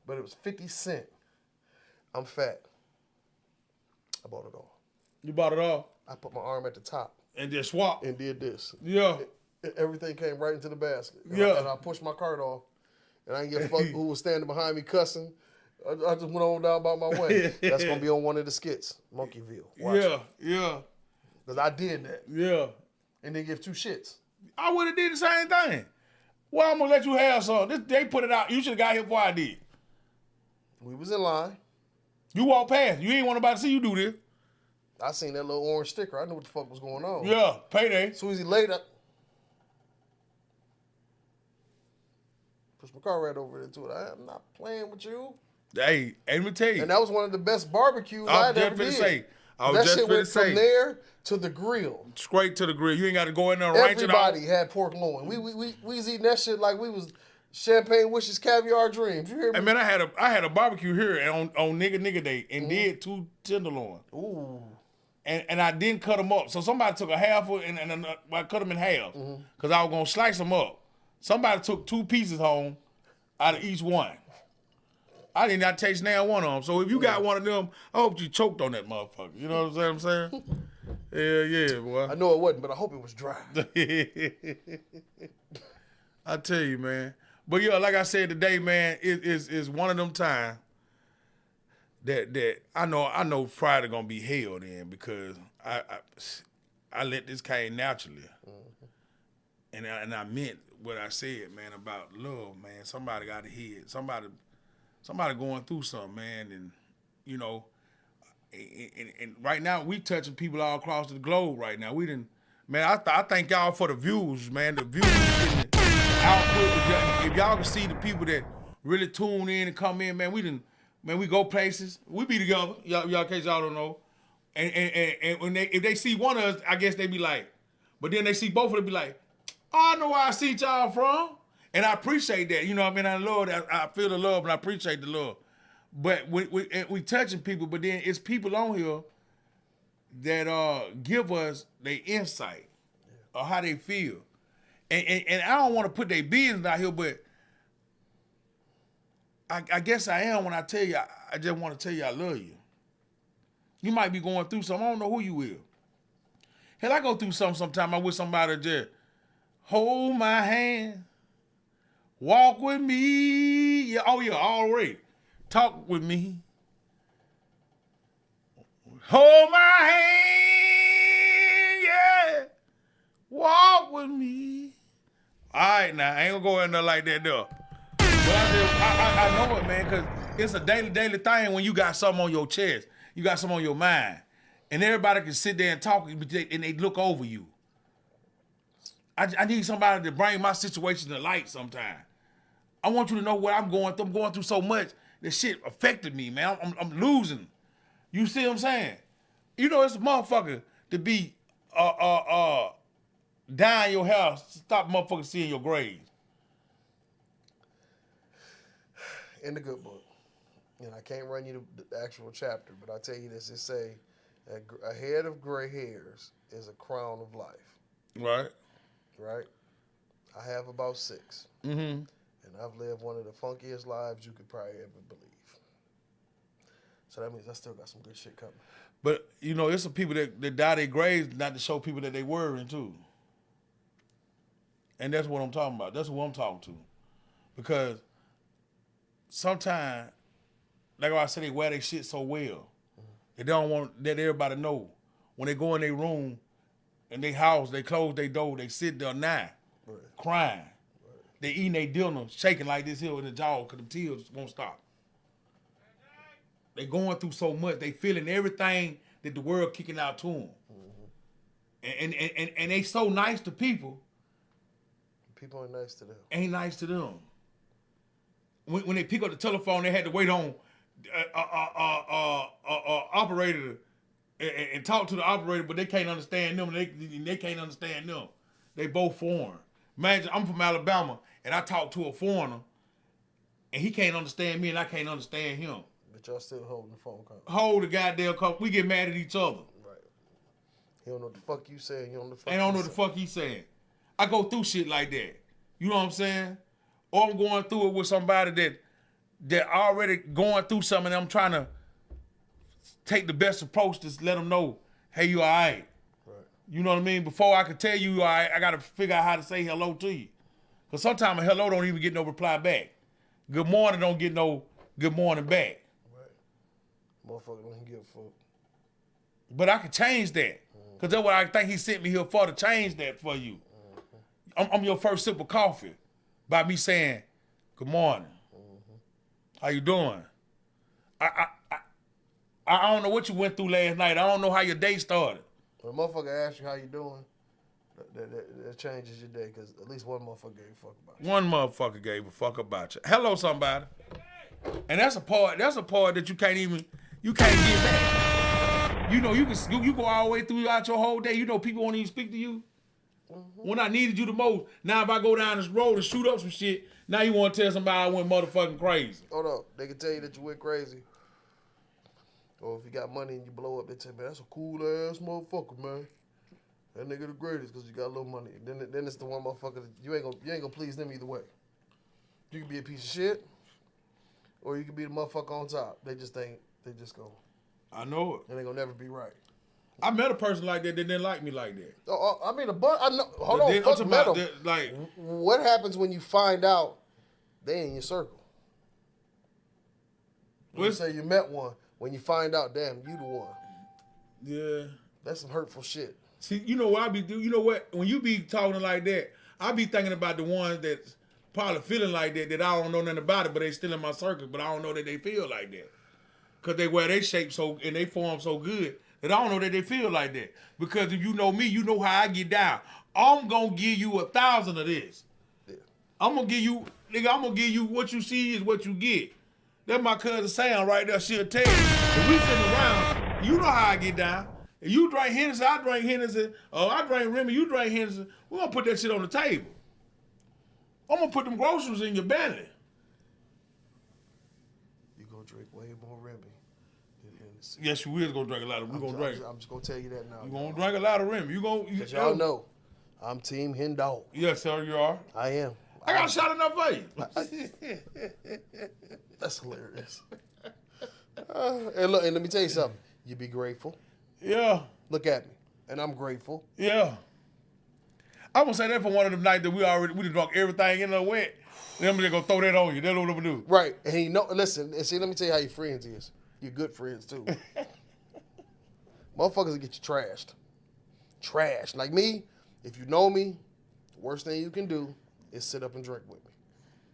But it was 50 cents. I'm fat. I bought it all. You bought it all? I put my arm at the top. And just swap. And did this. Yeah. Everything came right into the basket. Yeah. And I pushed my cart off. And I didn't give a fuck who was standing behind me cussing. I just went on down about my way. That's going to be on one of the skits. Monkeyville. Watch Yeah. Because I did that. Yeah. And they give two shits. I would have did the same thing. Well, I'm going to let you have some. They put it out. You should have got here before I did. We was in line. You walked past. You ain't want nobody to see you do this. I seen that little orange sticker. I knew what the fuck was going on. Yeah, payday. As soon as he laid up, pushed my car right over into it. I'm not playing with you. Hey, let me tell you. And that was one of the best barbecues I I'd ever did. I was just finna say. From there to the grill. Straight to the grill. You ain't got to go in there and ranch it out. Everybody had pork loin. We was eating that shit like we was champagne wishes, caviar dreams. You hear me? Hey man, I had a barbecue here on Nigga Day and did 2 tenderloin. Ooh. And I didn't cut them up. So somebody took a half and I cut them in half because I was gonna slice them up. Somebody took 2 pieces home out of each one. I did not taste now one of them. So if you got one of them, I hope you choked on that motherfucker. You know what I'm saying? Yeah, boy. I know it wasn't, but I hope it was dry. I tell you, man. But yeah, like I said today, man, it is one of them times that I know Friday gonna be hell then because I let this came naturally, and I meant what I said, man, about love, man. Somebody got to hear it. Somebody going through something, man, and you know, and right now we touching people all across the globe right now. We didn't, man. I thank y'all for the views, man. The views and the output. If y'all can see the people that really tune in and come in, man, we go places. We be together. Y'all, in case y'all don't know. And when if they see one of us, I guess they be like, but then they see both of them be like, oh, I know where I see y'all from. And I appreciate that. You know what I mean? I love that. I feel the love and I appreciate the love. But we touching people, but then it's people on here that give us their insight or how they feel. And I don't want to put their business out here, but I guess I am when I tell you, I just want to tell you I love you. You might be going through something. I don't know who you will. Hell, I go through something sometime. I'm with somebody just hold my hand, walk with me. Yeah, oh yeah, already. Talk with me. Hold my hand, yeah. Walk with me. All right, now, I ain't gonna go in there like that, though. But I know it, man, because it's a daily thing when you got something on your chest. You got something on your mind. And everybody can sit there and talk, and they look over you. I need somebody to bring my situation to light sometime. I want you to know what I'm going through. I'm going through so much. This shit affected me, man. I'm losing. You see what I'm saying? You know, it's a motherfucker to be dying your house, stop motherfuckers seeing your grave. in the good book, and I can't run you the actual chapter, but I tell you this: it say, a head of gray hairs is a crown of life. Right. Right. I have about 6, and I've lived one of the funkiest lives you could probably ever believe. So that means I still got some good shit coming. But, you know, it's some people that dye their graves not to show people that they worrying, too. And that's what I'm talking about. That's what I'm talking to. Because sometimes, like I said, they wear their shit so well. They don't want let everybody know. When they go in their room, in their house, they close their door, they sit there now, crying. They eating their dinner, shaking like this here in the jaw because the tears won't stop. They going through so much. They feeling everything that the world kicking out to them. And they so nice to people. People ain't nice to them. Ain't nice to them. When they pick up the telephone, they had to wait on operator and talk to the operator, but they can't understand them. They can't understand them. They both foreign. Imagine I'm from Alabama and I talk to a foreigner and he can't understand me and I can't understand him. But y'all still holding the phone call. Hold the goddamn call. We get mad at each other. Right. He don't know what the fuck you saying. You don't know the fuck. And I don't know what the fuck he saying. I go through shit like that. You know what I'm saying? Or I'm going through it with somebody that already going through something and I'm trying to take the best approach to let them know, hey, you all right. Right. You know what I mean? Before I can tell you all right, I got to figure out how to say hello to you. Because sometimes a hello don't even get no reply back. Good morning don't get no good morning back. Right. Motherfucker don't give a fuck. But I can change that. Because that's what I think he sent me here for, to change that for you. I'm your first sip of coffee by me saying, good morning. How you doing? I don't know what you went through last night. I don't know how your day started. When a motherfucker asks you how you doing, that changes your day because at least one motherfucker gave a fuck about you. One motherfucker gave a fuck about you. Hello, somebody. And that's a part that you can't get back. You know, you go all the way throughout your whole day. You know, people won't even speak to you. When I needed you the most, now if I go down this road and shoot up some shit, now you want to tell somebody I went motherfucking crazy. Hold up. They can tell you that you went crazy. Or if you got money and you blow up, they tell you, man, that's a cool ass motherfucker, man. That nigga the greatest because you got a little money. Then it's the one motherfucker that you ain't gonna please them either way. You can be a piece of shit, or you can be the motherfucker on top. They just go. I know it. And they gonna never be right. I met a person like that didn't like me like that. I mean, I know. Hold on, fuck met them. Like, what happens when you find out they in your circle? When you say you met one, when you find out, damn, you the one. Yeah. That's some hurtful shit. See, you know what I be do? You know what? When you be talking like that, I be thinking about the ones that's probably feeling like that I don't know nothing about it, but they still in my circle, but I don't know that they feel like that. Because they wear their shape so, and they form so good, that I don't know that they feel like that. Because if you know me, you know how I get down. I'm going to give you 1,000 of this. Yeah. I'm going to give you what you see is what you get. That's my cousin Sam right there. She'll tell you. If we sitting around, you know how I get down. If you drink Hennessy, I drink Hennessy. Or I drink Remy, you drink Hennessy. We're going to put that shit on the table. I'm going to put them groceries in your belly. You going to drink way more Remy than Hennessy. Yes, you will going to drink a lot of Remy. I'm just going to tell you that now. You're going to drink a lot of Remy. Because y'all know, I'm Team Hen Dog. Yes, sir, you are. I am. I got a shot enough for you. That's hilarious. And look, and let me tell you something. You be grateful. Yeah. Look at me. And I'm grateful. Yeah. I'm going to say that for one of them nights that we done drunk everything in the wet. Then they're going to throw that on you. That's what I'm going to do. Right. And listen, and see, let me tell you how your friends is. You're good friends, too. Motherfuckers will get you trashed. Trashed. Like me, if you know me, the worst thing you can do is sit up and drink with me.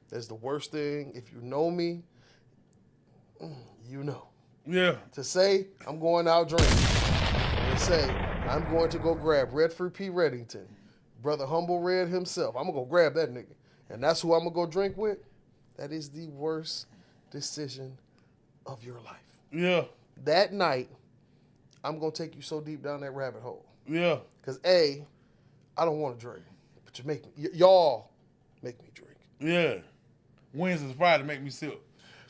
That's the worst thing. If you know me, you know. Yeah. To say, I'm going out drinking. And say, I'm going to go grab Redford P. Reddington, Brother Humble Red himself. I'm going to go grab that nigga. And that's who I'm going to go drink with. That is the worst decision of your life. Yeah. That night, I'm going to take you so deep down that rabbit hole. Yeah. Because I don't want to drink. But y'all make me drink. Yeah. Wednesdays, Friday make me sip.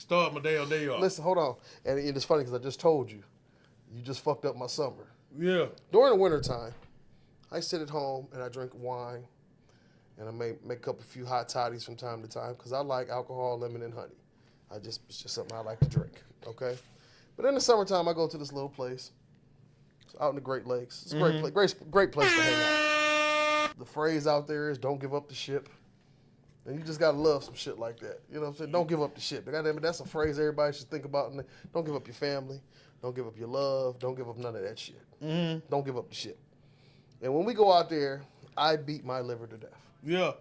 Start my day off. Listen, hold on. And it's funny because I just told you. You just fucked up my summer. Yeah. During the wintertime, I sit at home and I drink wine. And I make up a few hot toddies from time to time because I like alcohol, lemon, and honey. It's just something I like to drink, okay? But in the summertime, I go to this little place. It's out in the Great Lakes. It's a great place to hang out. The phrase out there is don't give up the ship. And you just got to love some shit like that. You know what I'm saying? Don't give up the ship. That's a phrase everybody should think about. Don't give up your family. Don't give up your love. Don't give up none of that shit. Don't give up the ship. And when we go out there, I beat my liver to death. Yeah.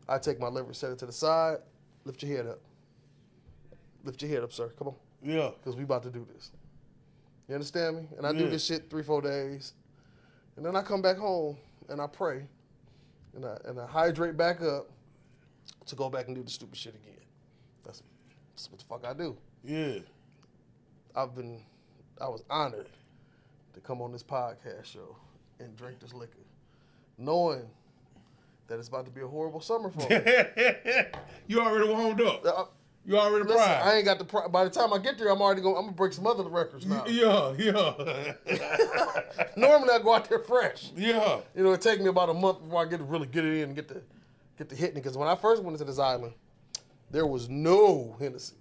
I take my liver, set it to the side, lift your head up. Lift your head up, sir. Come on. Yeah. Because we about to do this. You understand me? And I do this shit 3-4 days. And then I come back home and I pray. And I hydrate back up to go back and do the stupid shit again. That's what the fuck I do. Yeah. I was honored to come on this podcast show and drink this liquor, knowing that it's about to be a horrible summer for me. You already warmed up. You already Listen, primed. I ain't got the pride. By the time I get there, I'm gonna break some other records now. Yeah. Normally I go out there fresh. Yeah. You know, it take me about a month before I really get it in and get to hitting it. Because when I first went into this island, there was no Hennessy.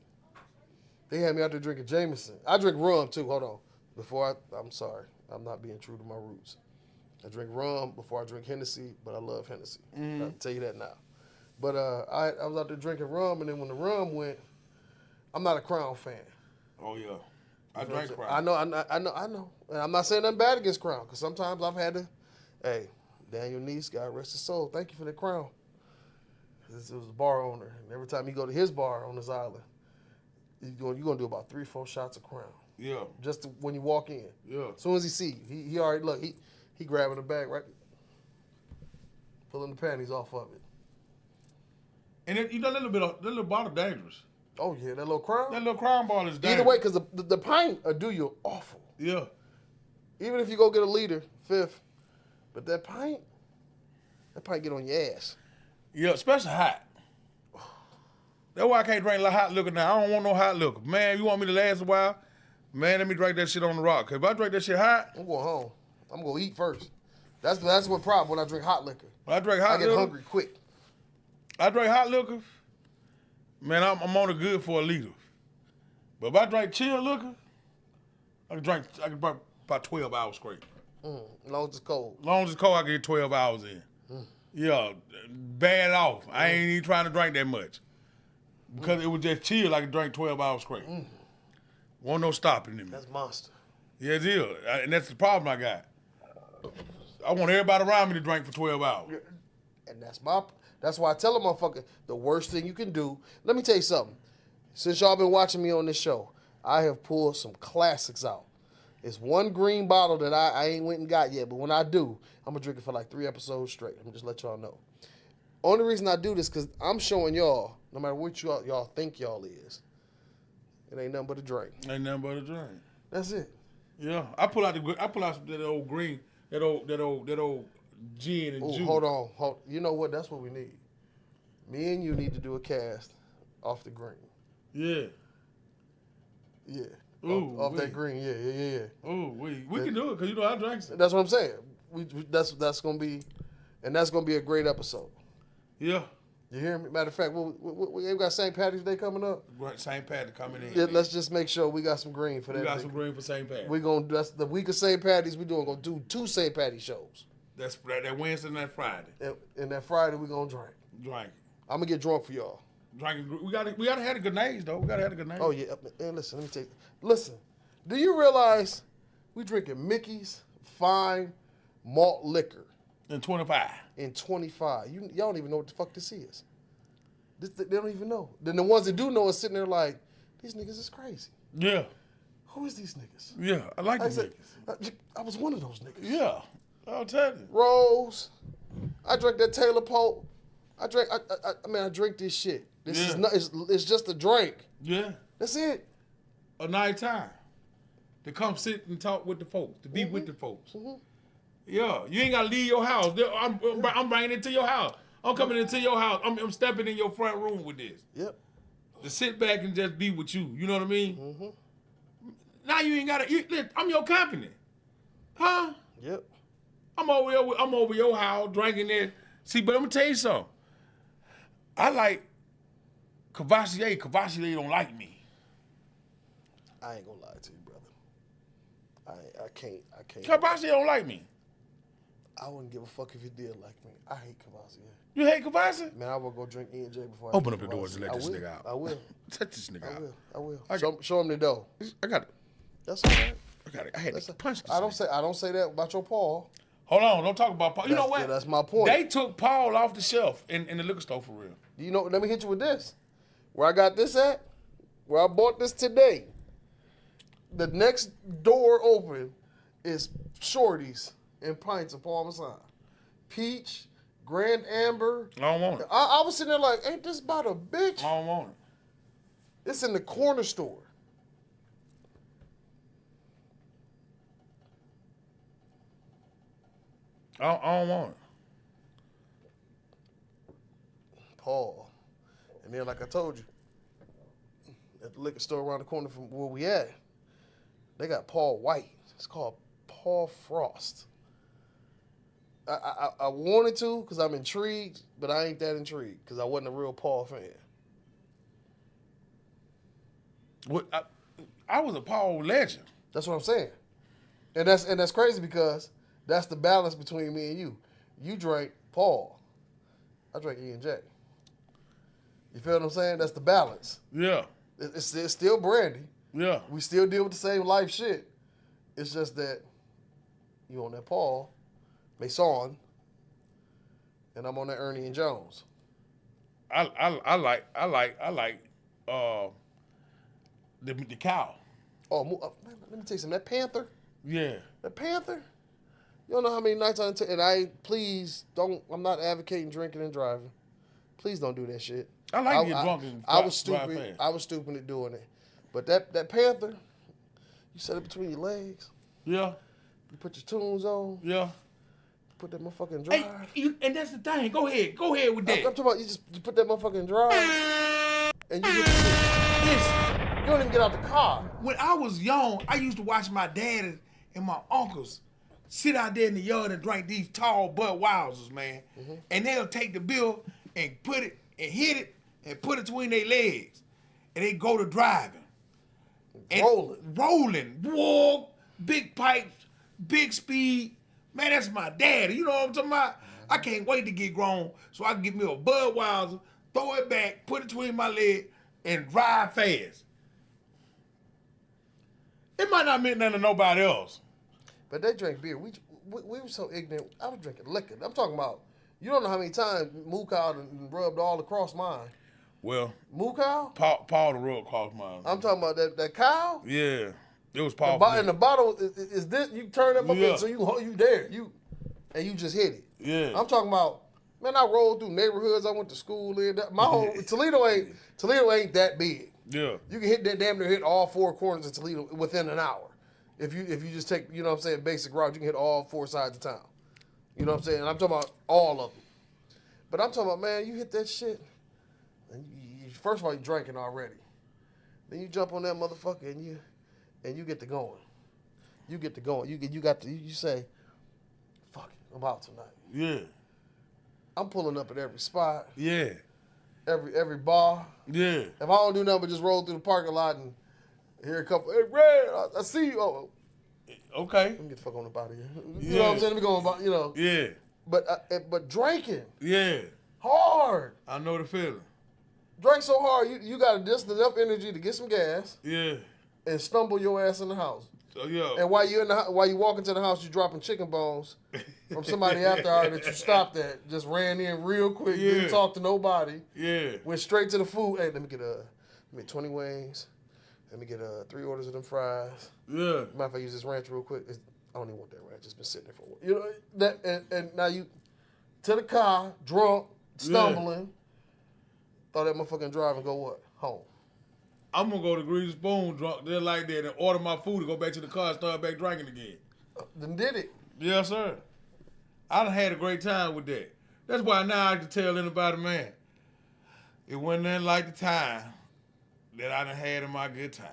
They had me out there drinking Jameson. I drink rum too. Hold on. I'm sorry. I'm not being true to my roots. I drink rum before I drink Hennessy, but I love Hennessy. I'll tell you that now. But I was out there drinking rum, and then when the rum went, I'm not a Crown fan. Oh, yeah. I drank Crown. I know. And I'm not saying nothing bad against Crown, because sometimes I've had to, hey, Daniel Neese, God rest his soul, thank you for the Crown. This was a bar owner, and every time you go to his bar on this island, you're going to do about 3-4 shots of Crown. Yeah. Just when you walk in. Yeah. As soon as he see you, he already, look, he grabbing the bag, right? Pulling the panties off of it. And then, that little bottle dangerous. Oh, yeah, that little Crown? That little Crown bottle is dangerous. Either way, because the pint will do you awful. Yeah. Even if you go get a liter, fifth. But that pint get on your ass. Yeah, especially hot. That's why I can't drink hot liquor now. I don't want no hot liquor. Man, you want me to last a while? Man, let me drink that shit on the rock. Cause if I drink that shit hot, I'm going home. I'm going to eat first. That's what problem when I drink hot liquor. When I drink hot liquor, I get hungry quick. I drink hot liquor, man, I'm on it good for a liter. But if I drink chill liquor, I can drink about 12 hours straight. As long as it's cold. As long as it's cold, I can get 12 hours in. Yeah, bad off. I ain't even trying to drink that much. Because it was just chill, I could drink 12 hours straight. Won't no stopping in me. That's monster. Yeah, it is. And that's the problem I got. I want everybody around me to drink for 12 hours. And that's why I tell a motherfucker, the worst thing you can do. Let me tell you something. Since y'all been watching me on this show, I have pulled some classics out. It's one green bottle that I ain't went and got yet, but when I do, I'm going to drink it for like 3 episodes straight. I'm going to just let y'all know. Only reason I do this because I'm showing y'all, no matter what y'all think y'all is, it ain't nothing but a drink. Ain't nothing but a drink. That's it. Yeah, I pull out that old green, that old gin and juice. Hold on. You know what? That's what we need. Me and you need to do a cast off the green. Yeah. Yeah. Ooh, off that green. Yeah. Oh, we can do it because I drank some. That's what I'm saying. That's gonna be a great episode. Yeah. You hear me? Matter of fact, we got St. Patty's Day coming up. Right, St. Patty coming in. Yeah, let's just make sure we got some green for that. We got some green for St. Patty. That's the week of St. Patty's. Gonna do 2 St. Patty shows. That's that Wednesday and that Friday. And that Friday we gonna drink. I'm gonna get drunk for y'all. Drinking. We gotta have a grenades though. We gotta have a grenade. Oh yeah. And listen, let me tell you. Listen, do you realize we drinking Mickey's fine malt liquor in 25? In 25. Y'all don't even know what the fuck this is. They don't even know. Then the ones that do know are sitting there like, these niggas is crazy. Yeah. Who is these niggas? Yeah, I like these niggas. I was one of those niggas. Yeah, I'll tell you. Rose. I drank that Taylor Pope. I drink this shit. This is not. It's just a drink. Yeah. That's it. A night time to come sit and talk with the folks, to be with the folks. Yeah, you ain't gotta leave your house. I'm bringing it to your house. I'm coming into your house. I'm stepping in your front room with this. Yep. to sit back and just be with you. You know what I mean? Mm-hmm. Now you ain't gotta. I'm your company, huh? Yep. I'm over your house drinking it. See, but I'm gonna tell you something. I like Cavassier. Cavassier don't like me. I ain't gonna lie to you, brother. I can't. Cavassier don't like me. I wouldn't give a fuck if he did like me. I hate Cavassier. You hate Cavassier? Man, I will go drink E&J before I Open drink up the doors and let this Cavassier. nigga out. I will. Let this nigga out. I will. Show him the dough. I got it. That's all right. I got it. I had to punch this I nigga. don't say that about your Paul. Hold on, don't talk about Paul. You know what? That's my point. They took Paul off the shelf in the liquor store for real. You know, let me hit you with this. Where I got this at, where I bought this today, the next door open is Shorty's and pints of Parmesan. Peach, Grand Amber. I don't want it. I was sitting there like, ain't this about a bitch? I don't want it. It's in the corner store. I don't want it. Paul. And then, like I told you, at the liquor store around the corner from where we at, they got Paul White. It's called Paul Frost. I wanted to because I'm intrigued, but I ain't that intrigued because I wasn't a real Paul fan. What? I was a Paul legend. That's what I'm saying. And that's crazy because that's the balance between me and you. You drank Paul. I drank E&J. You feel what I'm saying? That's the balance. Yeah. It's still brandy. Yeah. We still deal with the same life shit. It's just that you on that Paul, Mason, and I'm on that Ernie and Jones. I like the cow. Oh, man, let me tell you something. That Panther. Yeah. That Panther. You don't know how many nights please don't. I'm not advocating drinking and driving. Please don't do that shit. I like getting drunk and I was drive stupid. fast. I was stupid at doing it. But that Panther, you set it between your legs. Yeah. You put your tunes on. Yeah. Put that motherfucking drive. Hey, and that's the thing. Go ahead with that. I'm talking about you put that motherfucking drive, and you get the shit. Listen, You don't even get out the car. when I was young, I used to watch my dad and my uncles sit out there in the yard and drink these tall Budweisers, man. Mm-hmm. And they'll take the bill and put it and hit it and put it between their legs, and they go to driving. And rolling. Whoa, big pipes, big speed. Man, that's my daddy. You know what I'm talking about? I can't wait to get grown so I can get me a Budweiser, throw it back, put it between my legs, and drive fast. It might not mean nothing to nobody else. But they drank beer. We were so ignorant. I was drinking liquor. I'm talking about, you don't know how many times Mucky Mouth and rubbed all across mine. Well, Mucky Mouth? Paul the rug crossed mine. I'm talking about that cow. Yeah, it was Paul. And the bottle is this. You turn that motherfucker so you there. And you just hit it. Yeah. I'm talking about, man, I rolled through neighborhoods I went to school in. My whole Toledo ain't that big. Yeah. You can hit that damn near hit all four corners of Toledo within an hour. If you just take, you know what I'm saying, basic route, you can hit all four sides of town. You know what I'm saying? And I'm talking about all of them. But I'm talking about, man, you hit that shit, and first of all, you're drinking already. Then you jump on that motherfucker and you get to going. You get to going. You say, fuck it, I'm out tonight. Yeah. I'm pulling up at every spot. Yeah. Every bar. Yeah. If I don't do nothing but just roll through the parking lot and hear a couple, hey, Red, I see you. Oh, okay. let me get the fuck on up out of here. You know what I'm saying? Let me go about, you know. Yeah. But drinking. Yeah. Hard. I know the feeling. Drink so hard, you got just enough energy to get some gas. Yeah. And stumble your ass in the house. So, yeah. And while you walk into the house, you dropping chicken bones from somebody after hour that you stopped at. Just ran in real quick, didn't talk to nobody. Yeah. Went straight to the food. Hey, let me get 20 wings. Let me get 3 orders of them fries. Yeah. Matter if I use this ranch real quick. I don't even want that ranch. It's been sitting there for a while. You know that, and now you to the car, drunk, stumbling. Thought that motherfucking drive and go what? Home. I'm gonna go to Green Spoon drunk there like that and order my food and go back to the car and start back drinking again. Then did it. Yes, sir. I done had a great time with that. That's why now I can tell anybody, man, it wasn't nothing like the time that I done had in my good time.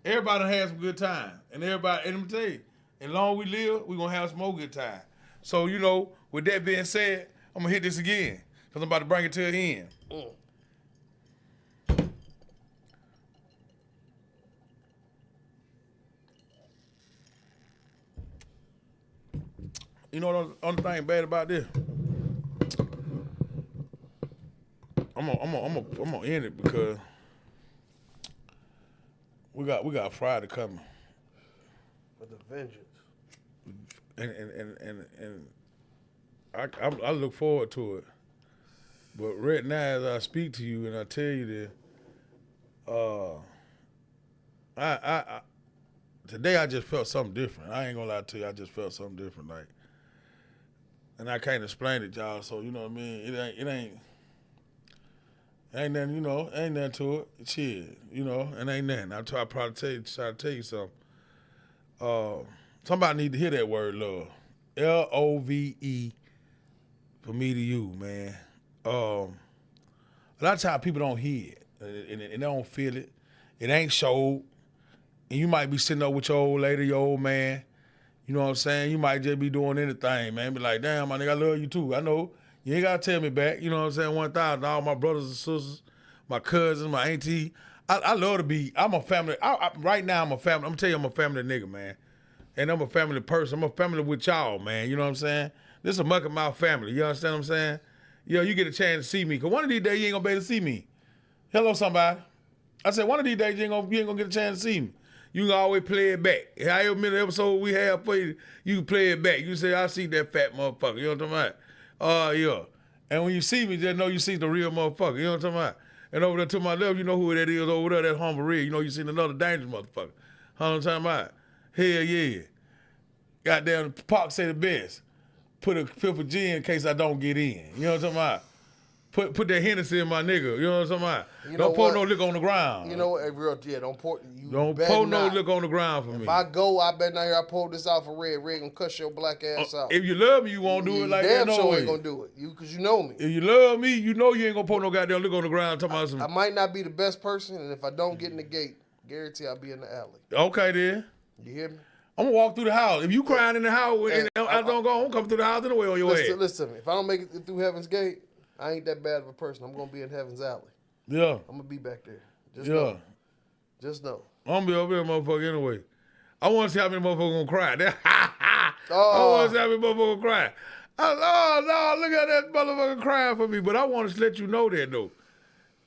Everybody done had some good time. And everybody, and let me tell you, as long as we live, we gonna have some more good time. So, you know, with that being said, I'm gonna hit this again. Cause I'm about to bring it to an end. You know the only thing bad about this? I'm gonna end it because we got Friday coming. For the vengeance. And I look forward to it. But right now, as I speak to you and I tell you that, I today I just felt something different. I ain't gonna lie to you, I just felt something different, like, and I can't explain it, y'all. So you know what I mean? It ain't nothing, you know, ain't nothing to it. Shit, you know, it ain't nothing. I probably try to tell you something. Somebody need to hear that word, love. LOVE for me to you, man. A lot of times people don't hear it and they don't feel it. It ain't showed. And you might be sitting up with your old lady, your old man. You know what I'm saying? You might just be doing anything, man. Be like, damn, my nigga, I love you too. I know. You ain't got to tell me back. You know what I'm saying? 1,000. All my brothers and sisters, my cousins, my auntie. I love to be, I'm a family. Right now, I'm a family. I'm going to tell you, I'm a family nigga, man. And I'm a family person. I'm a family with y'all, man. You know what I'm saying? This is a Mucky Mouth family. You understand what I'm saying? Yo, you get a chance to see me. Because one of these days, you ain't going to be able to see me. Hello, somebody. I said, one of these days, you ain't gonna get a chance to see me. You can always play it back. However many episodes we have for you, you can play it back. You say, I see that fat motherfucker. You know what I'm talking about? Yeah. And when you see me, just know you see the real motherfucker. You know what I'm talking about? And over there to my left, you know who that is over there, that humble rig. You know you seen another dangerous motherfucker. You know what I'm talking about? Hell yeah. Goddamn, Park say the best. Put a fifth of gin in case I don't get in. You know what I'm talking about? Put that Hennessy in my nigga. You know what I'm talking about? Don't pour no liquor on the ground. You know what? Don't pour. Don't pour no liquor on the ground for me. If I go, I bet now here I pull this out for Red. Red gonna cuss your black ass out. If you love me, you won't do it like that. Damn sure ain't gonna do it. Because you know me. If you love me, you know you ain't gonna pour no goddamn liquor on the ground. Talking about some. I might not be the best person, and if I don't get in the gate, guarantee I'll be in the alley. Okay then. You hear me? I'm gonna walk through the house. If you crying in the house, and I don't go, I'm gonna come through the house anyway on your ass. Listen to me. If I don't make it through Heaven's Gate, I ain't that bad of a person. I'm gonna be in Heaven's Alley. Yeah. I'm gonna be back there. Know. Just know. I'm gonna be over there, motherfucker, anyway. I wanna see how many motherfuckers gonna cry. I wanna see how many motherfuckers cry. Oh, no, look at that motherfucker crying for me. But I wanna let you know that, though.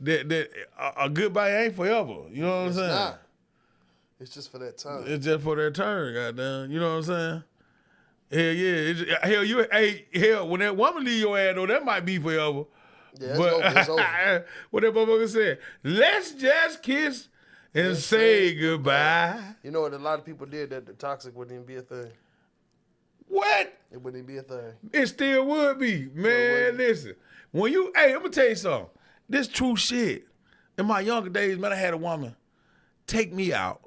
That a goodbye ain't forever. You know what I'm saying? Not. It's just for that time. It's just for that turn, goddamn. You know what I'm saying? Hell yeah. Hell, when that woman leave your ass, though, that might be forever. Yeah, it's over. What that motherfucker said, let's just kiss and say goodbye. You know what? A lot of people did that. The toxic wouldn't even be a thing. What? It wouldn't even be a thing. It still would be. Man, listen. When you, I'm going to tell you something. This true shit. In my younger days, man, I had a woman take me out,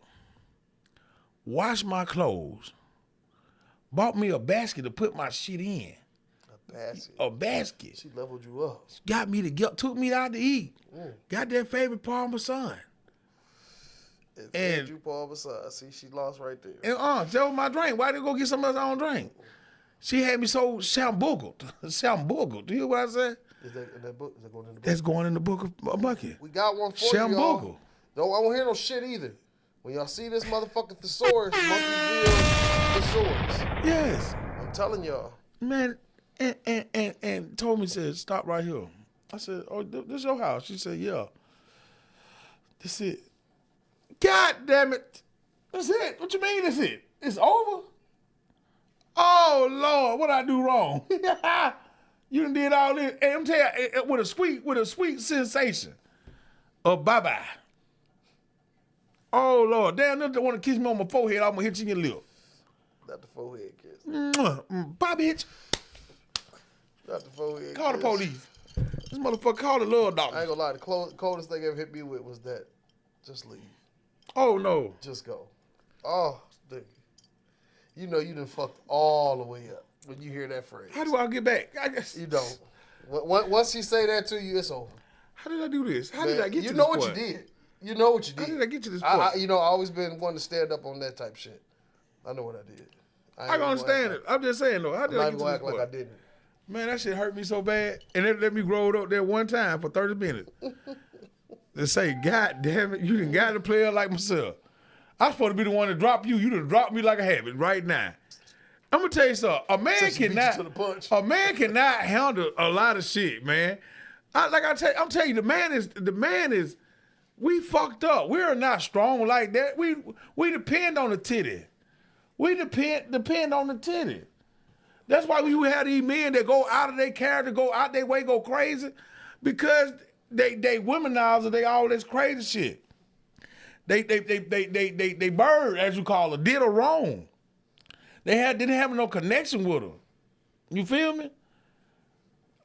wash my clothes, bought me a basket to put my shit in. A basket. She leveled you up. Got me took me out to eat. Got that favorite Parmesan. And you Parmesan. See, she lost right there. And that was my drink. Why didn't go get somebody else's own drink? She had me so shamboogled. Do you hear what I said? Is that in that book? Is that going in the book? That's going in the book of Mucky. We got one for you, y'all. No, I won't hear no shit either. When y'all see this motherfucking thesaurus, Monkeyville thesaurus. Yes. I'm telling y'all. Man, and told me, said, stop right here. I said, oh, this your house? She said, yeah. That's it. God damn it. That's it. What you mean that's it? It's over? Oh, Lord, what I do wrong? You done did all this. And I'm telling you, with a sweet sensation of bye-bye. Oh, Lord. Damn, they want to kiss me on my forehead. I'm going to hit you in your lip. Not the forehead kiss. Bye, bitch. Not the forehead Call kiss. the police. This motherfucker called the love doctor. I ain't gonna lie. The coldest thing ever hit me with was that. Just leave. Oh, no. Just go. Oh, dude. You know you done fucked all the way up when you hear that phrase. How do I get back? I guess You don't. Once she say that to you, it's over. How did I do this? How Man, did I get to you this know what point? you did. You know what you did. How did I get to this I point? you know, I always been wanting to stand up on that type shit. I know what I did. I can understand it. I'm just saying though. How I'm did not I even get to gonna this act like point? I didn't. Man, that shit hurt me so bad. And it let me grow it up there one time for 30 minutes. To say, God damn it, you done got a player like myself. I'm supposed to be the one to drop you. You done dropped me like a habit right now. I'm gonna tell you something. A man Since you beat you cannot. to the punch. A man cannot handle a lot of shit, man. I'm telling you, the man is. We fucked up. We are not strong like that. We depend on the titty. We depend on the titty. That's why we have these men that go out of their character, go out their way, go crazy, because they womanize or they all this crazy shit. They bird, as you call it, did her wrong. They didn't have no connection with her. You feel me?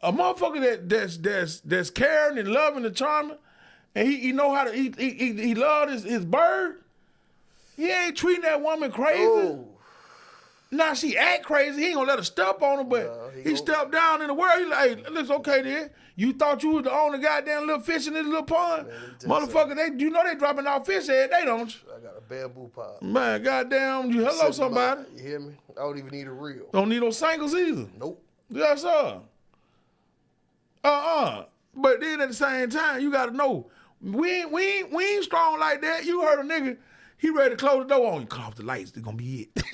A motherfucker that's caring and loving and charming, and he know how to he love his bird. He ain't treating that woman crazy. Oh. Now she act crazy. He ain't gonna let her step on her, but he stepped down in the world. He like, hey, listen, okay then. You thought you was the only goddamn little fish in this little pond? Motherfucker, you know they dropping off fish every day, don't you? I got a bamboo pile. Man, goddamn, you hello somebody. You hear me? I don't even need a reel. Don't need no singles either. Nope. Yes, sir. But then at the same time, you gotta know, we ain't strong like that. You heard a nigga, he ready to close the door on you. Cut off the lights, they're gonna be it.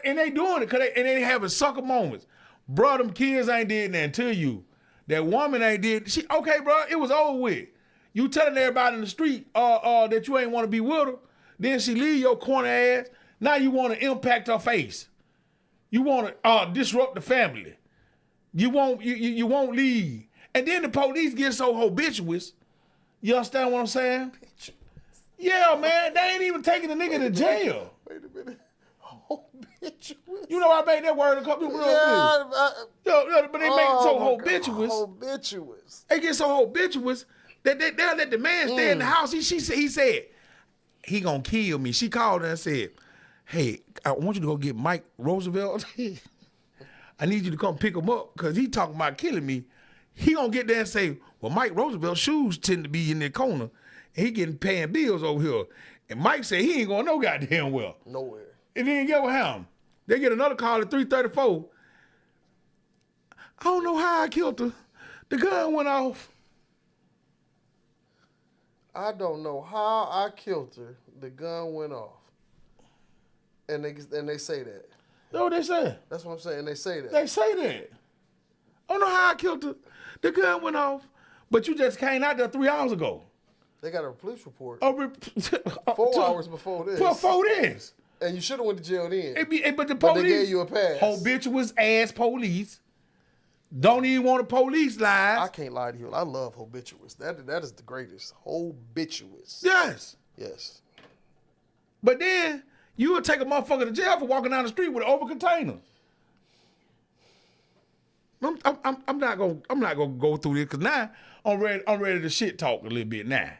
And they doing it, and they having sucker moments. Bro, them kids ain't did nothing to you. That woman ain't did, okay, bro, it was over with. You telling everybody in the street that you ain't want to be with her, then she leave your corner ass. Now you want to impact her face. You want to disrupt the family. You won't leave. And then the police get so habituous. You understand what I'm saying? Yeah, man, they ain't even taking the nigga to jail. Wait a minute. Habituous. You know I made that word a couple of but they make it so habituous. Habituous. They get so habituous that they'll let the man stay in the house. He said, he gonna kill me. She called and said, hey, I want you to go get Mike Roosevelt. I need you to come pick him up because he talking about killing me. He gonna get there and say, well, Mike Roosevelt's shoes tend to be in that corner and he getting paying bills over here. And Mike said he ain't going no goddamn well. Nowhere. And then get what happened. They get another call at 3:34. I don't know how I killed her. The gun went off. I don't know how I killed her. The gun went off. And they say that. That's what they say. That's what I'm saying. They say that. They say that. I don't know how I killed her. The gun went off. But you just came out there 3 hours ago. They got a police report. 4 hours before this. Before this. And you should have went to jail then. But the police. But they gave you a pass. Habituous ass police. Don't even want the police lies. I can't lie to you. I love habituous. That is the greatest. Habituous. Yes. Yes. But then you would take a motherfucker to jail for walking down the street with an open container. I'm not gonna go through this because now I'm ready to shit talk a little bit now.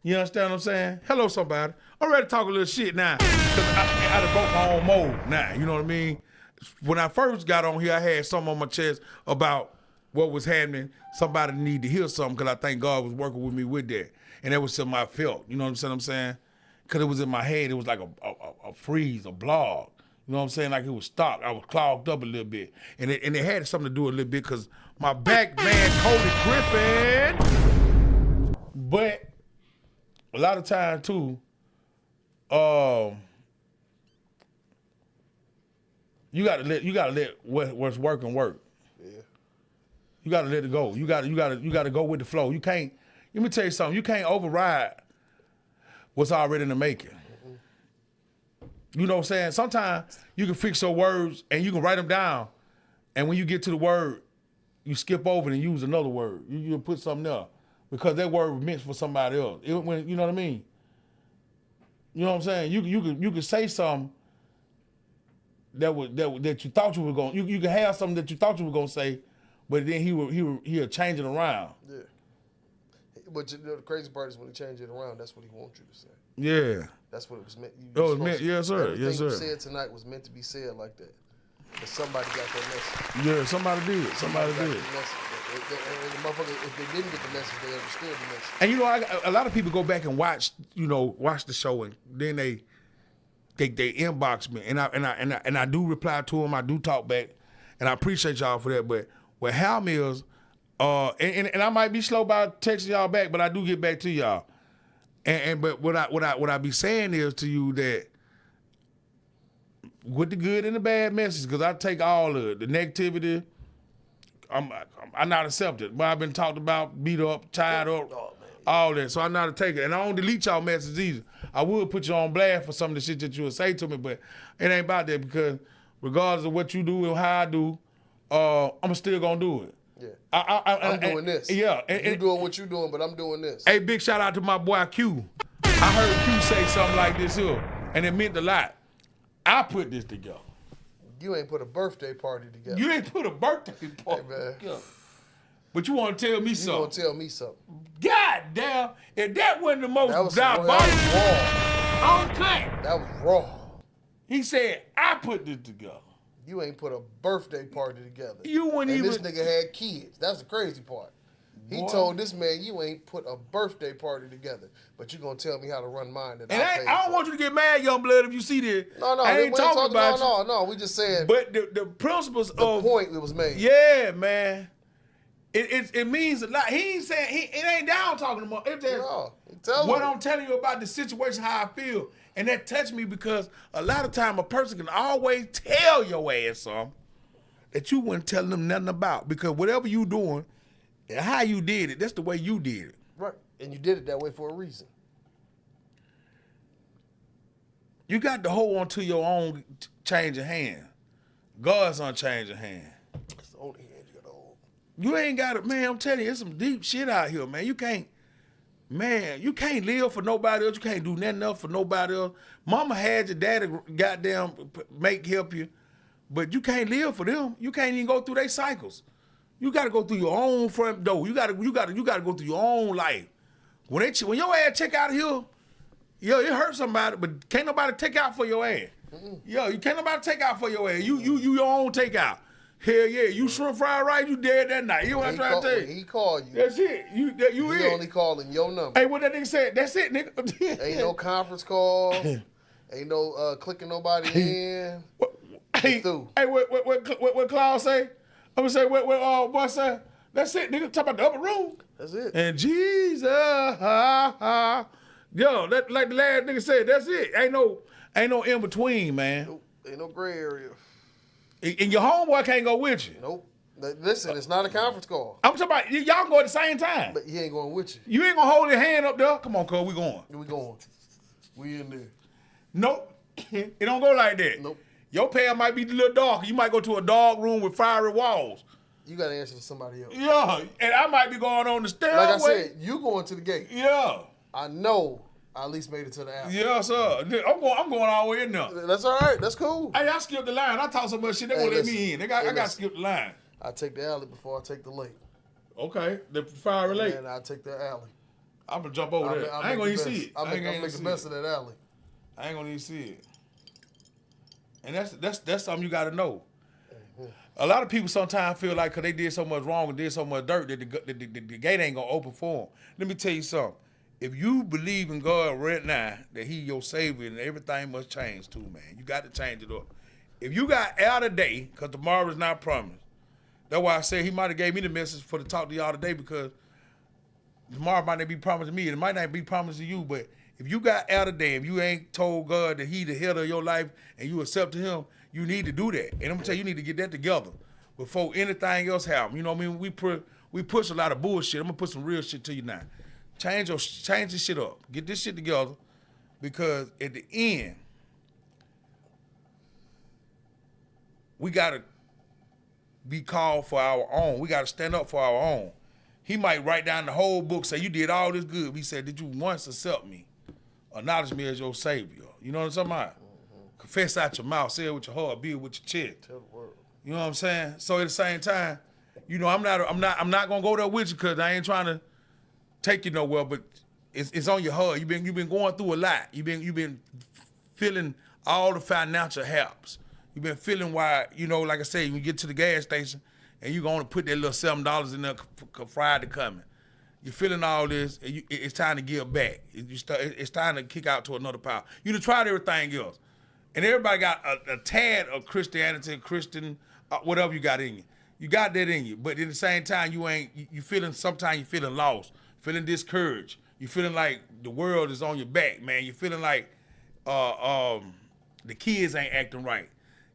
You understand what I'm saying? Hello, somebody. I'm ready to talk a little shit now because I done broke my own mold now. You know what I mean? When I first got on here, I had something on my chest about what was happening. Somebody needed to hear something because I think God was working with me with that. And that was something I felt. You know what I'm saying? Because it was in my head. It was like a freeze, a blog. You know what I'm saying? Like it was stopped. I was clogged up a little bit. And it had something to do a little bit because my back man, Cody Griffin. But a lot of time too, you gotta let what's working work. Yeah. You gotta let it go. You gotta go with the flow. You can't. Let me tell you something. You can't override what's already in the making. You know what I'm saying? Sometimes you can fix your words and you can write them down, and when you get to the word, you skip over and use another word. You put something there because that word was meant for somebody else. You know what I mean? You know what I'm saying? You could say something that you thought you were going. You can have something that you thought you were going to say, but then he'll change it around. Yeah. But you know, the crazy part is when he changed it around, that's what he wants you to say. Yeah. That's what it was meant. Yes, sir. Everything Yes, sir. you said tonight was meant to be said like that. But somebody got that message. Yeah, somebody did. Somebody got did. the message. And the motherfucker, if they didn't get the message, they understood the message. And you know, a lot of people go back and watch the show, and then they inbox me, and I do reply to them. I do talk back, and I appreciate y'all for that. But with Hal Mills, and I might be slow about texting y'all back, but I do get back to y'all. But what I be saying is to you that with the good and the bad message, because I take all of it, the negativity. I'm not accepted. But I've been talked about, beat up, tied up, all that. So I'm not a taker. And I don't delete y'all messages either. I would put you on blast for some of the shit that you would say to me, but it ain't about that, because regardless of what you do and how I do, I'm still gonna do it. Yeah. I'm doing this. Yeah. You doing what you doing, but I'm doing this. Hey, big shout out to my boy Q. I heard Q say something like this here, and it meant a lot. I put this together. You ain't put a birthday party together. You ain't put a birthday party together. But you want to tell me something. You want to tell me something. God damn, if that wasn't the most diabolical. That was raw. Okay. That was raw. He said, I put this together. You ain't put a birthday party together. You wouldn't and even. This nigga had kids. That's the crazy part. He told this man, you ain't put a birthday party together, but you gonna tell me how to run mine. And I don't want you to get mad, young blood, if you see this. No, I ain't talking about you. No. We just saying. But the principles of the point that was made. Yeah, man. It means a lot. He ain't saying it ain't down talking about. It's just what I'm telling you about the situation, how I feel, and that touched me because a lot of time a person can always tell your ass something that you wouldn't tell them nothing about, because whatever you doing and how you did it, that's the way you did it. Right, and you did it that way for a reason. You got to hold on to your own change of hand. God's unchanging hand. That's the only hand you got to hold. You ain't got it, man. I'm telling you, there's some deep shit out here, man. You can't live for nobody else. You can't do nothing else for nobody else. Mama had your daddy goddamn help you, but you can't live for them. You can't even go through their cycles. You got to go through your own front door. You got to go through your own life. When your ass check out of here, yo, it hurt somebody, but can't nobody take out for your ass. Yo, you can't nobody take out for your ass. You your own take out. Hell yeah, you shrimp fried rice, you dead that night. You know what I'm trying to tell you? He called you. That's it. You he only calling your number. Hey, what that nigga said? That's it, nigga. Ain't no conference call. Ain't no clicking nobody in. Hey, what Claude say? I'm gonna say what say? That's it, nigga. Talk about the upper room. That's it. And Jesus, yo, that like the last nigga said. That's it. Ain't no in between, man. Nope. Ain't no gray area. And your homeboy can't go with you. Nope. Listen, it's not a conference call. I'm talking about y'all can go at the same time. But he ain't going with you. You ain't gonna hold your hand up there. Come on, cuz, we going. We going. We in there. Nope. It don't go like that. Nope. Your path might be a little darker. You might go to a dark room with fiery walls. You got to answer to somebody else. Yeah, and I might be going on the stairway. Like I said, you going to the gate. Yeah. I know I at least made it to the alley. Yeah, sir. I'm going all the way in there. That's all right. That's cool. Hey, I skipped the line. I talk so much shit, they won't let me in. I got to skip the line. I take the alley before I take the lake. Okay, the fiery lake. And I take the alley. I'm going to jump over there. I ain't going to even see it. I'm going to make the best of that alley. I ain't going to even see it. And that's something you got to know. Mm-hmm. A lot of people sometimes feel like because they did so much wrong and did so much dirt that the gate ain't going to open for them. Let me tell you something. If you believe in God right now that he your savior and everything must change too, man. You got to change it up. If you got out today, because tomorrow is not promised, that's why I said he might have gave me the message for to talk to y'all today, because tomorrow might not be promised to me. It might not be promised to you, but if you got out today, if you ain't told God that he the head of your life and you accepted him, you need to do that. And I'm going to tell you, you need to get that together before anything else happens. You know what I mean? We push a lot of bullshit. I'm going to put some real shit to you now. Change this shit up. Get this shit together, because at the end, we got to be called for our own. We got to stand up for our own. He might write down the whole book, say, you did all this good. He said, did you once accept me? Acknowledge me as your savior. You know what I'm talking about? Mm-hmm. Confess out your mouth, say it with your heart, be it with your chest. Tell the world. You know what I'm saying? So at the same time, you know, I'm not gonna go there with you, because I ain't trying to take you nowhere, but it's on your heart. You've been going through a lot. You've been feeling all the financial helps. You've been feeling why, you know, like I say, you get to the gas station and you're going to put that little $7 in there for Friday coming. You're feeling all this, and it's time to give back. It's time to kick out to another power. You done tried everything else. And everybody got a tad of Christianity, Christian, whatever you got in you. You got that in you. But at the same time, sometimes you're feeling lost, feeling discouraged. You're feeling like the world is on your back, man. You're feeling like the kids ain't acting right.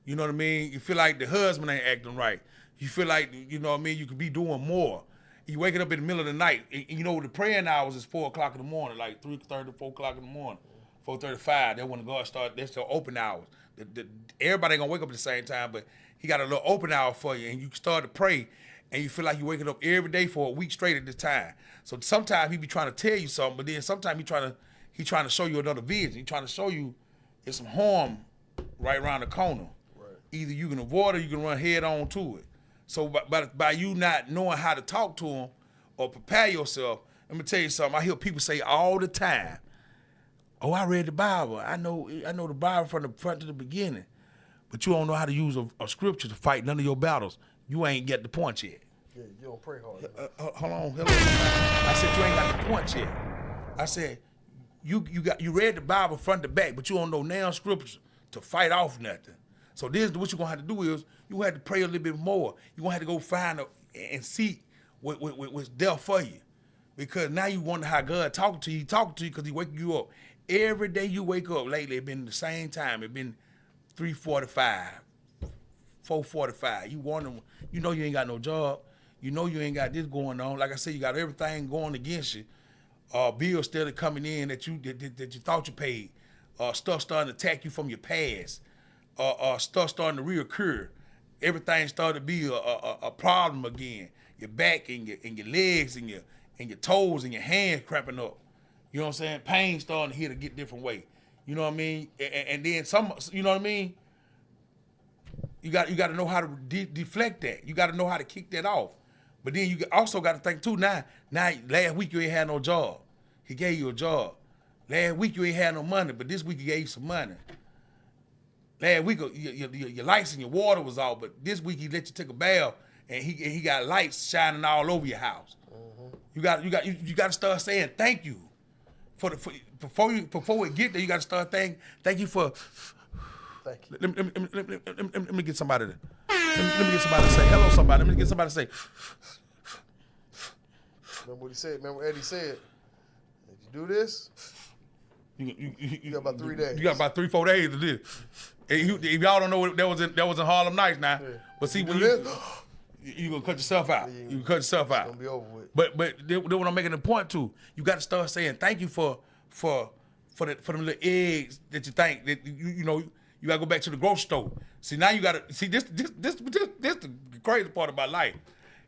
You know what I mean? You feel like the husband ain't acting right. You feel like, you know what I mean, you could be doing more. You waking up in the middle of the night, and you know the praying hours is 4 o'clock in the morning, like 3:30, 4 o'clock in the morning, 4:35. That's when God start. That's the open hours. Everybody ain't gonna wake up at the same time, but He got a little open hour for you, and you start to pray, and you feel like you're waking up every day for a week straight at this time. So sometimes He be trying to tell you something, but then sometimes He trying to show you another vision. He trying to show you there's some harm right around the corner. Right. Either you can avoid it, or you can run head on to it. So by you not knowing how to talk to them or prepare yourself, let me tell you something. I hear people say all the time, "Oh, I read the Bible. I know the Bible from the front to the beginning," but you don't know how to use a scripture to fight none of your battles. You ain't get the point yet. Yeah, you don't pray hard. Hold on, hello. I said you ain't got the point yet. I said you read the Bible front to back, but you don't know now scriptures to fight off nothing. So this what you're gonna have to do is you have to pray a little bit more. You're gonna have to go find and seek what's there for you. Because now you wonder how God talking to you. He talking to you because He waking you up. Every day you wake up lately, it's been the same time. It's been 3:45, 4:45. You wonder, you know you ain't got no job. You know you ain't got this going on. Like I said, you got everything going against you. Bills still coming in that you thought you paid. Stuff starting to attack you from your past. Stuff starting to reoccur. Everything started to be a problem again. Your back and your legs and your toes and your hands cramping up. You know what I'm saying? Pain starting to hit a get different way. You know what I mean? And then some, you know what I mean? You got to know how to deflect that. You got to know how to kick that off. But then you also got to think too. Now last week you ain't had no job. He gave you a job. Last week you ain't had no money, but this week he gave you some money. Last week your lights and your water was off, but this week he let you take a bath and he got lights shining all over your house. Mm-hmm. You got to start saying thank you before we get there. You got to start thank you for. Thank you. Let me get somebody to. Let me get somebody to say hello. Somebody. Let me get somebody to say. Remember what he said? Remember what Eddie said? If you do this, you got about 3 days. You got about 3-4 days to do. If y'all don't know what that was in Harlem Nights now, yeah. But see when you gonna cut yourself out. Yeah, you cut yourself out. It's gonna be over with. But what I'm making a point to, you got to start saying thank you for them little eggs that you think that you know you gotta go back to the grocery store. See now you gotta see this the crazy part about life.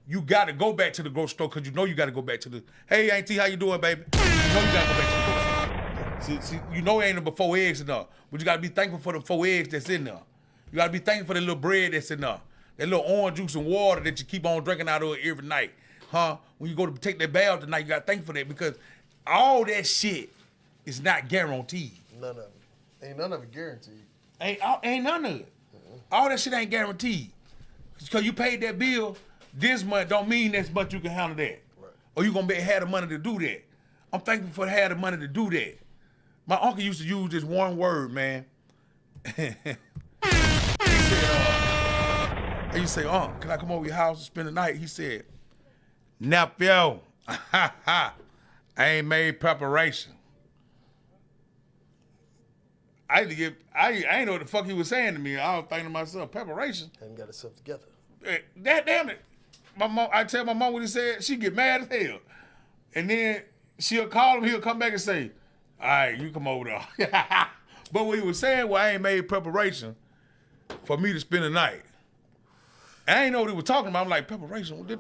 You gotta go back to the grocery store because you know you gotta go back to the hey Auntie, how you doing, baby? You know you gotta go back to the grocery store. See, you know it ain't but 4 eggs in there, but you gotta be thankful for the 4 eggs that's in there. You gotta be thankful for the little bread that's in there, that little orange juice and water that you keep on drinking out of it every night, huh? When you go to take that bath tonight, you gotta thank for that because all that shit is not guaranteed. None of it. Ain't none of it guaranteed. Ain't none of it. Mm-hmm. All that shit ain't guaranteed. Because you paid that bill this month don't mean that's much you can handle that. Right. Or you gonna have the money to do that. I'm thankful for having the money to do that. My uncle used to use this one word, man. He said, say, can I come over your house and spend the night? He said, Nephew, I ain't made preparation. I ain't know what the fuck he was saying to me. I was thinking to myself, preparation? Hadn't got itself together. That damn it. My mom, I tell my mom what he said, she get mad as hell. And then she'll call him, he'll come back and say, all right, you come over there. But what he was saying, well, I ain't made preparation for me to spend the night. And I ain't know what he was talking about. I'm like, preparation? Do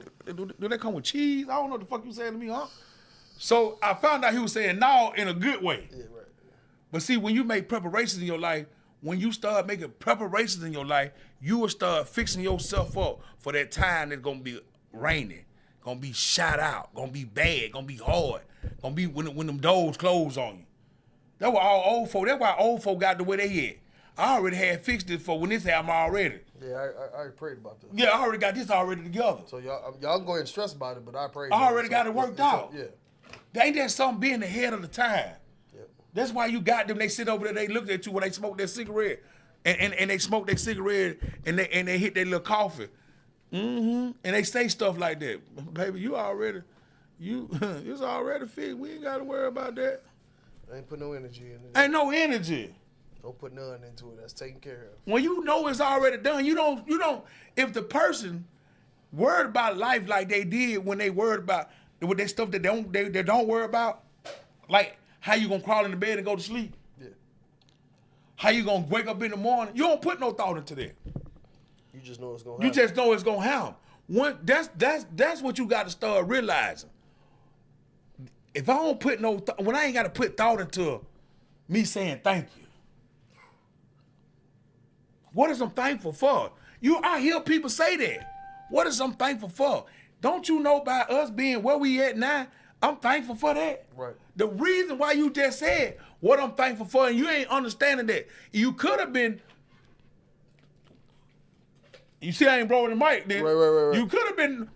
that come with cheese? I don't know what the fuck you saying to me, huh? So I found out he was saying no in a good way. Yeah, right. But see, when you make preparations in your life, when you start making preparations in your life, you will start fixing yourself up for that time that's gonna be raining, gonna be shot out, gonna be bad, gonna be hard, gonna be when them doors close on you. That's why old folk got the way they at. I already had fixed this for when this happened already. Yeah, I already prayed about this. Yeah, I already got this already together. So y'all can go ahead and stress about it, but I prayed. I already got it So worked out. Yeah. Ain't that something being ahead of the time? Yep. That's why you got them. They sit over there, they look at you when they smoke their cigarette. And they smoke their cigarette and they hit their little coffee. And they say stuff like that. Baby, it's already fixed. We ain't gotta worry about that. I ain't put no energy in it. Ain't no energy. Don't put none into it. That's taken care of. When you know it's already done, you don't if the person worried about life like they did when they worried about with that stuff that they don't worry about, like how you gonna crawl into bed and go to sleep? Yeah. How you gonna wake up in the morning? You don't put no thought into that. You just know it's gonna You happen. just know it's gonna happen. That's what you got to start realizing. If I don't put when I ain't got to put thought into me saying thank you. What is I'm thankful for? I hear people say that. What is I'm thankful for? Don't you know by us being where we at now, I'm thankful for that. Right. The reason why you just said what I'm thankful for, and you ain't understanding that. You could have been. You see, I ain't blowing the mic, then. Right. You could have been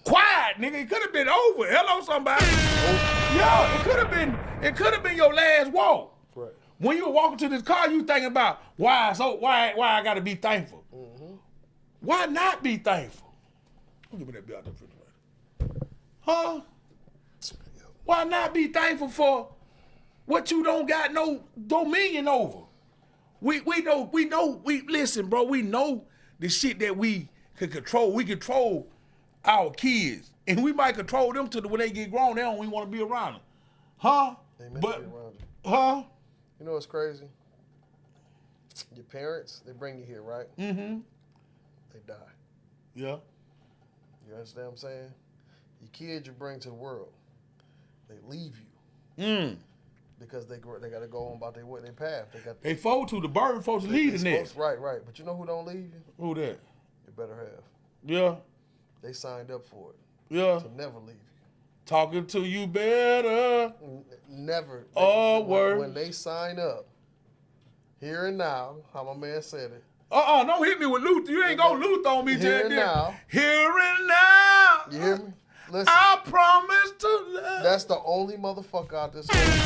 quiet, nigga. It could have been over. Hello, somebody. Yo, it could have been your last walk. Right. When you were walking to this car, you thinking about why I gotta be thankful. Mm-hmm. Why not be thankful? Give me that bill out the refrigerator. Huh? Why not be thankful for what you don't got no dominion over? We listen, bro, we know the shit that we can control. We control our kids. And we might control them when they get grown, they don't even want to be around them. Huh? They meant to be around you. Huh? You know what's crazy? Your parents, they bring you here, right? Mm-hmm. They die. Yeah. You understand what I'm saying? Your kids you bring to the world, they leave you. Because they got to go on about their path. They fall to the bird, folks leading it. Right. But you know who don't leave you? Who that? Your better half. Yeah. They signed up for it. Yeah. To never leave you. Talking to you better. Never. Word. When they sign up, here and now, how my man said it. Don't hit me with Luther. You ain't gonna Luther on me, Here and now. Here and now. You hear me? Listen. I promise to love. That's the only motherfucker out this whole thing.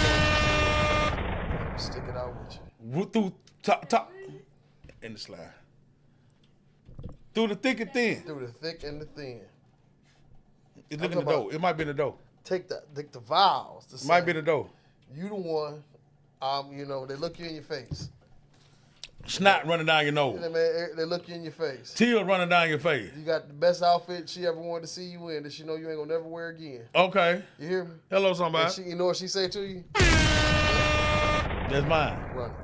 Stick it out with you. Through top in the slide. Through the thick and thin. Through the thick and the thin. It's looking the dough. It might be the dough. Take the vows. To Might say, be the dough. You the one. They look you in your face. Snot running down your nose. They look you in your face. Tears running down your face. You got the best outfit she ever wanted to see you in that she know you ain't gonna never wear again. Okay. You hear me? Hello, somebody. You know what she say to you? That's mine. Run it.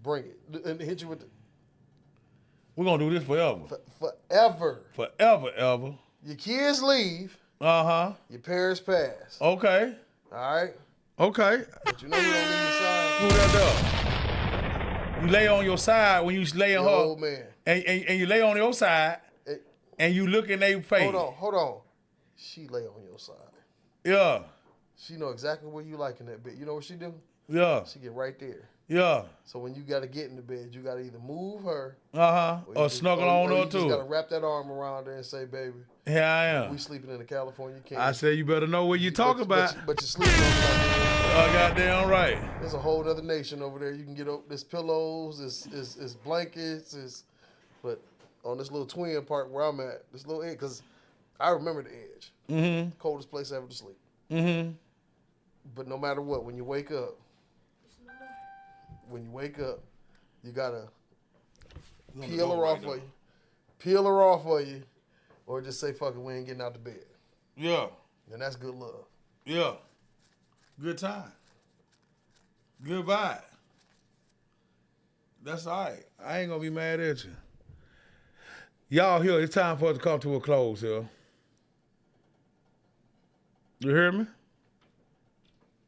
Bring it. And hit you with the... We're gonna do this forever. Forever. Forever, ever. Your kids leave. Uh-huh. Your parents pass. Okay. All right? Okay. But you know who don't leave your side? Who that does? You lay on your side when you lay on Your her. old man. And you lay on your side and you look in their face. Hold on. She lay on your side. Yeah. She know exactly where you like in that bed. You know what she do? Yeah. She get right there. Yeah. So when you gotta get in the bed, you gotta either move her. Or snuggle on her too. You just gotta wrap that arm around her and say, baby, here I am. we sleeping in a California king. I said you better know what you talk about. But you sleeping on like goddamn right. There's a whole other nation over there. You can get there's pillows, there's blankets, but on this little twin part where I'm at, this little edge, because I remember the edge. Mm-hmm. Coldest place ever to sleep. Mm-hmm. But no matter what, when you wake up, you gotta peel her off of you, or just say, fuck it, we ain't getting out the bed. Yeah. And that's good love. Yeah. Good time. Good vibe. That's all right. I ain't gonna be mad at you. Y'all here, it's time for us to come to a close here. You hear me?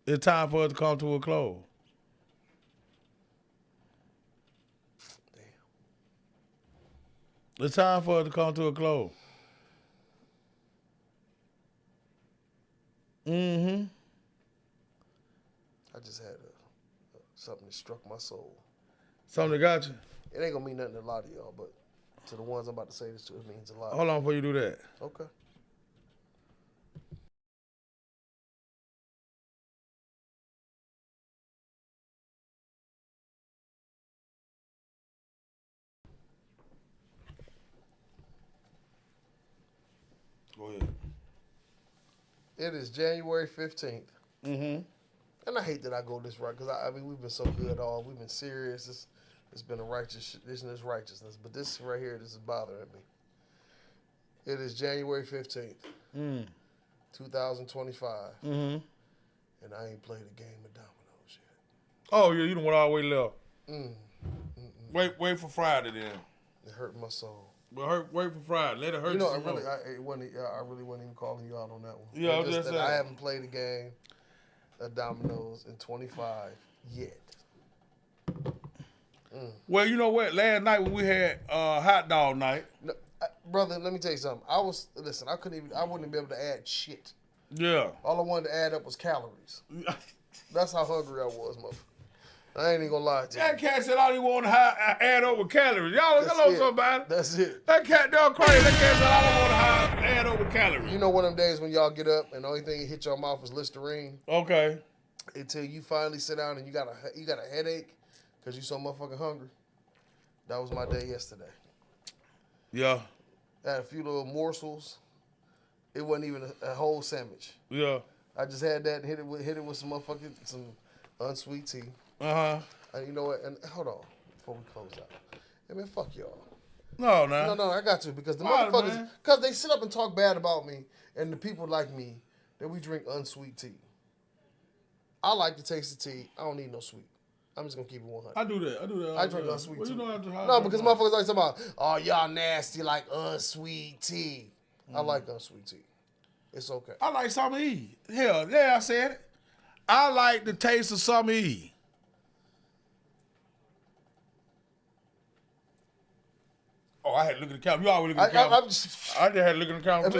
It's time for us to come to a close. It's time for us to come to a close. Mm-hmm. I just had something that struck my soul. Something got you? It ain't gonna mean nothing to a lot of y'all, but to the ones I'm about to say this to, it means a lot. Hold on before you do that. Okay. Go ahead. It is January 15th. Mm-hmm. And I hate that I go this right because I mean we've been so good we've been serious. It's been a righteousness, but this right here, this is bothering me. It is January 15th, 2025, Mm-hmm. and I ain't played a game of dominoes yet. Oh yeah, you done went all the way left. Wait for Friday then. It hurt my soul. But wait for Friday. Let it hurt. You know, you I some really, more. I really wasn't even calling you out on that one. Yeah, It's just that saying. I haven't played a game of dominoes in 25 yet. Well, you know what? Last night when we had hot dog night. No, brother, let me tell you something. I wouldn't be able to add shit. Yeah. All I wanted to add up was calories. That's how hungry I was, motherfucker. I ain't even gonna lie to you. That cat said all he wanted to add over calories. Y'all hello somebody. That's it. That cat dog crazy. That cat said all I want to add over calories. You know one of them days when y'all get up and the only thing that hit your mouth is Listerine Okay. until you finally sit down and you got a headache because you so motherfucking hungry. That was my day yesterday. Yeah. I had a few little morsels. It wasn't even a whole sandwich. Yeah. I just had that and hit it with some unsweet tea. Uh-huh. And you know what? And hold on before we close out. Hey man, fuck y'all. No, No, I got to because the Why, motherfuckers, man? because they sit up and talk bad about me and the people like me that we drink unsweet tea. I like the taste of tea. I don't need no sweet. I'm just gonna keep it 100. I do that. I drink unsweet well, tea. You know how No, because motherfuckers always talking about, oh y'all nasty like unsweet tea. I like unsweet tea. It's okay. I like summer E. Hell, yeah, I said it. I like the taste of summer E. Oh, I had to look at the camera. You always look at the camera. I'm just, I just had to look at the camera too.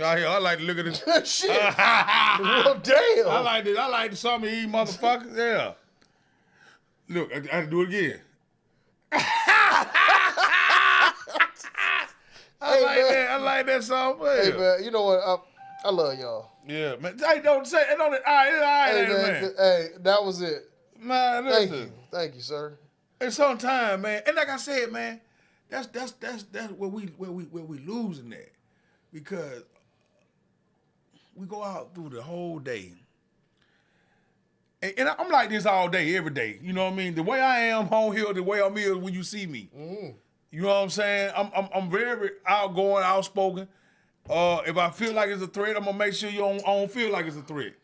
I like to look at it. shit. Well, damn. I like this. I like the summer E, motherfuckers. Yeah. Look, I had to do it again. Hey, man. I like that song. Hey man, you know what? I love y'all. Yeah, man. Hey, don't say it. All right, Hey man, hey, that was it. Man, listen. Thank you, sir. It's on time, man. And like I said, man, that's where we losing that, because we go out through the whole day, and I'm like this all day, every day. You know what I mean? The way I am home here, the way I'm here when you see me. You know what I'm saying? I'm very outgoing, outspoken. If I feel like it's a threat, I'm gonna make sure I don't feel like it's a threat,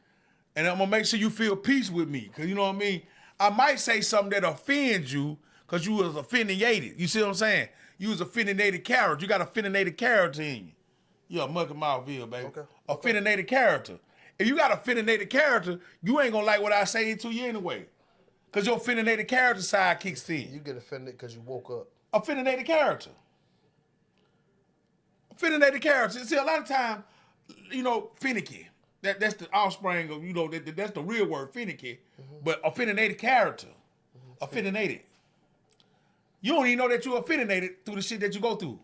and I'm gonna make sure you feel peace with me. Cause you know what I mean. I might say something that offends you, cause you was offended. You see what I'm saying? You was a offended character. You got a offended character in you. You're a Mucky Mouth, baby. Okay. Offended character. If you got a offended character, you ain't gonna like what I say to you anyway, cause your offended character side kicks in. You get offended because you woke up. Offended character. Offended character. See, a lot of time, you know, finicky. That's the offspring of, you know, that's the real word, finicky. But offended character. Offended. You don't even know that you're offended through the shit that you go through.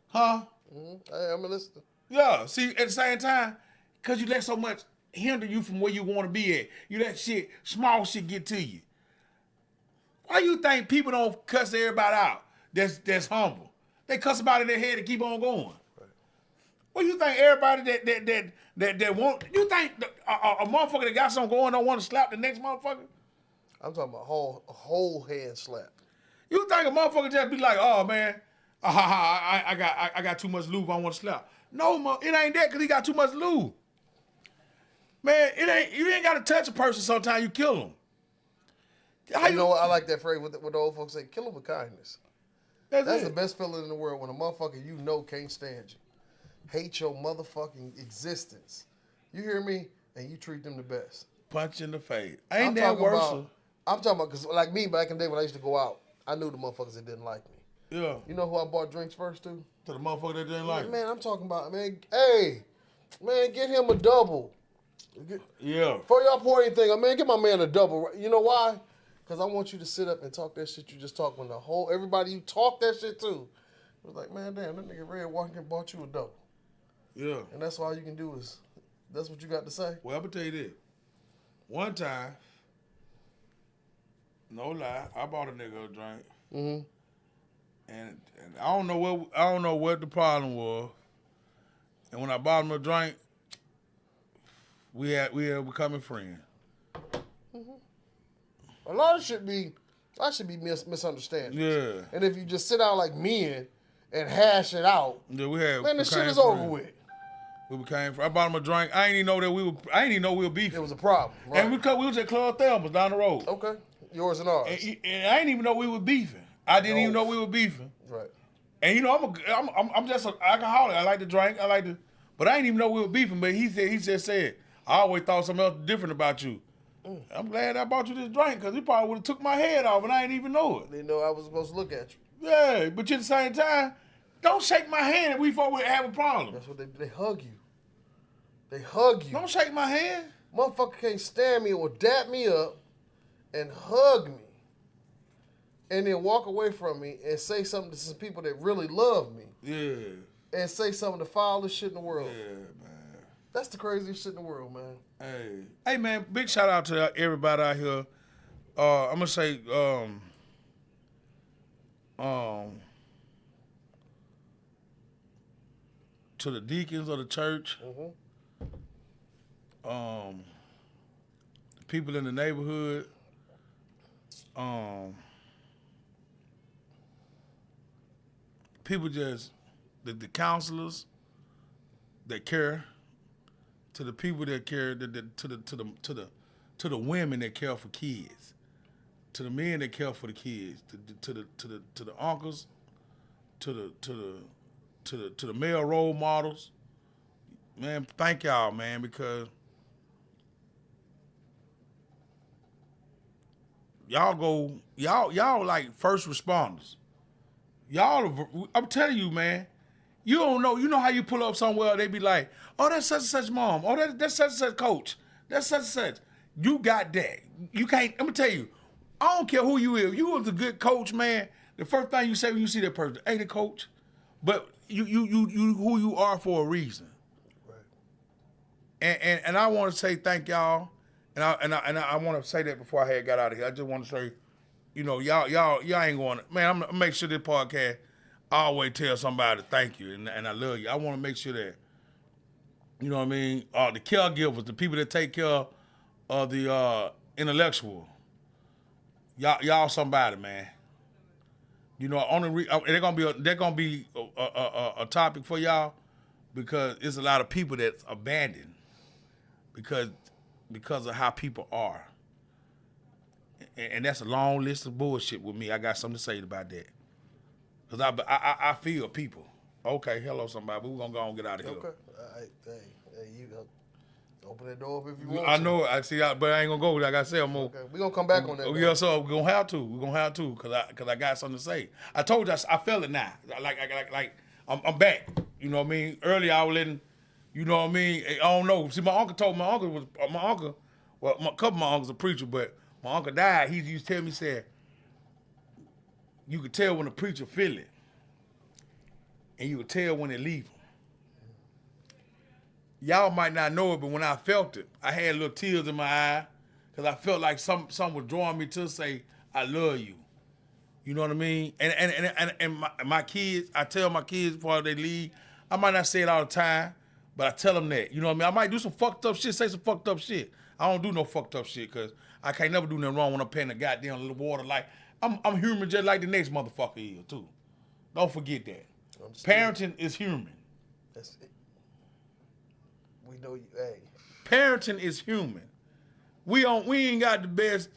Huh? Hey, I'm listening. Yeah. See, at the same time, because you let so much hinder you from where you want to be at. You let small shit get to you. Why you think people don't cuss everybody out that's humble? They cuss about it in their head and keep on going. Right. What you think everybody that want, you think a motherfucker that got something going on want to slap the next motherfucker? I'm talking about a whole hand slap. You think a motherfucker just be like, oh man, I got too much lube, I want to slap. No, it ain't that, because he got too much lube. Man, you ain't got to touch a person sometimes, you kill them. You know what? I like that phrase, what the old folks say, kill them with kindness. That's the best feeling in the world, when a motherfucker you know can't stand you. Hate your motherfucking existence. You hear me? And you treat them the best. Punch in the face. Ain't that worse? I'm talking about, because like me, back in the day when I used to go out, I knew the motherfuckers that didn't like me. Yeah. You know who I bought drinks first to? To the motherfucker that didn't like me. Man, I'm talking about, man, hey, man, get him a double. Yeah. For y'all pour anything, man, get my man a double. You know why? Because I want you to sit up and talk that shit you just talked when everybody you talk that shit to was like, man, damn, that nigga Red walking and bought you a dope. Yeah. And that's all you can do is, that's what you got to say? Well, I'm going to tell you this. One time, no lie, I bought a nigga a drink. Mm-hmm. And I don't know what the problem was. And when I bought him a drink, we had becoming friends. Mm-hmm. A lot of should be misunderstandings. Yeah. And if you just sit down like men and hash it out, Yeah, man, the shit is over with. We became. I bought him a drink. I ain't even know we were beefing. It was a problem. Right? And we was at Club Thelma's down the road. Okay, yours and ours. And I didn't even know we were beefing. I didn't even know we were beefing. Right. And you know, I'm just an alcoholic. I like to drink. But I didn't even know we were beefing. But he just said, I always thought something else different about you. I'm glad I bought you this drink because he probably would have took my head off and I didn't even know it. Didn't know I was supposed to look at you. Yeah, but at the same time, don't shake my hand if we thought we'd have a problem. That's what they hug you. They hug you. Don't shake my hand. Motherfucker can't stand me or dap me up and hug me and then walk away from me and say something to some people that really love me. Yeah. And say some of the foulest shit in the world. Yeah, man. That's the craziest shit in the world, man. Hey, man, big shout out to everybody out here. I'm gonna say, to the deacons of the church, the people in the neighborhood, people just the counselors that care. To the people that care, to the women that care for kids, to the men that care for the kids, to the uncles, to the male role models, man, thank y'all, man, because y'all like first responders. I'm telling you, man. You don't know. You know how you pull up somewhere, they be like, oh, that's such and such mom. Oh, that's such and such coach. That's such and such. You got that. You can't, I'm going to tell you, I don't care who you is. You was a good coach, man. The first thing you say when you see that person, hey, the coach. But you who you are for a reason. Right. And I want to say thank y'all. And I want to say that before I had got out of here. I just want to say, you know, y'all ain't going to, man, I'm going to make sure this podcast, I always tell somebody thank you and I love you. I want to make sure that, you know what I mean, the caregivers, the people that take care of the intellectual, y'all somebody, man. You know, they're gonna be a topic for y'all because there's a lot of people that's abandoned because of how people are, and that's a long list of bullshit with me. I got something to say about that. Cause I feel people. Okay, hello somebody, but we're gonna go and get out of here. Okay. Hey, you open that door up if you want. I know. I see, but I ain't gonna go. Like I said, okay, we're gonna come back on that. Yeah, so we're gonna have to, cause I got something to say. I told you I felt it now. Like I'm back. You know what I mean? Earlier I was letting, you know what I mean? I don't know. See, my uncle. Well, a couple of my uncles a preacher, but my uncle died. He used to tell me, said, you could tell when a preacher feel it, and you could tell when they leave him. Y'all might not know it, but when I felt it, I had little tears in my eye because I felt like something was drawing me to say, I love you. You know what I mean? And my kids, I tell my kids before they leave, I might not say it all the time, but I tell them that. You know what I mean? I might do some fucked up shit, say some fucked up shit. I don't do no fucked up shit because I can't never do nothing wrong when I'm paying the goddamn little water like, I'm human just like the next motherfucker is too. Don't forget that. Parenting is human. That's it. We know you. Hey. Parenting is human. We ain't got the best.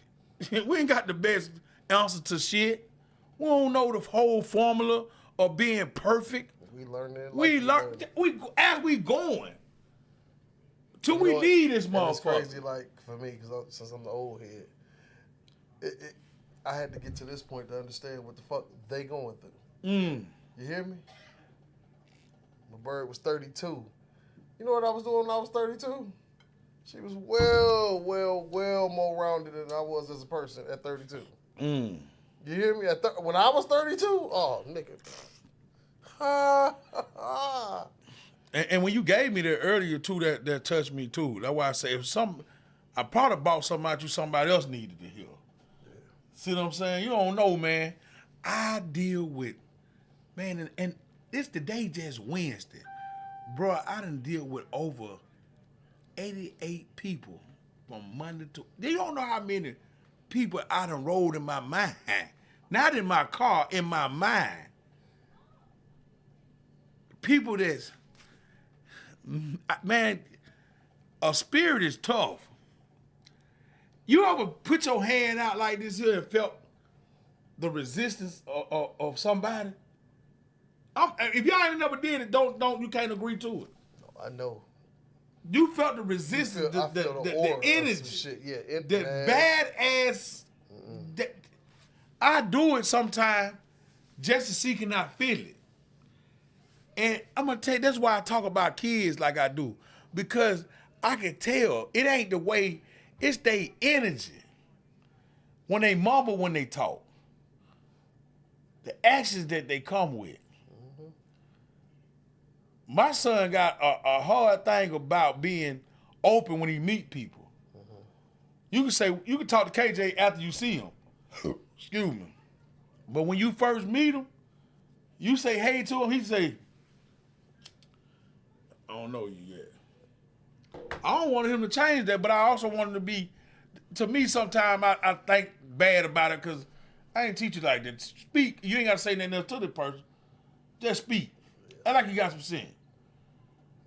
We ain't got the best answer to shit. We don't know the whole formula of being perfect. We learn it. As we going till we leave this motherfucker. It's crazy, like for me, because since I'm the old head, I had to get to this point to understand what the fuck they going through. You hear me? My bird was 32. You know what I was doing when I was 32? She was well more rounded than I was as a person at 32. Mm. You hear me? When I was 32, oh, nigga. And when you gave me that earlier too, that touched me too. That's why I say I probably bought something out you somebody else needed to hear. Yeah. See what I'm saying? You don't know, man. I deal with, man, and it's today just Wednesday. Bro, I done deal with over 88 people from Monday to, you don't know how many people I done rolled in my mind. Not in my car, in my mind. People that's, man, a spirit is tough. You ever put your hand out like this here and felt the resistance of somebody? If y'all ain't never did it, you can't agree to it. No, I know. You felt the resistance, the energy, shit. Yeah, the bad ass. I do it sometimes just to see can I feel it. And I'm gonna tell you, that's why I talk about kids like I do, because I can tell it ain't the way, it's their energy. When they mumble, when they talk, the actions that they come with. My son got a hard thing about being open when he meet people. You can talk to KJ after you see him. Excuse me. But when you first meet him, you say hey to him, he say, I don't know you yet. I don't want him to change that, but I also want him to be, to me sometimes I think bad about it because I ain't teach you like that. Speak. You ain't got to say nothing else to the person. Just speak. I like you got some sense.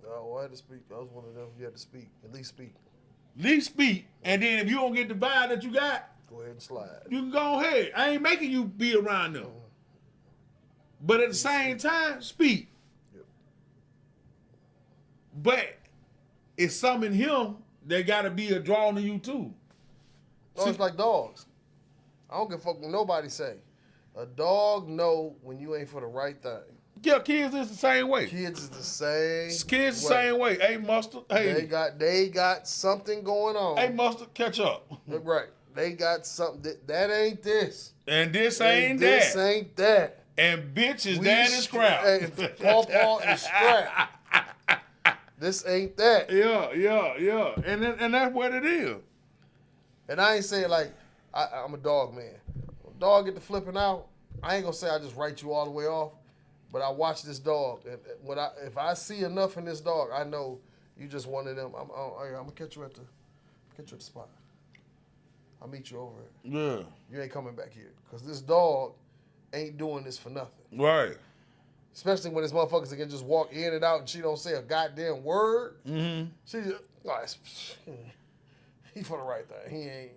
Oh, I had to speak. I was one of them. You had to speak. At least speak. At least speak. And then if you don't get the vibe that you got, go ahead and slide. You can go ahead. I ain't making you be around them. But at the same time, speak. Yep. But it's something in him that got to be a draw to you too. Oh, it's like dogs. I don't give a fuck what nobody say. A dog know when you ain't for the right thing. Yeah, kids is the same way. Kids is the same. Kids the same way. Hey, Mustard. Hey, they got something going on. Hey, Mustard, catch up. Right. They got something that ain't this. And this ain't that. This ain't that. And bitch is that and scrap. And paw is scrap. This ain't that. Yeah. And that's what it is. And I ain't saying like I'm a dog man. When a dog get to flipping out, I ain't gonna say I just write you all the way off. But I watch this dog, and if I see enough in this dog, I know you just one of them. I'm gonna catch you at the spot. I'll meet you over it. Yeah. You ain't coming back here, cause this dog ain't doing this for nothing. Right. Especially when this motherfuckers can just walk in and out, and she don't say a goddamn word. Mm-hmm. She just, he for the right thing. He ain't.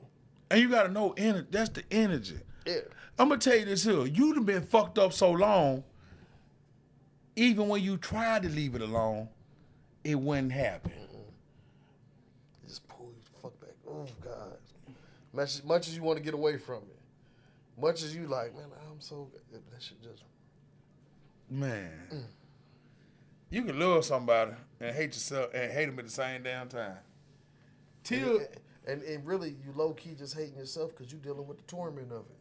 And you gotta know, that's the energy. Yeah. I'm gonna tell you this here. You'd have been fucked up so long. Even when you tried to leave it alone, it wouldn't happen. It just pull you the fuck back. Oh, God. Much as you want to get away from it. Much as you like, man, I'm so good. That shit just... Man. You can love somebody and hate yourself and hate them at the same damn time. And really, you low-key just hating yourself because you dealing with the torment of it.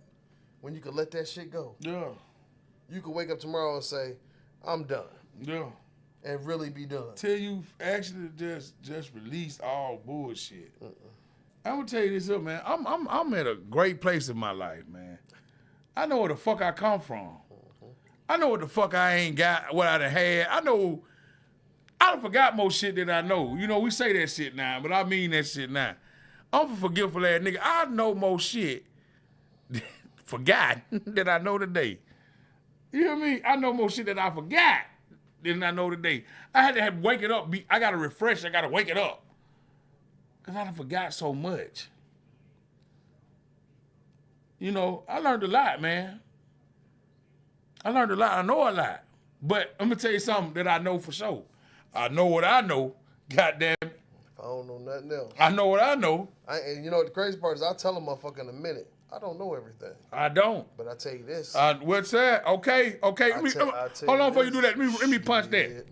When you can let that shit go. Yeah. You can wake up tomorrow and say, I'm done. Yeah. And really be done. Till you actually just release all bullshit. I'm gonna tell you this here, man. I'm at a great place in my life, man. I know where the fuck I come from. I know what the fuck I ain't got, what I done had. I know I done forgot more shit than I know. You know, we say that shit now, but I mean that shit now. I'm a forgetful ass nigga. I know more shit forgot than I know today. You hear me? I know more shit that I forgot than I know today. I had to wake it up. I got to refresh. I got to wake it up. Because I done forgot so much. You know, I learned a lot, man. I learned a lot. I know a lot. But I'm going to tell you something that I know for sure. I know what I know. Goddamn it. I don't know nothing else. I know what I know. And you know what the crazy part is? I'll tell a motherfucker in a minute. I don't know everything. I don't. But I tell you this. What's that? Okay. Hold on before you do that. Let me punch that.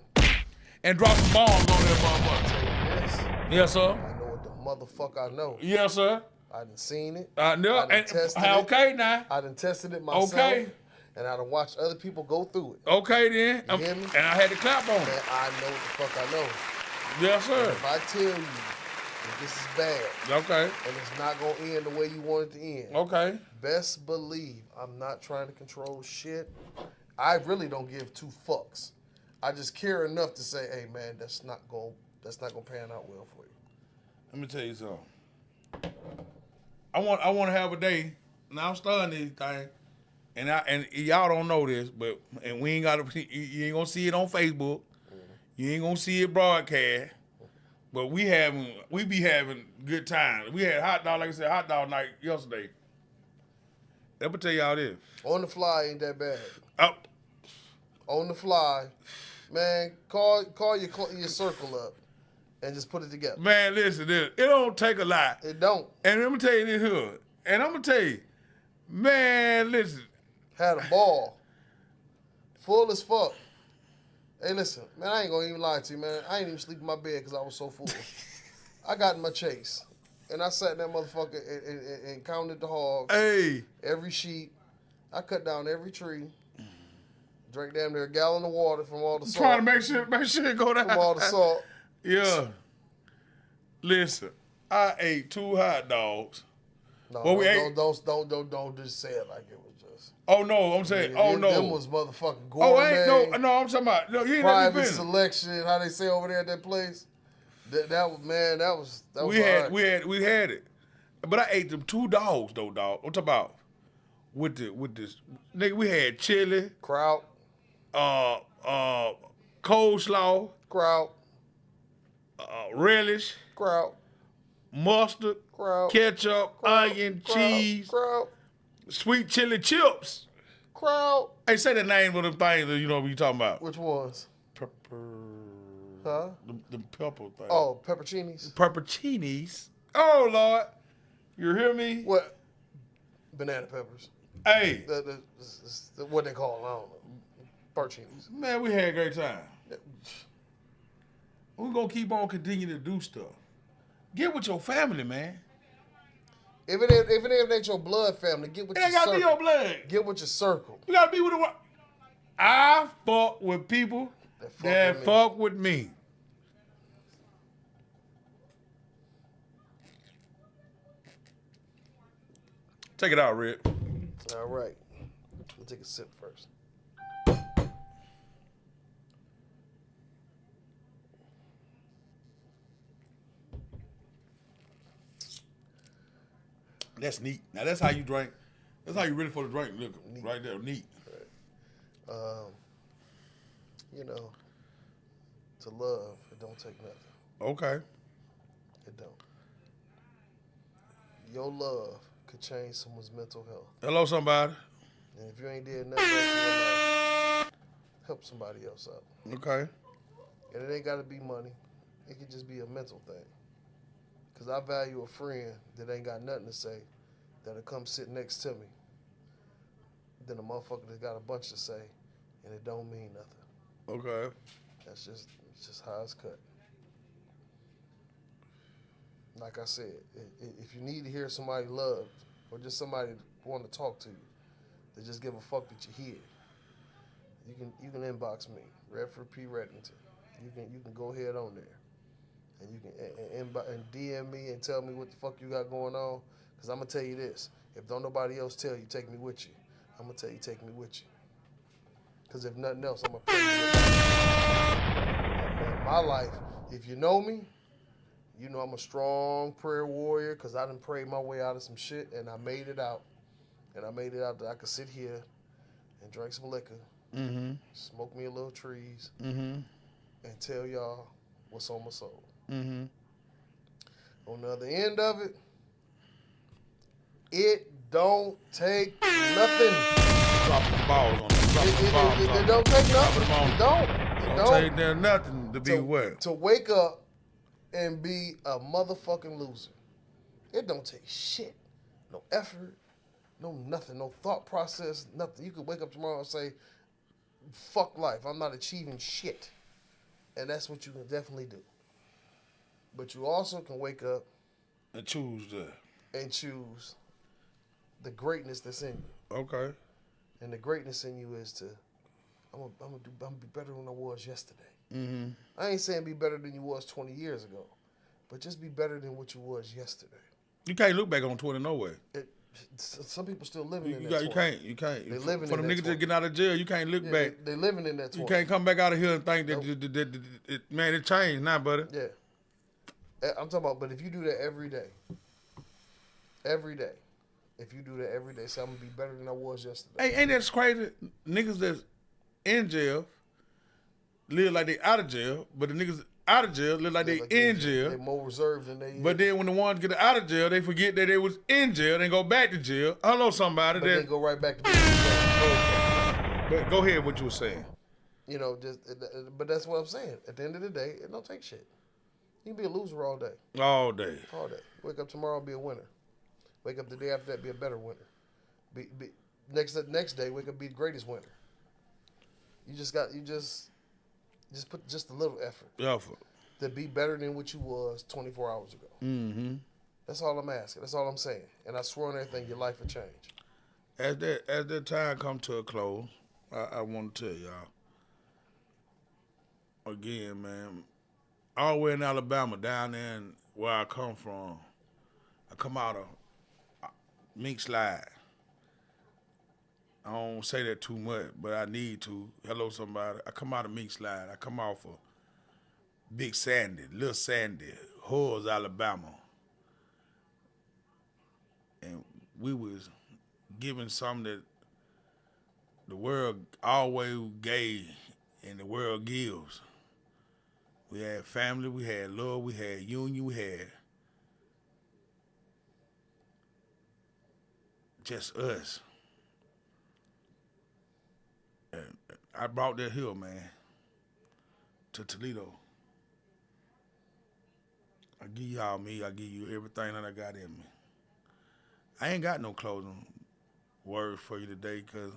And drop some bombs on that motherfucker. I tell you this. Yes, sir. I know what motherfucker I know. Yes, sir. I done seen it. I know. I done tested it. Okay, now. I done tested it myself. Okay. And I done watched other people go through it. Okay, then. You hear me? And I had to clap on Man, it. I know what the fuck I know. Yes, sir. And if I tell you that this is bad, Okay. and it's not going to end the way you want it to end, Okay. best believe I'm not trying to control shit. I really don't give two fucks. I just care enough to say, hey, man, that's not going to pan out well for you. Let me tell you something. I want to have a day, and I'm starting these things, and y'all don't know this, but we ain't you ain't gonna see it on Facebook. You ain't gonna see it broadcast. But we be having good times. We had hot dog, like I said, hot dog night yesterday. Let me tell y'all this. On the fly ain't that bad. Oh, On the fly, man, call your circle up and just put it together. man, listen, it don't take a lot. It don't. And let me tell you this here. And I'm gonna tell you, man, listen. Had a ball. Full as fuck. Hey, listen, man, I ain't gonna even lie to you, man. I ain't even sleep in my bed because I was so full. I got in my chase. And I sat in that motherfucker and counted the hogs. Hey. Every sheep. I cut down every tree. Drank damn near a gallon of water from all the salt. Trying to make sure it go down. From all the salt. Yeah. Listen, I ate 2 hot dogs. No, Well, we don't just say it like it was just. Oh no, I'm saying, Them no. was motherfucking Oh, gourmet. no, I'm talking about, no, you ain't let me Private finish. selection, how they say over there at that place. That was We all right. had it. But I ate them 2 dogs though, dog. I'm talking about with this. Nigga, we had chili, Kraut, coleslaw, Kraut, relish, Kraut, mustard, Kraut, ketchup, Kraut, onion, Kraut, cheese, Kraut, sweet chili chips. Kraut. Hey, say the name of them things that you know what you talking about. Which ones? Pepper. Huh? The pepper thing. Oh, pepperoncinis. Pepperoncinis. Oh, Lord. You hear me? What? Banana peppers. Hey. What they call them, I don't know. Pepperoncinis. Man, we had a great time. We're going to keep on continuing to do stuff. Get with your family, man. If it ain't your blood family, get with It your ain't got to circle. be your blood. Get with your circle. You got to be with the one. I fuck with people that with me. fuck with me. Take it out, Rick. All right. Let me take a sip first. That's neat. Now, that's how you drink. That's how you really for the drink. Look, right there, neat. You know, to love, it don't take nothing. Okay. It don't. Your love could change someone's mental health. Hello, somebody. And if you ain't did nothing else in your life, help somebody else out. Okay. And it ain't got to be money. It could just be a mental thing. Because I value a friend that ain't got nothing to say that'll come sit next to me than a motherfucker that got a bunch to say and it don't mean nothing. Okay. It's just how it's cut. Like I said, if you need to hear somebody loved or just somebody want to talk to you, that just give a fuck that you're here, you can inbox me, Redford P. Reddington. You can go ahead on there, and you can and DM me and tell me what the fuck you got going on. Cause I'm gonna tell you this: if don't nobody else tell you, take me with you. I'm gonna tell you, take me with you. Cause if nothing else, I'm gonna pray you with me. My life, if you know me, you know I'm a strong prayer warrior. Cause I done prayed my way out of some shit, and I made it out. And I made it out that I could sit here and drink some liquor, smoke me a little trees, and tell y'all what's on my soul. On the other end of it, it don't take nothing. Dropping the balls on them. It don't take nothing. It Don't take there nothing to be what? To wake up and be a motherfucking loser. It don't take shit. No effort. No nothing. No thought process. Nothing. You could wake up tomorrow and say, fuck life. I'm not achieving shit. And that's what you can definitely do. But you also can wake up And choose and choose the greatness that's in you. Okay. And the greatness in you is to, I'm gonna be better than I was yesterday. Mm-hmm. I ain't saying be better than you was 20 years ago, but just be better than what you was yesterday. You can't look back on 20 no way. Some people still living in that 20. You can't. They living For in them that niggas 20. that getting out of jail, you can't look back. They living in that 20. You can't come back out of here and think that man, it changed now, buddy. Yeah. I'm talking about, but if you do that every day, if you do that every day, say I'm gonna be better than I was yesterday. Hey, ain't that crazy? Niggas that's in jail live like they out of jail, but the niggas out of jail live like they in jail. They more reserved than they. But then when the ones get out of jail, they forget that they was in jail. They go back to jail. Hello, somebody. But they go right back to being reserved. But go ahead, what you were saying. You know, but that's what I'm saying. At the end of the day, it don't take shit. You can be a loser all day. All day. All day. Wake up tomorrow, be a winner. Wake up the day after that, be a better winner. Be next day, wake up, be the greatest winner. You just put just a little effort. Effort. To be better than what you was 24 hours ago. Mm-hmm. That's all I'm asking. That's all I'm saying. And I swear on everything, your life will change. As that time come to a close, I want to tell y'all again, man. All the way in Alabama, down there in where I come from, I come out of Mink Slide. I don't say that too much, but I need to. Hello, somebody. I come out of Mink Slide. I come off of Big Sandy, Little Sandy, Hulls, Alabama. And we was given something that the world always gave and the world gives. We had family, we had love, we had union, we had just us. And I brought that here, man, to Toledo. I give y'all me, I give you everything that I got in me. I ain't got no closing words for you today because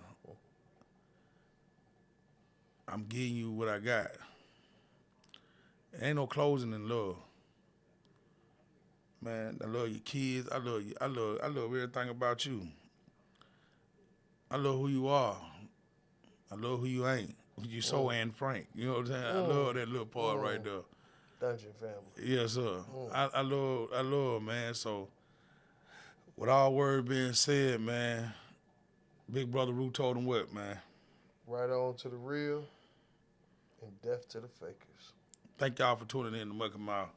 I'm giving you what I got. Ain't no closing in love. Man, I love your kids. I love you. I love everything about you. I love who you are. I love who you ain't. You so Anne Frank. You know what I'm saying? I love that little part right there. Dungeon family. Yes, sir. I love, man. So, with all words being said, man, Big Brother Rue told him what, man? Right on to the real and death to the fakers. Thank y'all for tuning in to Mucky Mouth.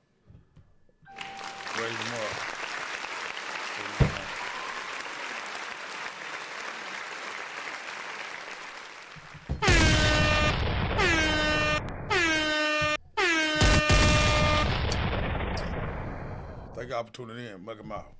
Raise them up. Thank y'all for tuning in, Mucky Mouth.